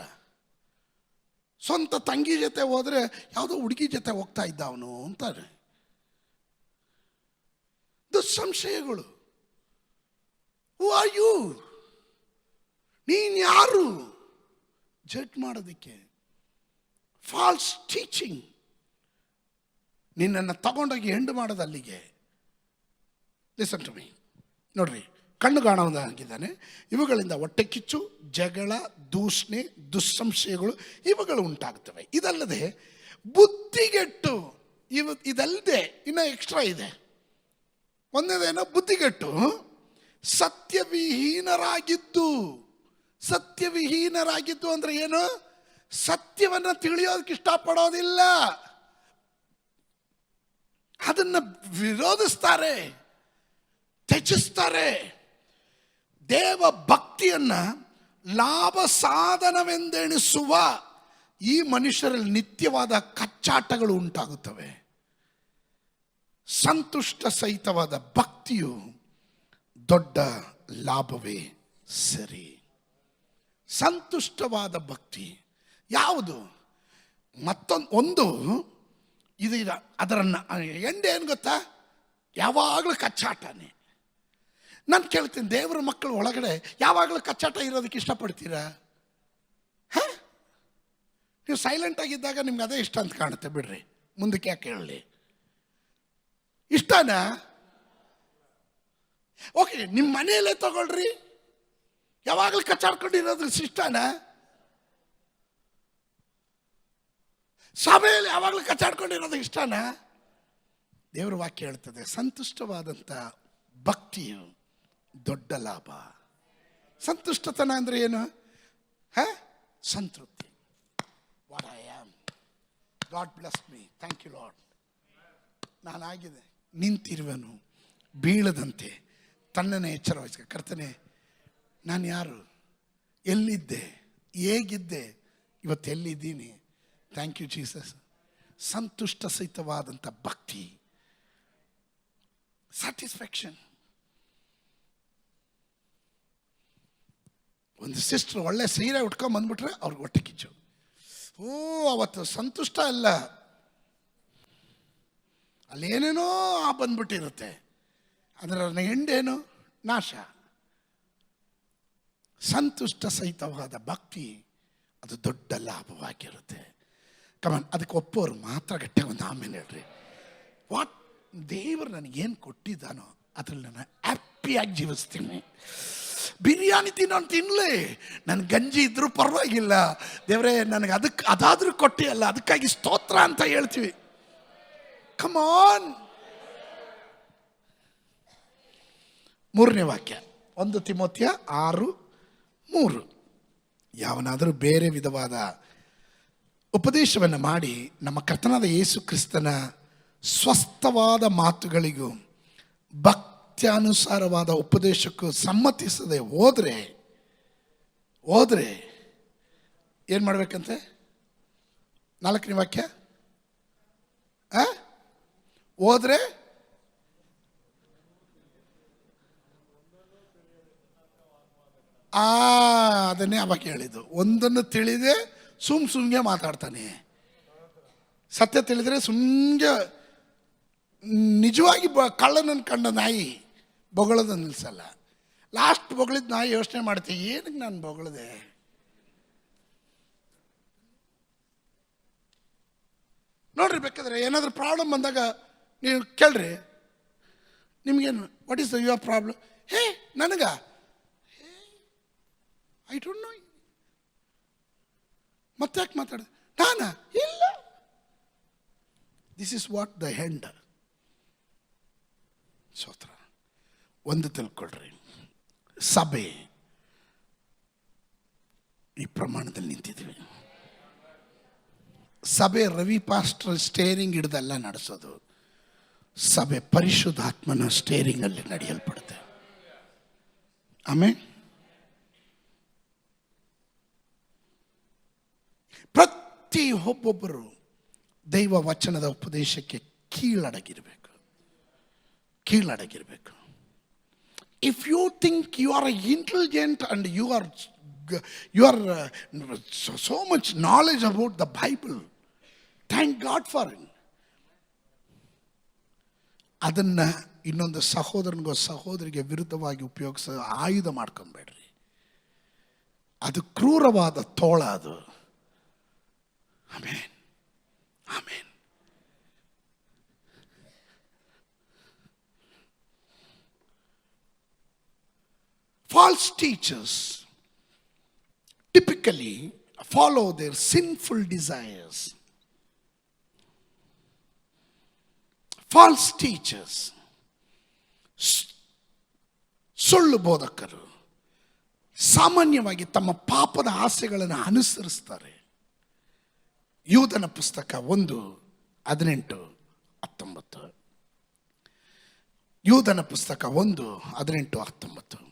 ಸ್ವಂತ ತಂಗಿ ಜೊತೆ ಹೋದ್ರೆ ಯಾವುದೋ ಹುಡುಗಿ ಜೊತೆ ಹೋಗ್ತಾ ಇದ್ದ ಅವನು ಅಂತಾರೆ. ದುಸ್ಸಂಶಯಗಳು. Who are you? ನೀನ್ ಯಾರು ಜಡ್ಜ್ ಮಾಡೋದಕ್ಕೆ? False teaching. ನಿನ್ನನ್ನು ತಗೊಂಡೋಗಿ ಎಂಡ್ ಮಾಡೋದು ಅಲ್ಲಿಗೆ. Listen to me. ನೋಡ್ರಿ, ಕಣ್ಣು ಕಾಣೋದಾಗಿದ್ದಾನೆ. ಇವುಗಳಿಂದ ಹೊಟ್ಟೆ ಕಿಚ್ಚು, ಜಗಳ, ದೂಷಣೆ, ದುಸ್ಸಂಶಯಗಳು ಇವುಗಳು ಉಂಟಾಗ್ತವೆ. ಇದಲ್ಲದೆ ಬುದ್ಧಿಗೆಟ್ಟು. ಇದಲ್ಲದೆ ಇನ್ನು ಎಕ್ಸ್ಟ್ರಾ ಇದೆ. ಒಂದೇದೇನೋ ಬುದ್ಧಿಗೆಟ್ಟು ಸತ್ಯವಿಹೀನರಾಗಿದ್ದು. ಸತ್ಯವಿಹೀನರಾಗಿದ್ದು ಅಂದ್ರೆ ಏನು? ಸತ್ಯವನ್ನು ತಿಳಿಯೋದಕ್ಕೆ ಇಷ್ಟಪಡೋದಿಲ್ಲ, ಅದನ್ನ ವಿರೋಧಿಸ್ತಾರೆ, ತ್ಯಜಿಸ್ತಾರೆ. ದೇವ ಭಕ್ತಿಯನ್ನ ಲಾಭ ಸಾಧನವೆಂದೆಣಿಸುವ ಈ ಮನುಷ್ಯರಲ್ಲಿ ನಿತ್ಯವಾದ ಕಚ್ಚಾಟಗಳು ಉಂಟಾಗುತ್ತವೆ. ಸಂತುಷ್ಟ ಸಹಿತವಾದ ಭಕ್ತಿಯು ದೊಡ್ಡ ಲಾಭವೇ ಸರಿ. ಸಂತುಷ್ಟವಾದ ಭಕ್ತಿ ಯಾವುದು? ಒಂದು ಇದು ಅದರನ್ನ ಎಂಡ್ ಏನು ಗೊತ್ತಾ? ಯಾವಾಗಲೂ ಕಚ್ಚಾಟನೇ. ನಾನು ಕೇಳ್ತೀನಿ, ದೇವರ ಮಕ್ಕಳು ಒಳಗಡೆ ಯಾವಾಗಲೂ ಕಚ್ಚಾಟ ಇರೋದಕ್ಕೆ ಇಷ್ಟಪಡ್ತೀರಾ? ನೀವು ಸೈಲೆಂಟ್ ಆಗಿದ್ದಾಗ ನಿಮ್ಗೆ ಅದೇ ಇಷ್ಟ ಅಂತ ಕಾಣುತ್ತೆ. ಬಿಡ್ರಿ, ಮುಂದಕ್ಕೆ ಯಾಕೆ ಹೇಳಲಿ? ಇಷ್ಟನಾ? ಓಕೆ, ನಿಮ್ಮ ಮನೆಯಲ್ಲೇ ತಗೊಳ್ರಿ, ಯಾವಾಗಲೂ ಕಚ್ಚಾಡ್ಕೊಂಡಿರೋದು ಇಷ್ಟನಾ? ಸಭೆಯಲ್ಲಿ ಯಾವಾಗಲೂ ಕಚ್ಚಾಡ್ಕೊಂಡಿರೋದು ಇಷ್ಟನಾ? ದೇವರ ವಾಕ್ಯ ಹೇಳ್ತದೆ, ಸಂತುಷ್ಟವಾದಂಥ ಭಕ್ತಿಯು ದೊಡ್ಡ ಲಾಭ. ಸಂತುಷ್ಟತನ ಅಂದ್ರೆ ಏನು? ಸಂತೃಪ್ತಿ. What I am, God bless me, thank you Lord. ನಾನಾಗಿದೆ, ನಿಂತಿರುವನು ಬೀಳದಂತೆ ತನ್ನನ್ನೇ ಎಚ್ಚರ ವಹಿಸ್ಕ. ಕರ್ತನೆ, ನಾನು ಯಾರು, ಎಲ್ಲಿದ್ದೆ, ಹೇಗಿದ್ದೆ, ಇವತ್ತು ಎಲ್ಲಿದ್ದೀನಿ? Thank you Jesus. ಸಂತುಷ್ಟ ಸಹಿತವಾದಂಥ ಭಕ್ತಿ, ಸ್ಯಾಟಿಸ್ಫ್ಯಾಕ್ಷನ್. ಒಂದು ಸಿಸ್ಟರ್ ಒಳ್ಳೆ ಸೀರೆ ಉಟ್ಕೊಂಡ್ ಬಂದ್ಬಿಟ್ರೆ ಅವ್ರಿಗೆ ಹೊಟ್ಟೆ ಕಿಚ್ಚು. ಅವತ್ತು ಸಂತುಷ್ಟ ಅಲ್ಲ, ಅಲ್ಲೇನೇನೋ ಬಂದ್ಬಿಟ್ಟಿರುತ್ತೆ. ಅದರ ಎಂಡೇನು? ನಾಶ. ಸಂತುಷ್ಟ ಸಹಿತವಾದ ಭಕ್ತಿ ಅದು ದೊಡ್ಡ ಲಾಭವಾಗಿರುತ್ತೆ. ಕಮನ್, ಅದಕ್ಕೆ ಒಪ್ಪೋರು ಮಾತ್ರ ಗಟ್ಟಿಯಾಗಿ ಒಂದು ಆಮೇಲೆ ಹೇಳ್ರಿ. ವಾಟ್ ದೇವರು ನನಗೇನು ಕೊಟ್ಟಿದ್ದಾನೋ ಅದ್ರಲ್ಲಿ ನಾನು ಹ್ಯಾಪಿಯಾಗಿ ಜೀವಿಸ್ತೀನಿ. ಬಿರಿಯಾನಿ ತಿನ್ನಲೇ, ನನ್ನ ಗಂಜಿ ಇದ್ರೂ ಪರವಾಗಿಲ್ಲ, ದೇವರೇ ನನಗೆ ಅದಕ್ಕೆ ಅದಾದ್ರೂ ಕೊಟ್ಟಿ ಅಲ್ಲ, ಅದಕ್ಕಾಗಿ ಸ್ತೋತ್ರ ಅಂತ ಹೇಳ್ತೀವಿ. ಕಮಾನ್. 3ನೇ ವಾಕ್ಯ 1 ತಿಮೋಥೆಯ 6:3. ಯಾವನಾದರೂ ಬೇರೆ ವಿಧವಾದ ಉಪದೇಶವನ್ನು ಮಾಡಿ ನಮ್ಮ ಕರ್ತನಾದ ಯೇಸು ಕ್ರಿಸ್ತನ ಸ್ವಸ್ಥವಾದ ಮಾತುಗಳಿಗೂ ಭಕ್ತ್ಯಾನುಸಾರವಾದ ಉಪದೇಶಕ್ಕೂ ಸಮ್ಮತಿಸದೆ ಹೋದ್ರೆ ಏನು ಮಾಡ್ಬೇಕಂತೆ? 4ನೇ ವಾಕ್ಯ, ಹೋದ್ರೆ ಅದನ್ನೇ ಅವಾಗ ಹೇಳಿದ್ದು. ಒಂದನ್ನು ತಿಳಿದೆ ಸುಮ್ಗೆ ಮಾತಾಡ್ತಾನೆ. ಸತ್ಯ ತಿಳಿದ್ರೆ ಸುಮ್ಗೆ, ನಿಜವಾಗಿ ಕಳ್ಳನನ್ನು ಕಂಡ ನಾಯಿ ಬೊಗಳದ ನಿಲ್ಸಲ್ಲ. ಲಾಸ್ಟ್ ಬೊಗಳಿದ ನಾಯಿ ಯೋಚನೆ ಮಾಡ್ತೀವಿ, ಏನಕ್ಕೆ ನಾನು ಬೊಗಳದೆ? ನೋಡ್ರಿ, ಬೇಕಾದ್ರೆ ಏನಾದರೂ ಪ್ರಾಬ್ಲಮ್ ಬಂದಾಗ ನೀವು ಕೇಳ್ರಿ, ನಿಮ್ಗೇನು what is your problem? Hey ನನಗ ಐ ಡೋಂಟ್ ನೋ. ಮತ್ತೆ ಯಾಕೆ ಮಾತಾಡಿದೆ? ನಾನಾ? ಇಲ್ಲ. This is what the end. ಸ್ತೋತ್ರ. ಒಂದು ತಿಳ್ಕೊಳ್ರಿ, ಸಭೆ ಈ ಪ್ರಮಾಣದಲ್ಲಿ ನಿಂತಿದ್ದೀವಿ. ಸಭೆ ರವಿ ಪಾಸ್ಟರ್ ಸ್ಟೇರಿಂಗ್ ಹಿಡ್ದೆಲ್ಲ ನಡೆಸೋದು, ಸಭೆ ಪರಿಶುದ್ಧಾತ್ಮನ ಸ್ಟೇರಿಂಗ್ ಅಲ್ಲಿ ನಡೆಯಲ್ಪಡುತ್ತೆ. ಆಮೇಲೆ ಪ್ರತಿ ಒಬ್ಬೊಬ್ಬರು ದೈವ ವಚನದ ಉಪದೇಶಕ್ಕೆ ಕೀಳಡಗಿರಬೇಕು. If you think you are intelligent and you are so much knowledge about the Bible, thank God for it. ಅದನ್ನ ಇನ್ನೊಂದು ಸಹೋದರನಿಗೋ ಸಹೋದರಿಗೆ ವಿರುದ್ಧವಾಗಿ ಉಪಯೋಗಿಸೋ ಆಯುಧ ಮಾಡ್ಕೊಂಬೇಡ್ರಿ. ಅದು ಕ್ರೂರವಾದ ತೋಳ ಅದು. Amen, amen. False teachers typically follow their sinful desires. False teachers, ಸುಳ್ಳು ಬೋಧಕರು ಸಾಮಾನ್ಯವಾಗಿ ತಮ್ಮ ಪಾಪದ ಆಸೆಗಳನ್ನು ಅನುಸರಿಸ್ತಾರೆ. ಯೂದನ ಪುಸ್ತಕ 1:18-19. ಯೂದನ ಪುಸ್ತಕ 1:18-19.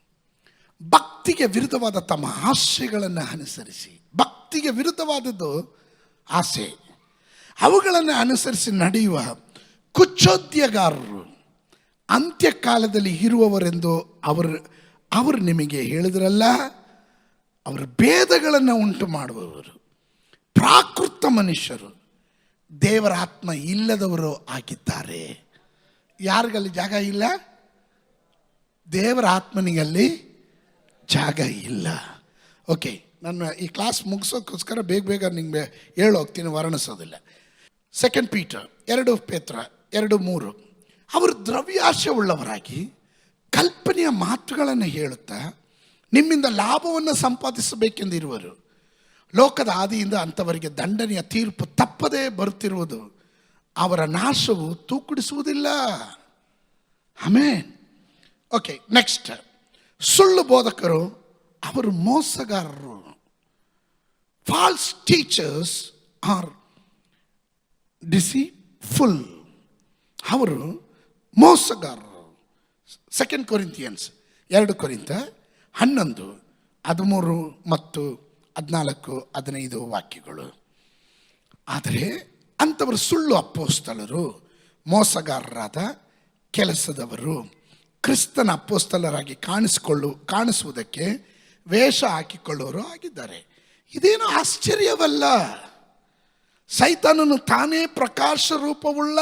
ಭಕ್ತಿಗೆ ವಿರುದ್ಧವಾದ ತಮ್ಮ ಆಸೆಗಳನ್ನು ಅನುಸರಿಸಿ, ಭಕ್ತಿಗೆ ವಿರುದ್ಧವಾದದ್ದು ಆಸೆ, ಅವುಗಳನ್ನು ಅನುಸರಿಸಿ ನಡೆಯುವ ಕುಚೋದ್ಯಗಾರರು ಅಂತ್ಯಕಾಲದಲ್ಲಿ ಇರುವವರೆಂದು ಅವರು ನಿಮಗೆ ಹೇಳಿದ್ರಲ್ಲ. ಅವರು ಭೇದಗಳನ್ನು ಉಂಟು ಮಾಡುವವರು, ಪ್ರಾಕೃತ ಮನುಷ್ಯರು, ದೇವರ ಆತ್ಮ ಇಲ್ಲದವರು ಆಗಿದ್ದಾರೆ. ಯಾರಿಗಲ್ಲಿ ಜಾಗ ಇಲ್ಲ? ದೇವರ ಆತ್ಮನಿಗಲ್ಲಿ ಜಾಗ ಇಲ್ಲ. ಓಕೆ, ನಾನು ಈ ಕ್ಲಾಸ್ ಮುಗಿಸೋಕ್ಕೋಸ್ಕರ ಬೇಗ ನಿಮಗೆ ಹೇಳೋಗ್ತೀನಿ, ವರ್ಣಿಸೋದಿಲ್ಲ. 2 ಪೀಟರ್ 2:3. ಅವರು ದ್ರವ್ಯಾಶೆ ಉಳ್ಳವರಾಗಿ ಕಲ್ಪನೆಯ ಮಾತುಗಳನ್ನು ಹೇಳುತ್ತಾ ನಿಮ್ಮಿಂದ ಲಾಭವನ್ನು ಸಂಪಾದಿಸಬೇಕೆಂದಿರುವರು. ಲೋಕದ ಆದಿಯಿಂದ ಅಂಥವರಿಗೆ ದಂಡನೆಯ ತೀರ್ಪು ತಪ್ಪದೇ ಬರುತ್ತಿರುವುದು, ಅವರ ನಾಶವು ತೂಕಡಿಸುವುದಿಲ್ಲ. ಆಮೆನ್. Okay, next. ಸುಳ್ಳು ಬೋಧಕರು, ಅವರು ಮೋಸಗಾರರು. False teachers are deceitful. ಅವರು ಮೋಸಗಾರರು. 2 ಕೊರಿಂಥಿಯನ್ಸ್ 2 ಕೊರಿಂಥ 11:13 ಮತ್ತು 14-15 ವಾಕ್ಯಗಳು. ಆದರೆ ಅಂಥವರು ಸುಳ್ಳು ಅಪೊಸ್ತಲರು, ಮೋಸಗಾರರಾದ ಕೆಲಸದವರು, ಕ್ರಿಸ್ತನ ಅಪೊಸ್ತಲರಾಗಿ ಕಾಣಿಸುವುದಕ್ಕೆ ವೇಷ ಹಾಕಿಕೊಳ್ಳೋರು ಆಗಿದ್ದಾರೆ. ಇದೇನು ಆಶ್ಚರ್ಯವಲ್ಲ. ಸೈತಾನನು ತಾನೇ ಪ್ರಕಾಶ ರೂಪವುಳ್ಳ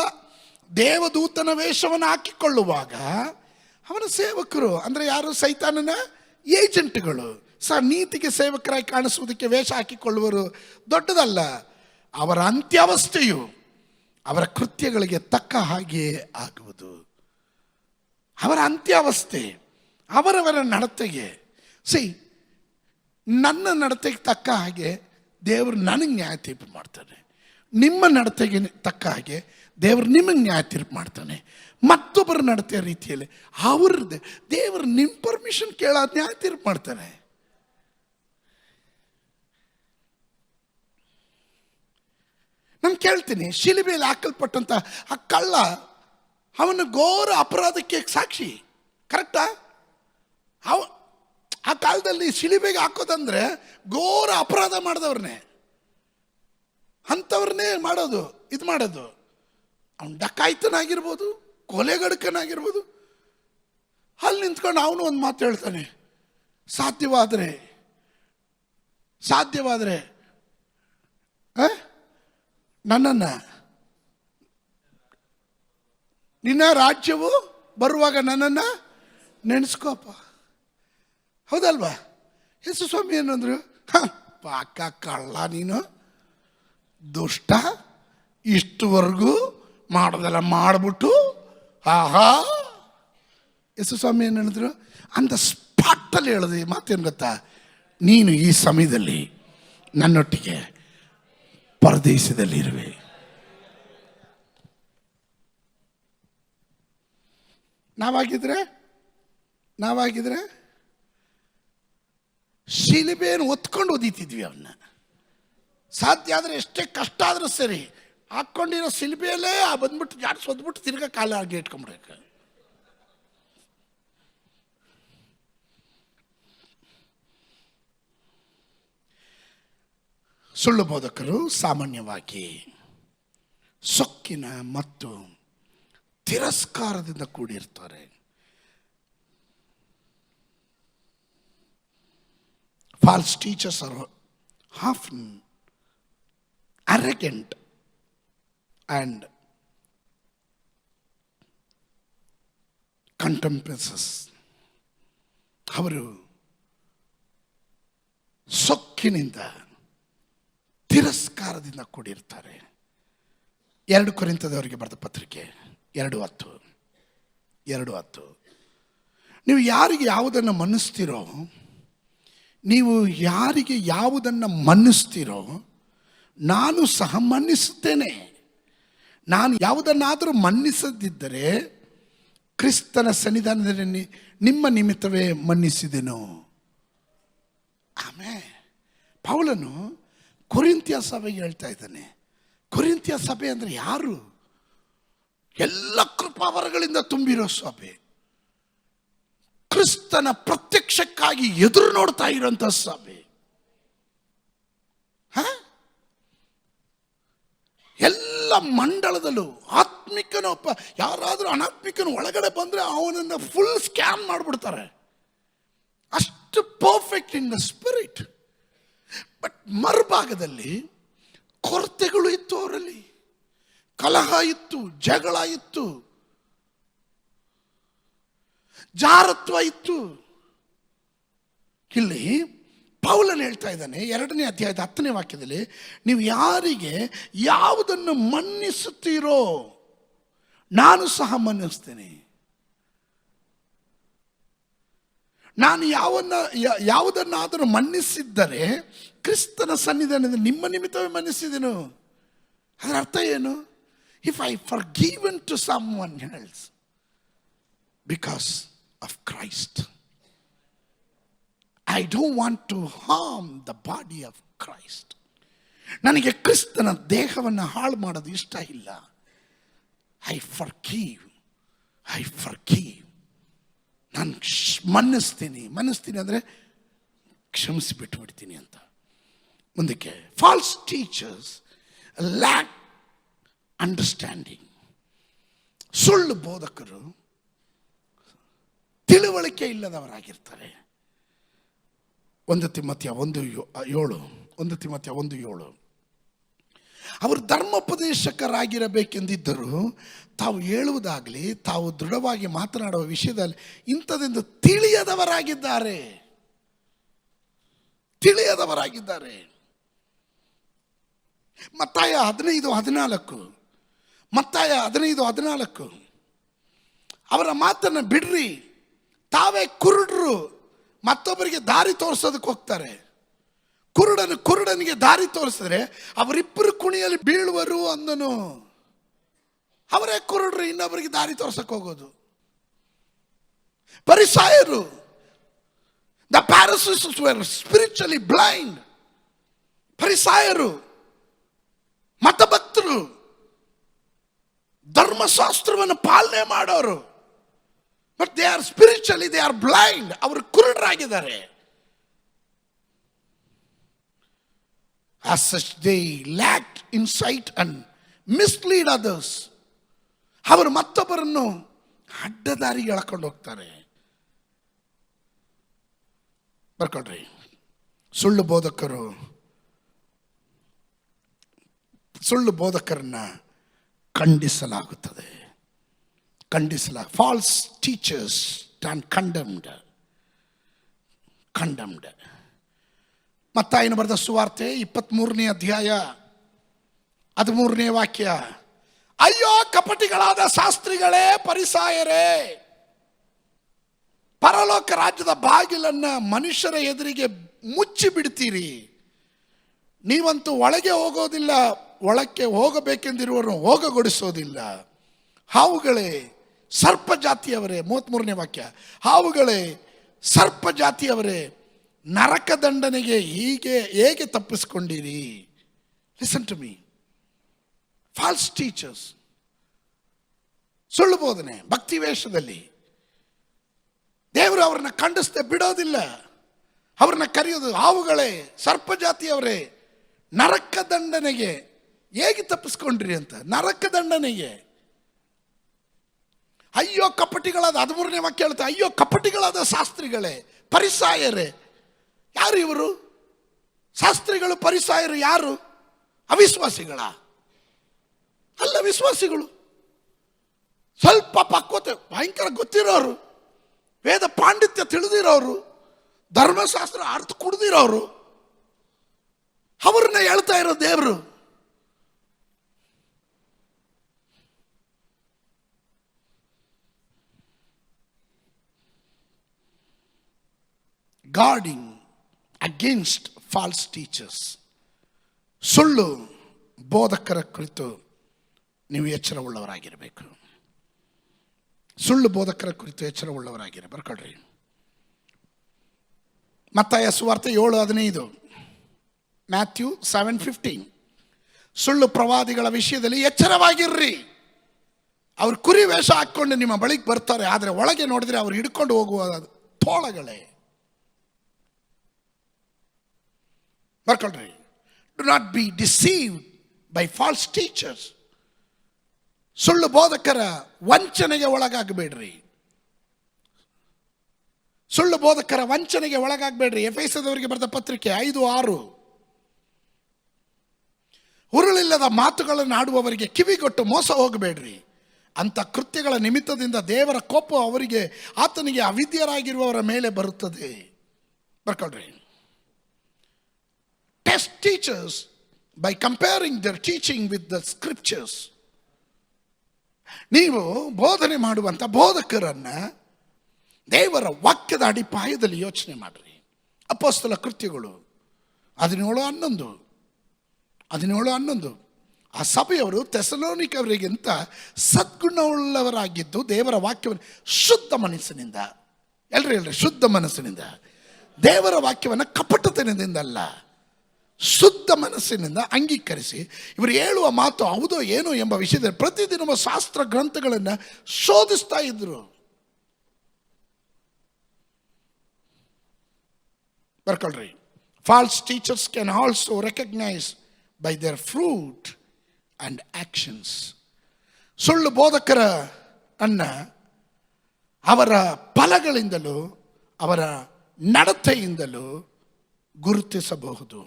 ದೇವದೂತನ ವೇಷವನ್ನು ಹಾಕಿಕೊಳ್ಳುವಾಗ ಅವನ ಸೇವಕರು, ಅಂದರೆ ಯಾರು? ಸೈತಾನನ ಏಜೆಂಟ್ಗಳು, ನೀತಿಗೆ ಸೇವಕರಾಗಿ ಕಾಣಿಸುವುದಕ್ಕೆ ವೇಷ ಹಾಕಿಕೊಳ್ಳುವರು ದೊಡ್ಡದಲ್ಲ, ಅವರ ಅಂತ್ಯಾವಸ್ಥೆಯು ಅವರ ಕೃತ್ಯಗಳಿಗೆ ತಕ್ಕ ಹಾಗೆ ಆಗುವುದು. ಅವರ ಅಂತ್ಯಾವಸ್ಥೆ ಅವರವರ ನಡತೆಗೆ. ನನ್ನ ನಡತೆಗೆ ತಕ್ಕ ಹಾಗೆ ದೇವರು ನನಗೆ ನ್ಯಾಯ ತೀರ್ಪು ಮಾಡ್ತಾನೆ. ನಿಮ್ಮ ನಡತೆಗೆ ತಕ್ಕ ಹಾಗೆ ದೇವರು ನಿಮಗೆ ನ್ಯಾಯ ತೀರ್ಪು ಮಾಡ್ತಾನೆ. ಮತ್ತೊಬ್ಬರ ನಡತೆಯ ರೀತಿಯಲ್ಲಿ ಅವ್ರದ್ದು ದೇವರು ನಿಮ್ಮ ಪರ್ಮಿಷನ್ ಕೇಳೋದು ನ್ಯಾಯ ತೀರ್ಪು ಮಾಡ್ತಾನೆ. ನಾನು ಕೇಳ್ತೀನಿ, ಶಿಲುಬೆಯಲ್ಲಿ ಹಾಕಲ್ಪಟ್ಟಂತ ಆ ಕಳ್ಳ ಅವನ ಘೋರ ಅಪರಾಧಕ್ಕೆ ಸಾಕ್ಷಿ, ಕರೆಕ್ಟಾ? ಆ ಕಾಲದಲ್ಲಿ ಶಿಲುಬೆಗೆ ಹಾಕೋದಂದ್ರೆ ಘೋರ ಅಪರಾಧ ಮಾಡಿದವ್ರನ್ನೇ, ಅಂಥವ್ರನ್ನೇ ಇದು ಮಾಡೋದು. ಅವನು ಡಕಾಯ್ತನಾಗಿರ್ಬೋದು, ಕೊಲೆಗಡಕನಾಗಿರ್ಬೋದು. ಅಲ್ಲಿ ನಿಂತ್ಕೊಂಡು ಅವನು ಒಂದು ಮಾತು ಹೇಳ್ತಾನೆ, ಸಾಧ್ಯವಾದರೆ ನನ್ನನ್ನು ನಿನ್ನ ರಾಜ್ಯವು ಬರುವಾಗ ನನ್ನನ್ನು ನೆನೆಸ್ಕೋಪ. ಹೌದಲ್ವಾ? ಯೇಸು ಸ್ವಾಮಿ ಏನಂದ್ರು? ಪಾಕ ಕಳ್ಳ ನೀನು, ದುಷ್ಟ, ಇಷ್ಟುವರೆಗೂ ಮಾಡೋದೆಲ್ಲ ಮಾಡಿಬಿಟ್ಟು ಆಹಾ. ಯೇಸು ಸ್ವಾಮಿ ಏನು ಹೇಳಿದ್ರು? ಅಂತ ಸ್ಪಾಟಲ್ಲಿ ಹೇಳಿದ್ರು ಈ ಮಾತೇನು ಗೊತ್ತಾ? ನೀನು ಈ ಸಮಯದಲ್ಲಿ ನನ್ನೊಟ್ಟಿಗೆ ಪರದೇಶದಲ್ಲಿ ಇರುವೆ. ನಾವಾಗಿದ್ರೆ ಶಿಲುಬೆಯನ್ನು ಒತ್ಕೊಂಡು ಒದೀತಿದ್ವಿ ಅವನ್ನ. ಸಾಧ್ಯ ಆದರೆ ಎಷ್ಟೇ ಕಷ್ಟ ಆದರೂ ಸರಿ, ಹಾಕ್ಕೊಂಡಿರೋ ಶಿಲುಬೆಯಲ್ಲೇ ಬಂದ್ಬಿಟ್ಟು ಜಾಡ್ಸಿ ಒದ್ಬಿಟ್ಟು ತಿರ್ಗಾ ಕಾಲ ಆಗಿ ಇಟ್ಕೊಂಡ್ಬಿಡ್ಬೇಕು. ಸುಳ್ಳು ಬೋಧಕರು ಸಾಮಾನ್ಯವಾಗಿ ಸೊಕ್ಕಿನ ಮತ್ತು ತಿರಸ್ಕಾರದಿಂದ ಕೂಡಿರ್ತಾರೆ. False teachers are often arrogant and contemptuous. ಅವರು ಸೊಕ್ಕಿನಿಂದ ತಿರಸ್ಕಾರದಿಂದ ಕೂಡಿರ್ತಾರೆ. 2 ಕೊರಿಂಥದವರಿಗೆ ಬರೆದ ಪತ್ರಿಕೆ 2:10. ನೀವು ಯಾರಿಗೆ ಯಾವುದನ್ನು ಮನ್ನಿಸ್ತೀರೋ ನಾನು ಸಹ ಮನ್ನಿಸುತ್ತೇನೆ. ನಾನು ಯಾವುದನ್ನಾದರೂ ಮನ್ನಿಸದಿದ್ದರೆ ಕ್ರಿಸ್ತನ ಸನ್ನಿಧಾನದಲ್ಲಿ ನಿಮ್ಮ ನಿಮಿತ್ತವೇ ಮನ್ನಿಸಿದೆನು. ಆಮೇಲೆ ಪೌಲನು ಕೊರಿಂಥಿಯ ಸಭೆಗೆ ಹೇಳ್ತಾ ಇದ್ದಾನೆ. ಕೊರಿಂಥಿಯ ಸಭೆ ಅಂದರೆ ಯಾರು? ಎಲ್ಲ ಕೃಪಾವರಗಳಿಂದ ತುಂಬಿರೋ ಸಭೆ, ಕ್ರಿಸ್ತನ ಪ್ರತ್ಯಕ್ಷಕ್ಕಾಗಿ ಎದುರು ನೋಡ್ತಾ ಇರೋಂಥ ಸಭೆ. ಎಲ್ಲ ಮಂಡಳದಲ್ಲೂ ಆತ್ಮಿಕನೊಬ್ಬ ಯಾರಾದರೂ ಅನಾತ್ಮಿಕನ ಒಳಗಡೆ ಬಂದರೆ ಅವನನ್ನು ಫುಲ್ ಸ್ಕ್ಯಾನ್ ಮಾಡಿಬಿಡ್ತಾರೆ. ಅಷ್ಟು perfect in the spirit. But ಮರುಭಾಗದಲ್ಲಿ ಕೊರತೆಗಳು ಇತ್ತು, ಅವರಲ್ಲಿ ಕಲಹ ಇತ್ತು, ಜಗಳ ಇತ್ತು, ಜಾರತ್ವ ಇತ್ತು. ಇಲ್ಲಿ ಪೌಲನು ಹೇಳ್ತಾ ಇದ್ದಾನೆ 2ನೇ ಅಧ್ಯಾಯದ 10ನೇ ವಾಕ್ಯದಲ್ಲಿ, ನೀವು ಯಾರಿಗೆ ಯಾವುದನ್ನು ಮನ್ನಿಸುತ್ತೀರೋ ನಾನು ಸಹ ಮನ್ನಿಸ್ತೇನೆ. ನಾನು ಯಾವುದನ್ನಾದರೂ ಮನ್ನಿಸಿದ್ದರೆ ಕ್ರಿಸ್ತನ ಸನ್ನಿಧಾನದಲ್ಲಿ ನಿಮ್ಮ ನಿಮಿತ್ತವೇ ಮನ್ನಿಸಿದೆನು. ಅದರ ಅರ್ಥ ಏನು? If I forgiven to someone else because of Christ, I don't want to harm the body of Christ. ನನಗೆ ಕ್ರಿಸ್ತನ ದೇಹವನ್ನು ಹಾಳು ಮಾಡೋದು ಇಷ್ಟ ಇಲ್ಲ. I forgive. ನಾನು ಮನ್ನಿಸ್ತೀನಿ ಅಂದರೆ ಕ್ಷಮಿಸಿಬಿಟ್ಟು ಬಿಡ್ತೀನಿ ಅಂತ. ಮುಂದಕ್ಕೆ, ಫಾಲ್ಸ್ ಟೀಚರ್ಸ್ ಲ್ಯಾಕ್ ಅಂಡರ್ಸ್ಟ್ಯಾಂಡಿಂಗ್. ಸುಳ್ಳು ಬೋಧಕರು ತಿಳುವಳಿಕೆ ಇಲ್ಲದವರಾಗಿರ್ತಾರೆ. 1 ತಿಮೋಥೆಯ 1:7 ಅವರು ಧರ್ಮೋಪದೇಶಕರಾಗಿರಬೇಕೆಂದಿದ್ದರೂ ತಾವು ಹೇಳುವುದಾಗಲಿ ತಾವು ದೃಢವಾಗಿ ಮಾತನಾಡುವ ವಿಷಯದಲ್ಲಿ ಇಂಥದೆಂದು ತಿಳಿಯದವರಾಗಿದ್ದಾರೆ. ತಿಳಿಯದವರಾಗಿದ್ದಾರೆ. ಮತ್ತಾಯ 15:14, ಮತ್ತಾಯ 15:14, ಅವರ ಮಾತನ್ನು ಬಿಡ್ರಿ, ತಾವೇ ಕುರುಡರು ಮತ್ತೊಬ್ಬರಿಗೆ ದಾರಿ ತೋರಿಸೋದಕ್ಕೆ ಹೋಗ್ತಾರೆ. ಕುರುಡನಿಗೆ ದಾರಿ ತೋರಿಸಿದ್ರೆ ಅವರಿಬ್ಬರು ಕುಣಿಯಲ್ಲಿ ಬೀಳುವರು ಅಂದನು. ಅವರೇ ಕುರುಡರು ಇನ್ನೊಬ್ಬರಿಗೆ ದಾರಿ ತೋರ್ಸಕ್ಕೆ ಹೋಗೋದು. ಫರಿಸಾಯರು, ದ ಫಾರಿಸೀಸ್ ವರ್ ಸ್ಪಿರಿಚುವಲಿ ಬ್ಲೈಂಡ್. ಫರಿಸಾಯರು ಮತಭಕ್ತರು, ಧರ್ಮಶಾಸ್ತ್ರವನ್ನು ಪಾಲನೆ ಮಾಡೋರು, but they are spiritually they are blind. ಅವರು ಕುರುಡರಾಗಿದ್ದಾರೆ. As such they lacked insight and mislead others. ಅವರು ಮತ್ತೊಬ್ಬರನ್ನು ಅಡ್ಡದಾರಿಗೆ ಎಳ್ಕೊಂಡು ಹೋಗ್ತಾರೆ. ಬರ್ಕೊಡ್ರಿ. ಸುಳ್ಳು ಬೋಧಕರನ್ನ ಖಂಡಿಸಲಾಗುತ್ತದೆ. False teachers stand condemned. ಮತ್ತಾಯನು ಬರೆದ ಸುವಾರ್ತೆ 23ನೇ ಅಧ್ಯಾಯ 13ನೇ ವಾಕ್ಯ. ಅಯ್ಯೋ ಕಪಟಿಗಳಾದ ಶಾಸ್ತ್ರಿಗಳೇ, ಫರಿಸಾಯರೇ, ಪರಲೋಕ ರಾಜ್ಯದ ಬಾಗಿಲನ್ನ ಮನುಷ್ಯರ ಎದುರಿಗೆ ಮುಚ್ಚಿ ಬಿಡ್ತೀರಿ. ನೀವಂತೂ ಒಳಗೆ ಹೋಗೋದಿಲ್ಲ, ಒಳಕ್ಕೆ ಹೋಗಬೇಕೆಂದಿರುವವರು ಹೋಗಗೊಡಿಸೋದಿಲ್ಲ. ಹಾವುಗಳೇ, ಸರ್ಪ ಜಾತಿಯವರೇ, 33ನೇ ವಾಕ್ಯ. ಹಾವುಗಳೇ, ಸರ್ಪ ಜಾತಿಯವರೇ, ನರಕ ದಂಡನೆಗೆ ಹೇಗೆ ತಪ್ಪಿಸ್ಕೊಂಡಿರಿ? Listen to me. False teachers, ಸುಳ್ಳು ಬೋಧನೆ, ಭಕ್ತಿ ವೇಷದಲ್ಲಿ ದೇವರು ಅವ್ರನ್ನ ಖಂಡಿಸದೆ ಬಿಡೋದಿಲ್ಲ. ಅವ್ರನ್ನ ಕರೆಯೋದು, ಹಾವುಗಳೇ, ಸರ್ಪ ಜಾತಿಯವರೇ, ನರಕ ದಂಡನೆಗೆ ಹೇಗೆ ತಪ್ಪಿಸ್ಕೊಂಡ್ರಿ ಅಂತ. ನರಕ ದಂಡನೆಗೆ. ಅಯ್ಯೋ ಕಪಟಿಗಳಾದ, 13ನೇ ವಾಕ್ಯ ಹೇಳ್ತಾ, ಅಯ್ಯೋ ಕಪಟಿಗಳಾದ ಶಾಸ್ತ್ರಿಗಳೇ, ಫರಿಸಾಯರೇ. ಯಾರು ಇವರು? ಶಾಸ್ತ್ರಿಗಳು, ಫರಿಸಾಯರು ಯಾರು? ಅವಿಶ್ವಾಸಿಗಳ? ಅಲ್ಲ, ವಿಶ್ವಾಸಿಗಳು. ಸ್ವಲ್ಪ ಪಕ್ವತೆ, ಭಯಂಕರ ಗೊತ್ತಿರೋರು, ವೇದ ಪಾಂಡಿತ್ಯ ತಿಳಿದಿರೋರು, ಧರ್ಮಶಾಸ್ತ್ರ ಅರ್ಥ ಕುಡ್ದಿರೋರು, ಅವ್ರನ್ನ ಹೇಳ್ತಾ ಇರೋ ದೇವರು. Guarding against false teachers. ಸುಳ್ಳು ಬೋಧಕರ ಕುರಿತು ನೀವು ಎಚ್ಚರವುಳ್ಳವರಾಗಿರಬೇಕು. ಸುಳ್ಳು ಬೋಧಕರ ಕುರಿತು ಎಚ್ಚರವುಳ್ಳವರಾಗಿರ. ಬರ್ಕೊಳ್ರಿ. ಮತ್ತಾಯ ಸುವಾರ್ತೆ 7:15, ಮ್ಯಾಥ್ಯೂ 7:15. ಸುಳ್ಳು ಪ್ರವಾದಿಗಳ ವಿಷಯದಲ್ಲಿ ಎಚ್ಚರವಾಗಿರ್ರಿ. ಅವ್ರು ಕುರಿ ವೇಷ ಹಾಕ್ಕೊಂಡು ನಿಮ್ಮ ಬಳಿಗೆ ಬರ್ತಾರೆ, ಆದರೆ ಒಳಗೆ ನೋಡಿದ್ರೆ ಅವ್ರು ಹಿಡ್ಕೊಂಡು ಹೋಗುವ ತೋಳಗಳೇ. ಬರ್ಕೊಳ್ರಿ. Do not be deceived by false teachers. ಸುಳ್ಳು ಬೋಧಕರ ವಂಚನೆಗೆ ಒಳಗಾಗಬೇಡ್ರಿ. ಸುಳ್ಳು ಬೋಧಕರ ವಂಚನೆಗೆ ಒಳಗಾಗಬೇಡ್ರಿ. ಎಫೆಸದವರಿಗೆ ಬರೆದ ಪತ್ರಿಕೆ 5:6. ಉರುಳಿಲ್ಲದ ಮಾತುಗಳನ್ನು ಆಡುವವರಿಗೆ ಕಿವಿಗೊಟ್ಟು ಮೋಸ ಹೋಗಬೇಡ್ರಿ. ಅಂಥ ಕೃತ್ಯಗಳ ನಿಮಿತ್ತದಿಂದ ದೇವರ ಕೋಪ ಆತನಿಗೆ ಅವಿದ್ಯರಾಗಿರುವವರ ಮೇಲೆ ಬರುತ್ತದೆ. ಬರ್ಕೊಳ್ರಿ. Test teachers by comparing their teaching with the scriptures. ನೀವು ಬೋಧನೆ ಮಾಡುವಂಥ ಬೋಧಕರನ್ನ ದೇವರ ವಾಕ್ಯದ ಅಡಿಪಾಯದಲ್ಲಿ ಯೋಚನೆ ಮಾಡ್ರಿ. ಅಪೊಸ್ತಲ ಕೃತ್ಯಗಳು 17:11. ಆ ಸಭೆಯವರು ಥೆಸಲೋನಿಕವರಿಗಿಂತ ಸದ್ಗುಣವುಳ್ಳವರಾಗಿದ್ದು ದೇವರ ವಾಕ್ಯವನ್ನು ಶುದ್ಧ ಮನಸ್ಸಿನಿಂದ, ಎಲ್ರಿ ಶುದ್ಧ ಮನಸ್ಸಿನಿಂದ, ದೇವರ ವಾಕ್ಯವನ್ನು ಕಪಟತನದಿಂದ ಅಲ್ಲ, ಶುದ್ಧ ಮನಸ್ಸಿನಿಂದ ಅಂಗೀಕರಿಸಿ ಇವರು ಹೇಳುವ ಮಾತು ಹೌದೋ ಏನೋ ಎಂಬ ವಿಷಯದಲ್ಲಿ ಪ್ರತಿದಿನ ಶಾಸ್ತ್ರ ಗ್ರಂಥಗಳನ್ನು ಶೋಧಿಸ್ತಾ ಇದ್ರು. ಬರ್ಕೊಳ್ರಿ. False teachers can also recognise by their fruit and actions. ಸುಳ್ಳು ಬೋಧಕರ ಅವರ ಫಲಗಳಿಂದಲೂ ಅವರ ನಡತೆಯಿಂದಲೂ ಗುರುತಿಸಬಹುದು.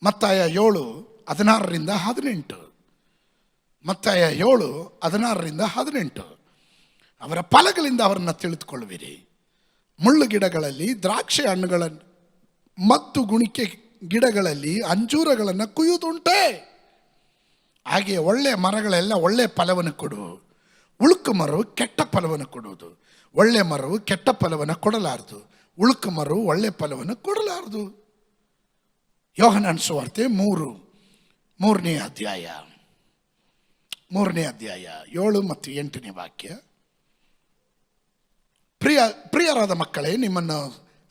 ಮತ್ತಾಯ 7:16-18. ಮತ್ತಾಯ 7:16-18. ಅವರ ಫಲಗಳಿಂದ ಅವರನ್ನು ತಿಳಿದುಕೊಳ್ಳುವಿರಿ. ಮುಳ್ಳು ಗಿಡಗಳಲ್ಲಿ ದ್ರಾಕ್ಷಿ ಹಣ್ಣುಗಳನ್ನು ಮತ್ತು ಗುಣಿಕೆ ಗಿಡಗಳಲ್ಲಿ ಅಂಜೂರಗಳನ್ನು ಕುಯ್ಯುವುದುಂಟೆ. ಹಾಗೆ ಒಳ್ಳೆಯ ಮರಗಳೆಲ್ಲ ಒಳ್ಳೆಯ ಫಲವನ್ನು ಕೊಡು, ಉಳುಕು ಮರವು ಕೆಟ್ಟ ಫಲವನ್ನು ಕೊಡುವುದು. ಒಳ್ಳೆಯ ಮರವು ಕೆಟ್ಟ ಫಲವನ್ನು ಕೊಡಲಾರದು, ಉಳುಕು ಮರವು ಒಳ್ಳೆಯ ಫಲವನ್ನು ಕೊಡಲಾರದು. ಯೋಹನನ ಸುವಾರ್ತೆ 3ನೇ ಅಧ್ಯಾಯ 7 ಮತ್ತು 8ನೇ ವಾಕ್ಯ. ಪ್ರಿಯರಾದ ಮಕ್ಕಳೇ, ನಿಮ್ಮನ್ನು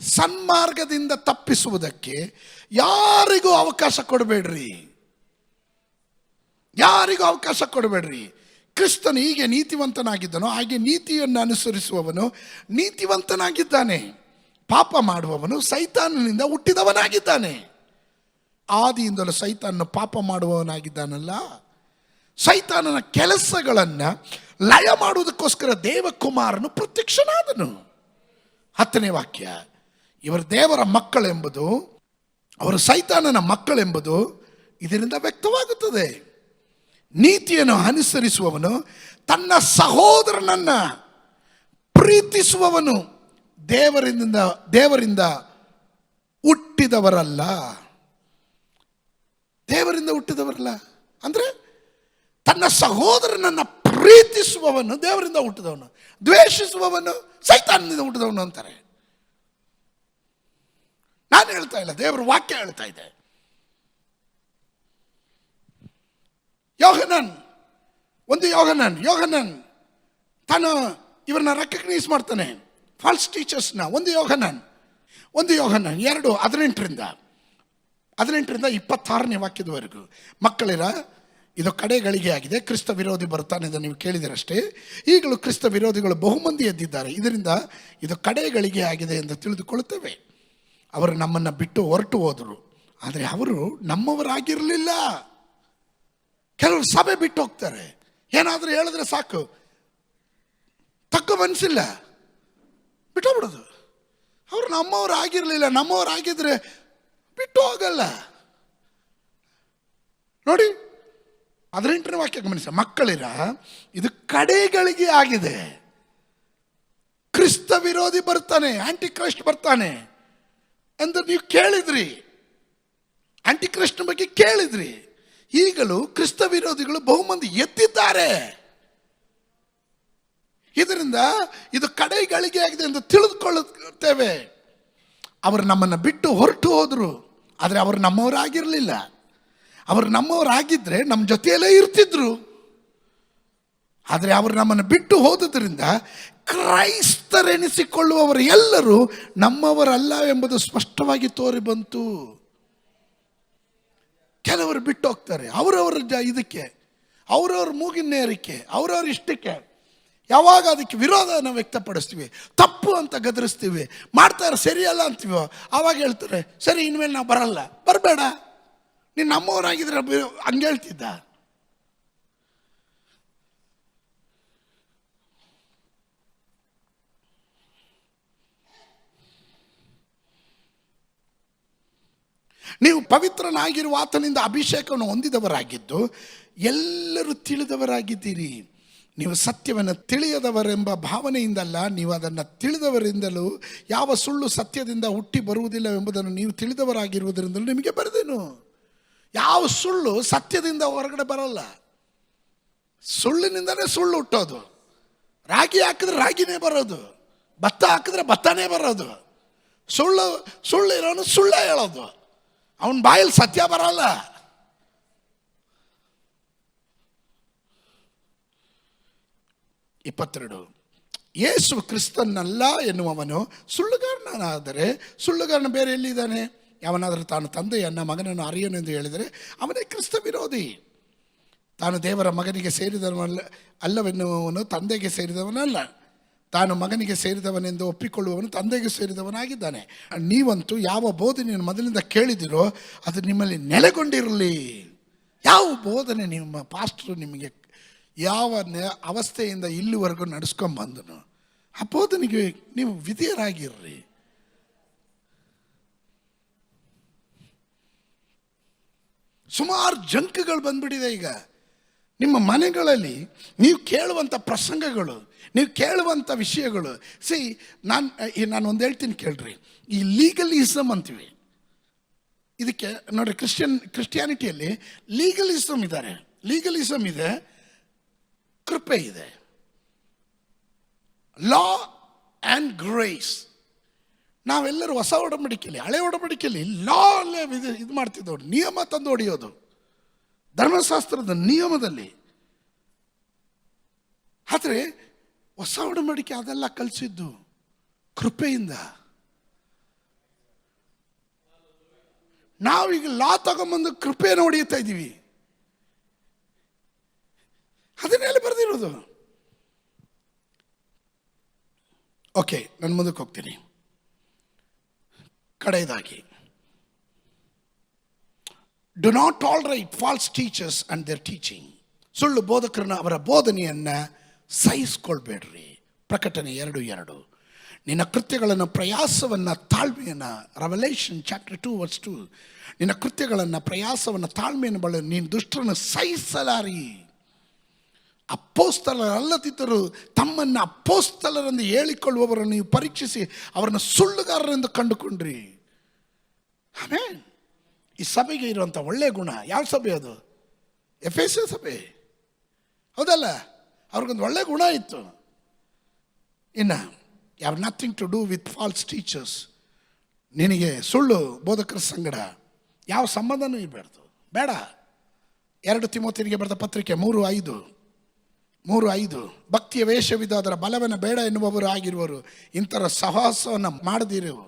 ಸನ್ಮಾರ್ಗದಿಂದ ತಪ್ಪಿಸುವುದಕ್ಕೆ ಯಾರಿಗೂ ಅವಕಾಶ ಕೊಡಬೇಡ್ರಿ. ಯಾರಿಗೂ ಅವಕಾಶ ಕೊಡಬೇಡ್ರಿ. ಕ್ರಿಸ್ತನು ಹೀಗೆ ನೀತಿವಂತನಾಗಿದ್ದನೋ ಹಾಗೆ ನೀತಿಯನ್ನು ಅನುಸರಿಸುವವನು ನೀತಿವಂತನಾಗಿದ್ದಾನೆ. ಪಾಪ ಮಾಡುವವನು ಸೈತಾನನಿಂದ ಹುಟ್ಟಿದವನಾಗಿದ್ದಾನೆ. ಆದಿಯಿಂದಲೂ ಸೈತಾನನು ಪಾಪ ಮಾಡುವವನಾಗಿದ್ದಾನಲ್ಲ. ಸೈತಾನನ ಕೆಲಸಗಳನ್ನು ಲಯ ಮಾಡುವುದಕ್ಕೋಸ್ಕರ ದೇವಕುಮಾರನು ಪ್ರತ್ಯಕ್ಷನಾದನು. 10ನೇ ವಾಕ್ಯ. ಇವರು ದೇವರ ಮಕ್ಕಳೆಂಬುದು, ಅವರು ಸೈತಾನನ ಮಕ್ಕಳೆಂಬುದು ಇದರಿಂದ ವ್ಯಕ್ತವಾಗುತ್ತದೆ. ನೀತಿಯನ್ನು ಅನುಸರಿಸುವವನು ತನ್ನ ಸಹೋದರನನ್ನ ಪ್ರೀತಿಸುವವನು ದೇವರಿಂದ ಹುಟ್ಟಿದವರಲ್ಲ. ದೇವರಿಂದ ಹುಟ್ಟಿದವರಲ್ಲ ಅಂದ್ರೆ ತನ್ನ ಸಹೋದರನನ್ನ ಪ್ರೀತಿಸುವವನು ದೇವರಿಂದ ಹುಟ್ಟಿದವನು, ದ್ವೇಷಿಸುವವನು ಸೈತಾನದಿಂದ ಹುಟ್ಟಿದವನು ಅಂತಾರೆ. ನಾನು ಹೇಳ್ತಾ ಇಲ್ಲ, ದೇವರ ವಾಕ್ಯ ಹೇಳ್ತಾ ಇದೆ. ಯೋಹನನ್ ತಾನು ಇವರನ್ನ ರೆಕಗ್ನೈಸ್ ಮಾಡ್ತಾನೆ, ಫಾಲ್ಸ್ ಟೀಚರ್ಸ್ನ. ಒಂದು ಯೋಹನನ್ 2:18 26ನೇ ವಾಕ್ಯದವರೆಗೂ. ಮಕ್ಕಳಿರ, ಇದು ಕಡೆಗಳಿಗೆ ಆಗಿದೆ. ಕ್ರಿಸ್ತ ವಿರೋಧಿ ಬರ್ತಾನೆ ಎಂದು ನೀವು ಕೇಳಿದಿರಷ್ಟೇ. ಈಗಲೂ ಕ್ರಿಸ್ತ ವಿರೋಧಿಗಳು ಬಹುಮಂದಿ ಎದ್ದಿದ್ದಾರೆ. ಇದರಿಂದ ಇದು ಕಡೆಗಳಿಗೆ ಆಗಿದೆ ಎಂದು ತಿಳಿದುಕೊಳ್ಳುತ್ತೇವೆ. ಅವರು ನಮ್ಮನ್ನು ಬಿಟ್ಟು ಹೊರಟು ಹೋದರು, ಆದರೆ ಅವರು ನಮ್ಮವರಾಗಿರಲಿಲ್ಲ. ಕೆಲವರು ಸಭೆ ಬಿಟ್ಟು ಹೋಗ್ತಾರೆ, ಏನಾದರೂ ಹೇಳಿದ್ರೆ ಸಾಕು, ತಕ್ಕ ಮನಸ್ಸಿಲ್ಲ, ಬಿಟ್ಟೋಗ್ಬಿಡೋದು. ಅವರು ನಮ್ಮವರಾಗಿರಲಿಲ್ಲ. ನಮ್ಮವರಾಗಿದ್ರೆ ಬಿಟ್ಟು ಹೋಗಲ್ಲ. ನೋಡಿ 18ನೇ ವಾಕ್ಯ ಗಮನಿಸ. ಮಕ್ಕಳಿರ, ಇದು ಕಡೆಗಳಿಗೆ ಆಗಿದೆ. ಕ್ರಿಸ್ತ ವಿರೋಧಿ ಬರ್ತಾನೆ, ಆಂಟಿ ಕ್ರೈಸ್ಟ್ ಬರ್ತಾನೆ ಎಂದು ನೀವು ಕೇಳಿದ್ರಿ. ಆಂಟಿ ಕ್ರೈಸ್ಟ್ ಬಗ್ಗೆ ಕೇಳಿದ್ರಿ. ಈಗಲೂ ಕ್ರಿಸ್ತ ವಿರೋಧಿಗಳು ಬಹುಮಂದಿ ಎದ್ದಿದ್ದಾರೆ. ಇದರಿಂದ ಇದು ಕಡೆಗಳಿಗೆ ಆಗಿದೆ ಎಂದು ತಿಳಿದುಕೊಳ್ಳುತ್ತೇವೆ. ಅವರು ನಮ್ಮನ್ನು ಬಿಟ್ಟು ಹೊರಟು ಹೋದರು, ಆದರೆ ಅವರು ನಮ್ಮವರಾಗಿರಲಿಲ್ಲ. ಅವರು ನಮ್ಮವರಾಗಿದ್ದರೆ ನಮ್ಮ ಜೊತೆಯಲ್ಲೇ ಇರ್ತಿದ್ರು. ಆದರೆ ಅವರು ನಮ್ಮನ್ನು ಬಿಟ್ಟು ಹೋದುದರಿಂದ ಕ್ರೈಸ್ತರೆನಿಸಿಕೊಳ್ಳುವವರು ಎಲ್ಲರೂ ನಮ್ಮವರಲ್ಲ ಎಂಬುದು ಸ್ಪಷ್ಟವಾಗಿ ತೋರಿ ಬಂತು. ಕೆಲವರು ಬಿಟ್ಟು ಹೋಗ್ತಾರೆ, ಅವರವರ ಇದಕ್ಕೆ, ಅವರವ್ರ ಮೂಗಿನೇರಿಕೆ, ಅವರವ್ರ ಇಷ್ಟಕ್ಕೆ. ಯಾವಾಗ ಅದಕ್ಕೆ ವಿರೋಧನ ವ್ಯಕ್ತಪಡಿಸ್ತೀವಿ, ತಪ್ಪು ಅಂತ ಗದರಿಸ್ತೀವಿ, ಮಾಡ್ತಾರೆ ಸರಿಯಲ್ಲ ಅಂತೀವೋ, ಆವಾಗ ಹೇಳ್ತಾರೆ ಸರಿ ಇನ್ಮೇಲೆ ನಾವು ಬರಲ್ಲ. ಬರಬೇಡ, ನೀನು ನಮ್ಮವರಾಗಿದ್ರೆ ಹಂಗೆ ಹೇಳ್ತಿದ್ದ. ನೀವು ಪವಿತ್ರನಾಗಿರುವ ಆತನಿಂದ ಅಭಿಷೇಕವನ್ನು ಹೊಂದಿದವರಾಗಿದ್ದು ಎಲ್ಲರೂ ತಿಳಿದವರಾಗಿದ್ದೀರಿ. ನೀವು ಸತ್ಯವನ್ನು ತಿಳಿಯದವರೆಂಬ ಭಾವನೆಯಿಂದಲ್ಲ, ನೀವು ಅದನ್ನು ತಿಳಿದವರಿಂದಲೂ ಯಾವ ಸುಳ್ಳು ಸತ್ಯದಿಂದ ಹುಟ್ಟಿ ಬರುವುದಿಲ್ಲ ಎಂಬುದನ್ನು ನೀವು ತಿಳಿದವರಾಗಿರುವುದರಿಂದಲೂ ನಿಮಗೆ ಬರೆದೇನು. ಯಾವ ಸುಳ್ಳು ಸತ್ಯದಿಂದ ಹೊರಗಡೆ ಬರಲ್ಲ. ಸುಳ್ಳಿನಿಂದಲೇ ಸುಳ್ಳು ಹುಟ್ಟೋದು. ರಾಗಿ ಹಾಕಿದ್ರೆ ರಾಗಿನೇ ಬರೋದು, ಭತ್ತ ಹಾಕಿದ್ರೆ ಭತ್ತನೇ ಬರೋದು. ಸುಳ್ಳು ಇರೋನು ಸುಳ್ಳೇ ಹೇಳೋದು, ಅವನ ಬಾಯಲ್ಲಿ ಸತ್ಯ ಬರಲ್ಲ. ಯೇಸು ಕ್ರಿಸ್ತನಲ್ಲ ಎನ್ನುವವನು ಸುಳ್ಳುಗಾರನಾದರೆ ಸುಳ್ಳುಗಾರನ ಬೇರೆ ಎಲ್ಲಿದ್ದಾನೆ? ಯಾವನಾದರೂ ತಾನು ತಂದೆಯನ್ನ ಮಗನನ್ನು ಅರಿಯನು ಎಂದು ಹೇಳಿದರೆ ಅವನೇ ಕ್ರಿಸ್ತ ವಿರೋಧಿ. ತಾನು ದೇವರ ಮಗನಿಗೆ ಸೇರಿದವನಲ್ಲ ಅಲ್ಲವೆನ್ನುವವನು ತಂದೆಗೆ ಸೇರಿದವನಲ್ಲ. ತಾನು ಮಗನಿಗೆ ಸೇರಿದವನೆಂದು ಒಪ್ಪಿಕೊಳ್ಳುವವನು ತಂದೆಗೆ ಸೇರಿದವನಾಗಿದ್ದಾನೆ. ನೀವಂತೂ ಯಾವ ಬೋಧನೆಯನ್ನು ಮೊದಲಿಂದ ಕೇಳಿದಿರೋ ಅದು ನಿಮ್ಮಲ್ಲಿ ನೆಲೆಗೊಂಡಿರಲಿ. ಯಾವ ಬೋಧನೆ ನಿಮ್ಮ ಪಾಸ್ಟರು ನಿಮಗೆ ಯಾವ ಅವಸ್ಥೆಯಿಂದ ಇಲ್ಲಿವರೆಗೂ ನಡೆಸ್ಕೊಂಬಂದನು, ಆ ಬೋಧನೆಗೆ ನೀವು ವಿಧೇಯರಾಗಿರ್ರಿ. ಸುಮಾರು ಜಂಕುಗಳು ಬಂದ್ಬಿಟ್ಟಿದೆ ಈಗ ನಿಮ್ಮ ಮನೆಗಳಲ್ಲಿ. ನೀವು ಕೇಳುವಂಥ ಪ್ರಸಂಗಗಳು, ನೀವು ಕೇಳುವಂಥ ವಿಷಯಗಳು. ನಾನು ಒಂದು ಹೇಳ್ತೀನಿ ಕೇಳ್ರಿ. ಈ ಲೀಗಲಿಸಮ್ ಅಂತೀವಿ, ಇದಕ್ಕೆ ನೋಡಿ, ಕ್ರಿಸ್ಟಿಯಾನಿಟಿಯಲ್ಲಿ ಲೀಗಲಿಸಮ್ ಇದ್ದಾರೆ, ಲೀಗಲಿಸಮ್ ಇದೆ, ಕೃಪೆ ಇದೆ. Law and grace. ನಾವೆಲ್ಲರೂ ಹೊಸ ಒಡಂಬಡಿಕೆಯಲ್ಲಿ, ಹಳೆ ಒಡಂಬಡಿಕೆಯಲ್ಲಿ ಲಾ ಅಲ್ಲೇ ಇದು ಮಾಡ್ತಿದ್ದವ್ರು, ನಿಯಮ ತಂದು ಹೊಡೆಯೋದು, ಧರ್ಮಶಾಸ್ತ್ರದ ನಿಯಮದಲ್ಲಿ. ಆದರೆ ಹೊಸ ಒಡಂಬಡಿಕೆ ಅದೆಲ್ಲ ಕಲಿಸಿದ್ದು ಕೃಪೆಯಿಂದ. ನಾವೀಗ ಲಾ ತಗೊಂಬಂದು ಕೃಪೆಯನ್ನು ಹೊಡೆಯುತ್ತಾ ಇದ್ದೀವಿ. ಅದನ್ನೆಲ್ಲ ಬರೆದಿರೋದು. ಓಕೆ, ನಾನು ಮುಂದಕ್ಕೆ ಹೋಗ್ತೀನಿ. ಕಡೆಯದಾಗಿ, do not tolerate false teachers and their teaching. ಸುಳ್ಳು ಬೋಧಕರನ್ನ ಅವರ ಬೋಧನೆಯನ್ನು ಸಹಿಸ್ಕೊಳ್ಬೇಡ್ರಿ. ಪ್ರಕಟಣೆ 2:2. ನಿನ್ನ ಕೃತ್ಯಗಳನ್ನು, ಪ್ರಯಾಸವನ್ನು, ತಾಳ್ಮೆಯನ್ನು, ರೆವಲೇಷನ್ ಚಾಪ್ಟರ್ 2:2. ನಿನ್ನ ಕೃತ್ಯಗಳನ್ನು, ಪ್ರಯಾಸವನ್ನು, ತಾಳ್ಮೆಯನ್ನು ಬಳ ನೀನು ದುಷ್ಟರನ್ನು ಸಹಿಸಲಾರಿ. ಅಪ್ಪೋಸ್ತಲರಲ್ಲದಿದ್ದರೂ ತಮ್ಮನ್ನು ಅಪ್ಪೋಸ್ತಲರೆಂದು ಹೇಳಿಕೊಳ್ಳುವವರನ್ನು ನೀವು ಪರೀಕ್ಷಿಸಿ ಅವರನ್ನು ಸುಳ್ಳುಗಾರರೆಂದು ಕಂಡುಕೊಂಡ್ರಿ. ಆಮೇಲೆ ಈ ಸಭೆಗೆ ಇರುವಂಥ ಒಳ್ಳೆಯ ಗುಣ ಯಾವ ಸಭೆ ಅದು? ಎಫೆಸ ಸಭೆ, ಹೌದಲ್ಲ? ಅವ್ರಿಗೊಂದು ಒಳ್ಳೆಯ ಗುಣ ಇತ್ತು. ಇನ್ನು have nothing to do with false teachers. ನಿನಗೆ ಸುಳ್ಳು ಬೋಧಕರ ಸಂಗಡ ಯಾವ ಸಂಬಂಧನೂ ಇರಬಾರ್ದು, ಬೇಡ. 2 ತಿಮೋಥಿಯನಿಗೆ ಬರೆದ ಪತ್ರಿಕೆ 3:5. ಭಕ್ತಿಯ ವೇಷವಿದ್ದು ಅದರ ಬಲವನ್ನು ಬೇಡ ಎನ್ನುವವರು ಆಗಿರುವರು ಇಂಥರ ಸಹವಾಸವನ್ನು ಮಾಡದಿರುವು.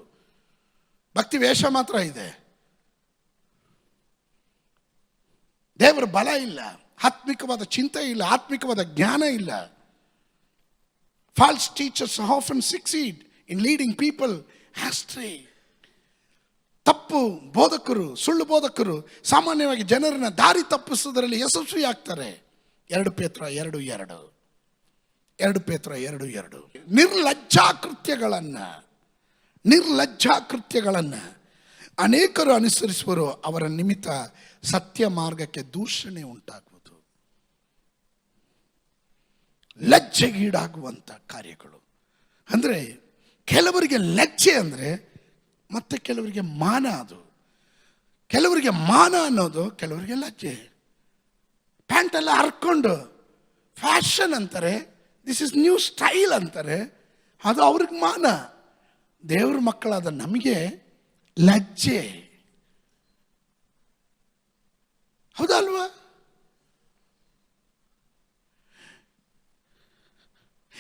ಭಕ್ತಿ ವೇಷ ಮಾತ್ರ ಇದೆ, ದೇವರ ಬಲ ಇಲ್ಲ, ಆತ್ಮಿಕವಾದ ಚಿಂತೆ ಇಲ್ಲ, ಆತ್ಮಿಕವಾದ ಜ್ಞಾನ ಇಲ್ಲ. False teachers often succeed in leading people astray. ತಪ್ಪು ಬೋಧಕರು, ಸುಳ್ಳು ಬೋಧಕರು ಸಾಮಾನ್ಯವಾಗಿ ಜನರನ್ನ ದಾರಿ ತಪ್ಪಿಸೋದರಲ್ಲಿ ಯಶಸ್ವಿ ಆಗ್ತಾರೆ. 2 ಪೇತ್ರ 2:2. ನಿರ್ಲಜ್ಜಾ ಕೃತ್ಯಗಳನ್ನು ಅನೇಕರು ಅನುಸರಿಸುವರು, ಅವರ ನಿಮಿತ್ತ ಸತ್ಯ ಮಾರ್ಗಕ್ಕೆ ದೂಷಣೆ ಉಂಟಾಗುವುದು. ಲಜ್ಜೆಗೀಡಾಗುವಂಥ ಕಾರ್ಯಗಳು ಅಂದರೆ, ಕೆಲವರಿಗೆ ಲಜ್ಜೆ ಅಂದರೆ ಮತ್ತೆ ಕೆಲವರಿಗೆ ಮಾನ. ಅದು ಕೆಲವರಿಗೆ ಮಾನ ಅನ್ನೋದು, ಕೆಲವರಿಗೆ ಲಜ್ಜೆ. ಪ್ಯಾಂಟೆಲ್ಲ ಹರ್ಕೊಂಡು ಫ್ಯಾಷನ್ ಅಂತಾರೆ, ದಿಸ್ ಇಸ್ ನ್ಯೂ ಸ್ಟೈಲ್ ಅಂತಾರೆ, ಅದು ಅವ್ರಿಗೆ ಮಾನ. ದೇವ್ರ ಮಕ್ಕಳಾದ ನಮಗೆ ಲಜ್ಜೆ, ಹೌದಲ್ವಾ?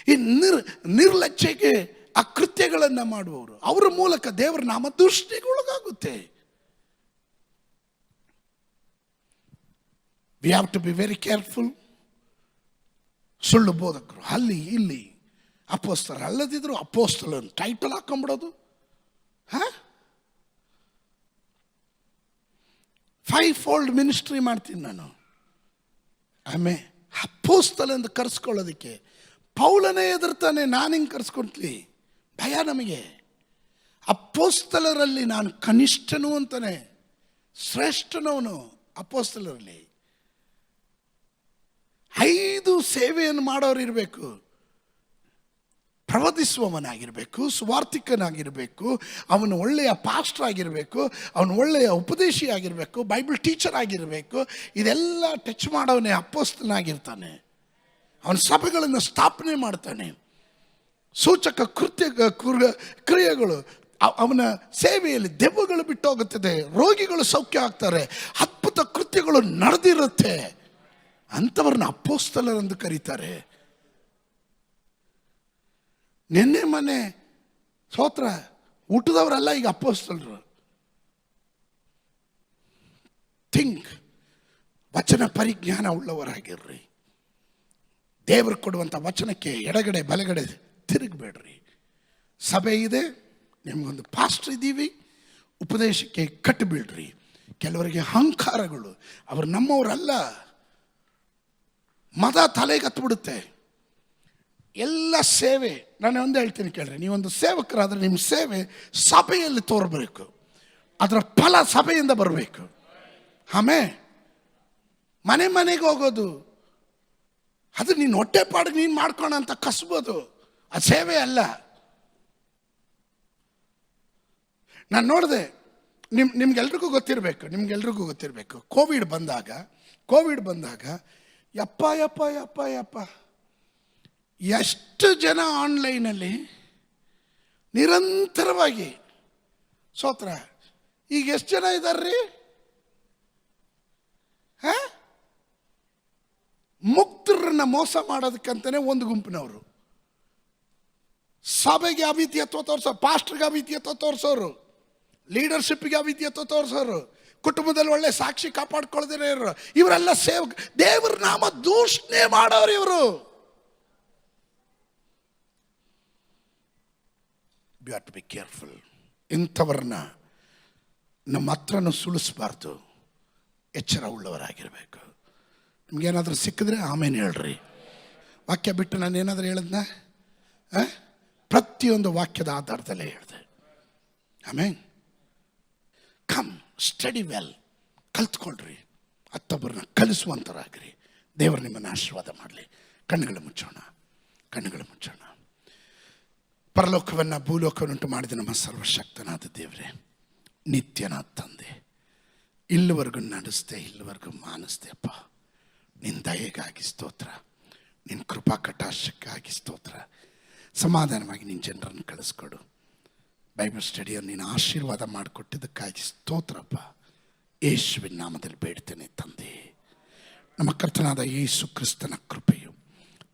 ಈ ನಿರ್ಲಜ್ಜೆಗೆ ಅಕೃತ್ಯಗಳನ್ನು ಮಾಡುವವರು, ಅವರ ಮೂಲಕ ದೇವರ ನಾಮ ದೃಷ್ಟಿಗೊಳಗಾಗುತ್ತೆ. We have to be very careful. ಸುಳ್ಳು ಬೋಧಕರು ಅಲ್ಲಿ ಇಲ್ಲಿ, ಅಪೋಸ್ತಲ ಅಲ್ಲದಿದ್ರು ಅಪೋಸ್ತಲ ಟೈಟಲ್ ಹಾಕೊಂಡ್ಬಿಡೋದು. 5-fold ಮಿನಿಸ್ಟ್ರಿ ಮಾಡ್ತೀನಿ ನಾನು. ಆಮೇಲೆ ಅಪೋಸ್ತಲ ಎಂದು ಕರೆಸ್ಕೊಳ್ಳೋದಕ್ಕೆ ಪೌಲನೇ ಎದುರ್ತಾನೆ, ನಾನು ಹಿಂಗೆ ಕರೆಸ್ಕೊಳ್ಲಿ, ಭಯ ನಮಗೆ. ಅಪೋಸ್ತಲರಲ್ಲಿ ನಾನು ಕನಿಷ್ಠನು ಅಂತಾನೆ, ಶ್ರೇಷ್ಠನವನು ಅಪೋಸ್ತಲರಲ್ಲಿ. 5 ಸೇವೆಯನ್ನು ಮಾಡೋರು ಇರಬೇಕು. ಪ್ರವದಿಸುವವನಾಗಿರಬೇಕು, ಸುವಾರ್ಥಿಕನಾಗಿರಬೇಕು, ಅವನು ಒಳ್ಳೆಯ ಪಾಸ್ಟರ್ ಆಗಿರಬೇಕು, ಅವನು ಒಳ್ಳೆಯ ಉಪದೇಶಿ ಆಗಿರಬೇಕು, ಬೈಬಲ್ ಟೀಚರ್ ಆಗಿರಬೇಕು. ಇದೆಲ್ಲ ಟಚ್ ಮಾಡೋವನೇ ಅಪೋಸ್ತಲನಾಗಿರ್ತಾನೆ. ಅವನ ಸಭೆಗಳನ್ನು ಸ್ಥಾಪನೆ ಮಾಡ್ತಾನೆ. ಸೂಚಕ ಕ್ರಿಯೆಗಳು, ಅವನ ಸೇವೆಯಲ್ಲಿ ದೆವ್ವಗಳು ಬಿಟ್ಟು ಹೋಗುತ್ತದೆ, ರೋಗಿಗಳು ಸೌಖ್ಯ ಆಗ್ತಾರೆ, ಅದ್ಭುತ ಕೃತ್ಯಗಳು ನಡೆದಿರುತ್ತೆ. ಅಂಥವ್ರನ್ನ ಅಪೋಸ್ತಲರೆಂದು ಕರೀತಾರೆ. ನಿನ್ನೆ ಮೊನ್ನೆ ಸ್ತೋತ್ರ ಊಟದವರೆಲ್ಲ ಈಗ ಅಪೋಸ್ತಲರು. ಥಿಂಕ್, ವಚನ ಪರಿಜ್ಞಾನ ಉಳ್ಳವರಾಗಿರ್ರಿ. ದೇವರು ಕೊಡುವಂಥ ವಚನಕ್ಕೆ ಎಡಗಡೆ ಬಲಗಡೆ ತಿರುಗಬೇಡ್ರಿ. ಸಭೆ ಇದೆ, ನಿಮಗೊಂದು ಪಾಸ್ಟರ್ ಇದ್ದೀವಿ, ಉಪದೇಶಕ್ಕೆ ಕಟ್ಟಬೇಡ್ರಿ. ಕೆಲವರಿಗೆ ಅಹಂಕಾರಗಳು, ಅವರು ನಮ್ಮವರಲ್ಲ, ಮದ ತಲೆಗೆ ಹತ್ಬಿಡುತ್ತೆ. ಎಲ್ಲ ಸೇವೆ, ನಾನು ಒಂದೇ ಹೇಳ್ತೀನಿ ಕೇಳ್ರಿ, ನೀವೊಂದು ಸೇವಕರಾದರೆ ನಿಮ್ಮ ಸೇವೆ ಸಭೆಯಲ್ಲಿ ತೋರಬೇಕು, ಅದರ ಫಲ ಸಭೆಯಿಂದ ಬರಬೇಕು. ಆಮೇಲೆ ಮನೆ ಮನೆಗೆ ಹೋಗೋದು ಅದು ನೀನು ಹೊಟ್ಟೆ ಪಾಡಿಗೆ ನೀನು ಮಾಡ್ಕೋಣ ಅಂತ ಕಸ್ಬೋದು, ಅದು ಸೇವೆ ಅಲ್ಲ. ನಾನು ನೋಡಿದೆ, ನಿಮ್ಗೆಲ್ರಿಗೂ ಗೊತ್ತಿರಬೇಕು ಕೋವಿಡ್ ಬಂದಾಗ ಯಪ್ಪ ಎಷ್ಟು ಜನ ಆನ್ಲೈನಲ್ಲಿ ನಿರಂತರವಾಗಿ ಸ್ತೋತ್ರ. ಈಗ ಎಷ್ಟು ಜನ ಇದ್ದಾರ್ರಿ? ಮುಕ್ತರನ್ನ ಮೋಸ ಮಾಡೋದಕ್ಕಂತಾನೆ ಒಂದು ಗುಂಪಿನವರು, ಸಭೆಗೆ ಅವಿದ್ಯತ್ವ ತೋರಿಸೋರು, ಪಾಸ್ಟರ್ಗೆ ಅವಿದ್ಯತ್ವ ತೋರಿಸೋರು, ಲೀಡರ್ಶಿಪ್ಗೆ ಅವಿದ್ಯತ್ವ ತೋರಿಸೋರು, ಕುಟುಂಬದಲ್ಲಿ ಒಳ್ಳೆ ಸಾಕ್ಷಿ ಕಾಪಾಡ್ಕೊಳ್ಳೋದೇ ಇರೋರು, ಇವರೆಲ್ಲ ದೇವರ ನಾಮ ದೂಷಣೆ ಮಾಡೋರು ಇವರು. You have to be careful. ಇಂಥವ್ರನ್ನ ನಮ್ಮ ಹತ್ರನೂ ಸುಳಿಸ್ಬಾರ್ದು, ಎಚ್ಚರ ಉಳ್ಳವರಾಗಿರಬೇಕು. ನಿಮ್ಗೇನಾದರೂ ಸಿಕ್ಕಿದ್ರೆ ಆಮೇಲೆ ಹೇಳ್ರಿ. ವಾಕ್ಯ ಬಿಟ್ಟು ನಾನು ಏನಾದರೂ ಹೇಳಿದ್ನ? ಪ್ರತಿಯೊಂದು ವಾಕ್ಯದ ಆಧಾರದಲ್ಲೇ ಹೇಳಿದೆ. ಆಮೇಲೆ ಕಮ್ ಸ್ಟಡಿ ವೆಲ್, ಕಲ್ತ್ಕೊಳ್ರಿ, ಮತ್ತೊಬ್ಬರನ್ನ ಕಲಿಸುವಂಥರಾಗ್ರಿ. ದೇವರು ನಿಮ್ಮನ್ನು ಆಶೀರ್ವಾದ ಮಾಡಲಿ. ಕಣ್ಣುಗಳು ಮುಚ್ಚೋಣ. ಪರಲೋಕವನ್ನು ಭೂಲೋಕವನ್ನುಂಟು ಮಾಡಿದ ನಮ್ಮ ಸರ್ವಶಕ್ತನಾದ ದೇವರೇ, ನಿತ್ಯನಾದ ತಂದೆ, ಇಲ್ಲಿವರೆಗೂ ನಡೆಸ್ದೆ, ಇಲ್ಲಿವರೆಗೂ ಮಾನಿಸ್ದೆ ಅಪ್ಪ. ನಿನ್ನ ದಯೆಗಾಗಿ ಸ್ತೋತ್ರ, ನಿನ್ನ ಕೃಪಾ ಕಟಾಕ್ಷಕ್ಕಾಗಿ ಸ್ತೋತ್ರ. ಸಮಾಧಾನವಾಗಿ ನಿನ್ನ ಜನರನ್ನು ಕಳಿಸ್ಕೊಡು. ಬೈಬಲ್ ಸ್ಟಡಿಯನ್ನು ನೀನು ಆಶೀರ್ವಾದ ಮಾಡಿಕೊಟ್ಟಿದ್ದಕ್ಕಾಗಿ ಸ್ತೋತ್ರಪ್ಪ. ಯೇಸುವಿನ ನಾಮದಲ್ಲಿ ಬೇಡ್ತೇನೆ ತಂದೆ. ನಮ್ಮ ಕರ್ತನಾದ ಯೇಸು ಕ್ರಿಸ್ತನ ಕೃಪೆಯು,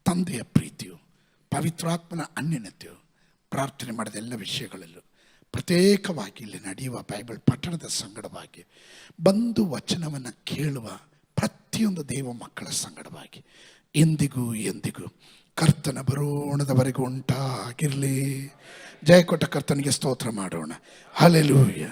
ತಂದೆಯ ಪ್ರೀತಿಯು, ಪವಿತ್ರಾತ್ಮನ ಅನ್ಯೋನ್ಯತೆಯು, ಪ್ರಾರ್ಥನೆ ಮಾಡಿದ ಎಲ್ಲ ವಿಷಯಗಳಲ್ಲೂ ಪ್ರತ್ಯೇಕವಾಗಿ ಇಲ್ಲಿ ನಡೆಯುವ ಬೈಬಲ್ ಪಠಣದ ಸಂಗಡವಾಗಿ, ಬಂದು ವಚನವನ್ನು ಕೇಳುವ ಪ್ರತಿಯೊಂದು ದೇವ ಮಕ್ಕಳ ಸಂಗಡವಾಗಿ ಎಂದಿಗೂ ಕರ್ತನ ಬರೋಣದವರೆಗೂ ಉಂಟಾಗಿರಲಿ. ಜಯ ಕೊಟ್ಟ ಕರ್ತನಿಗೆ ಸ್ತೋತ್ರ ಮಾಡೋಣ. ಹಲ್ಲೆಲೂಯಾ.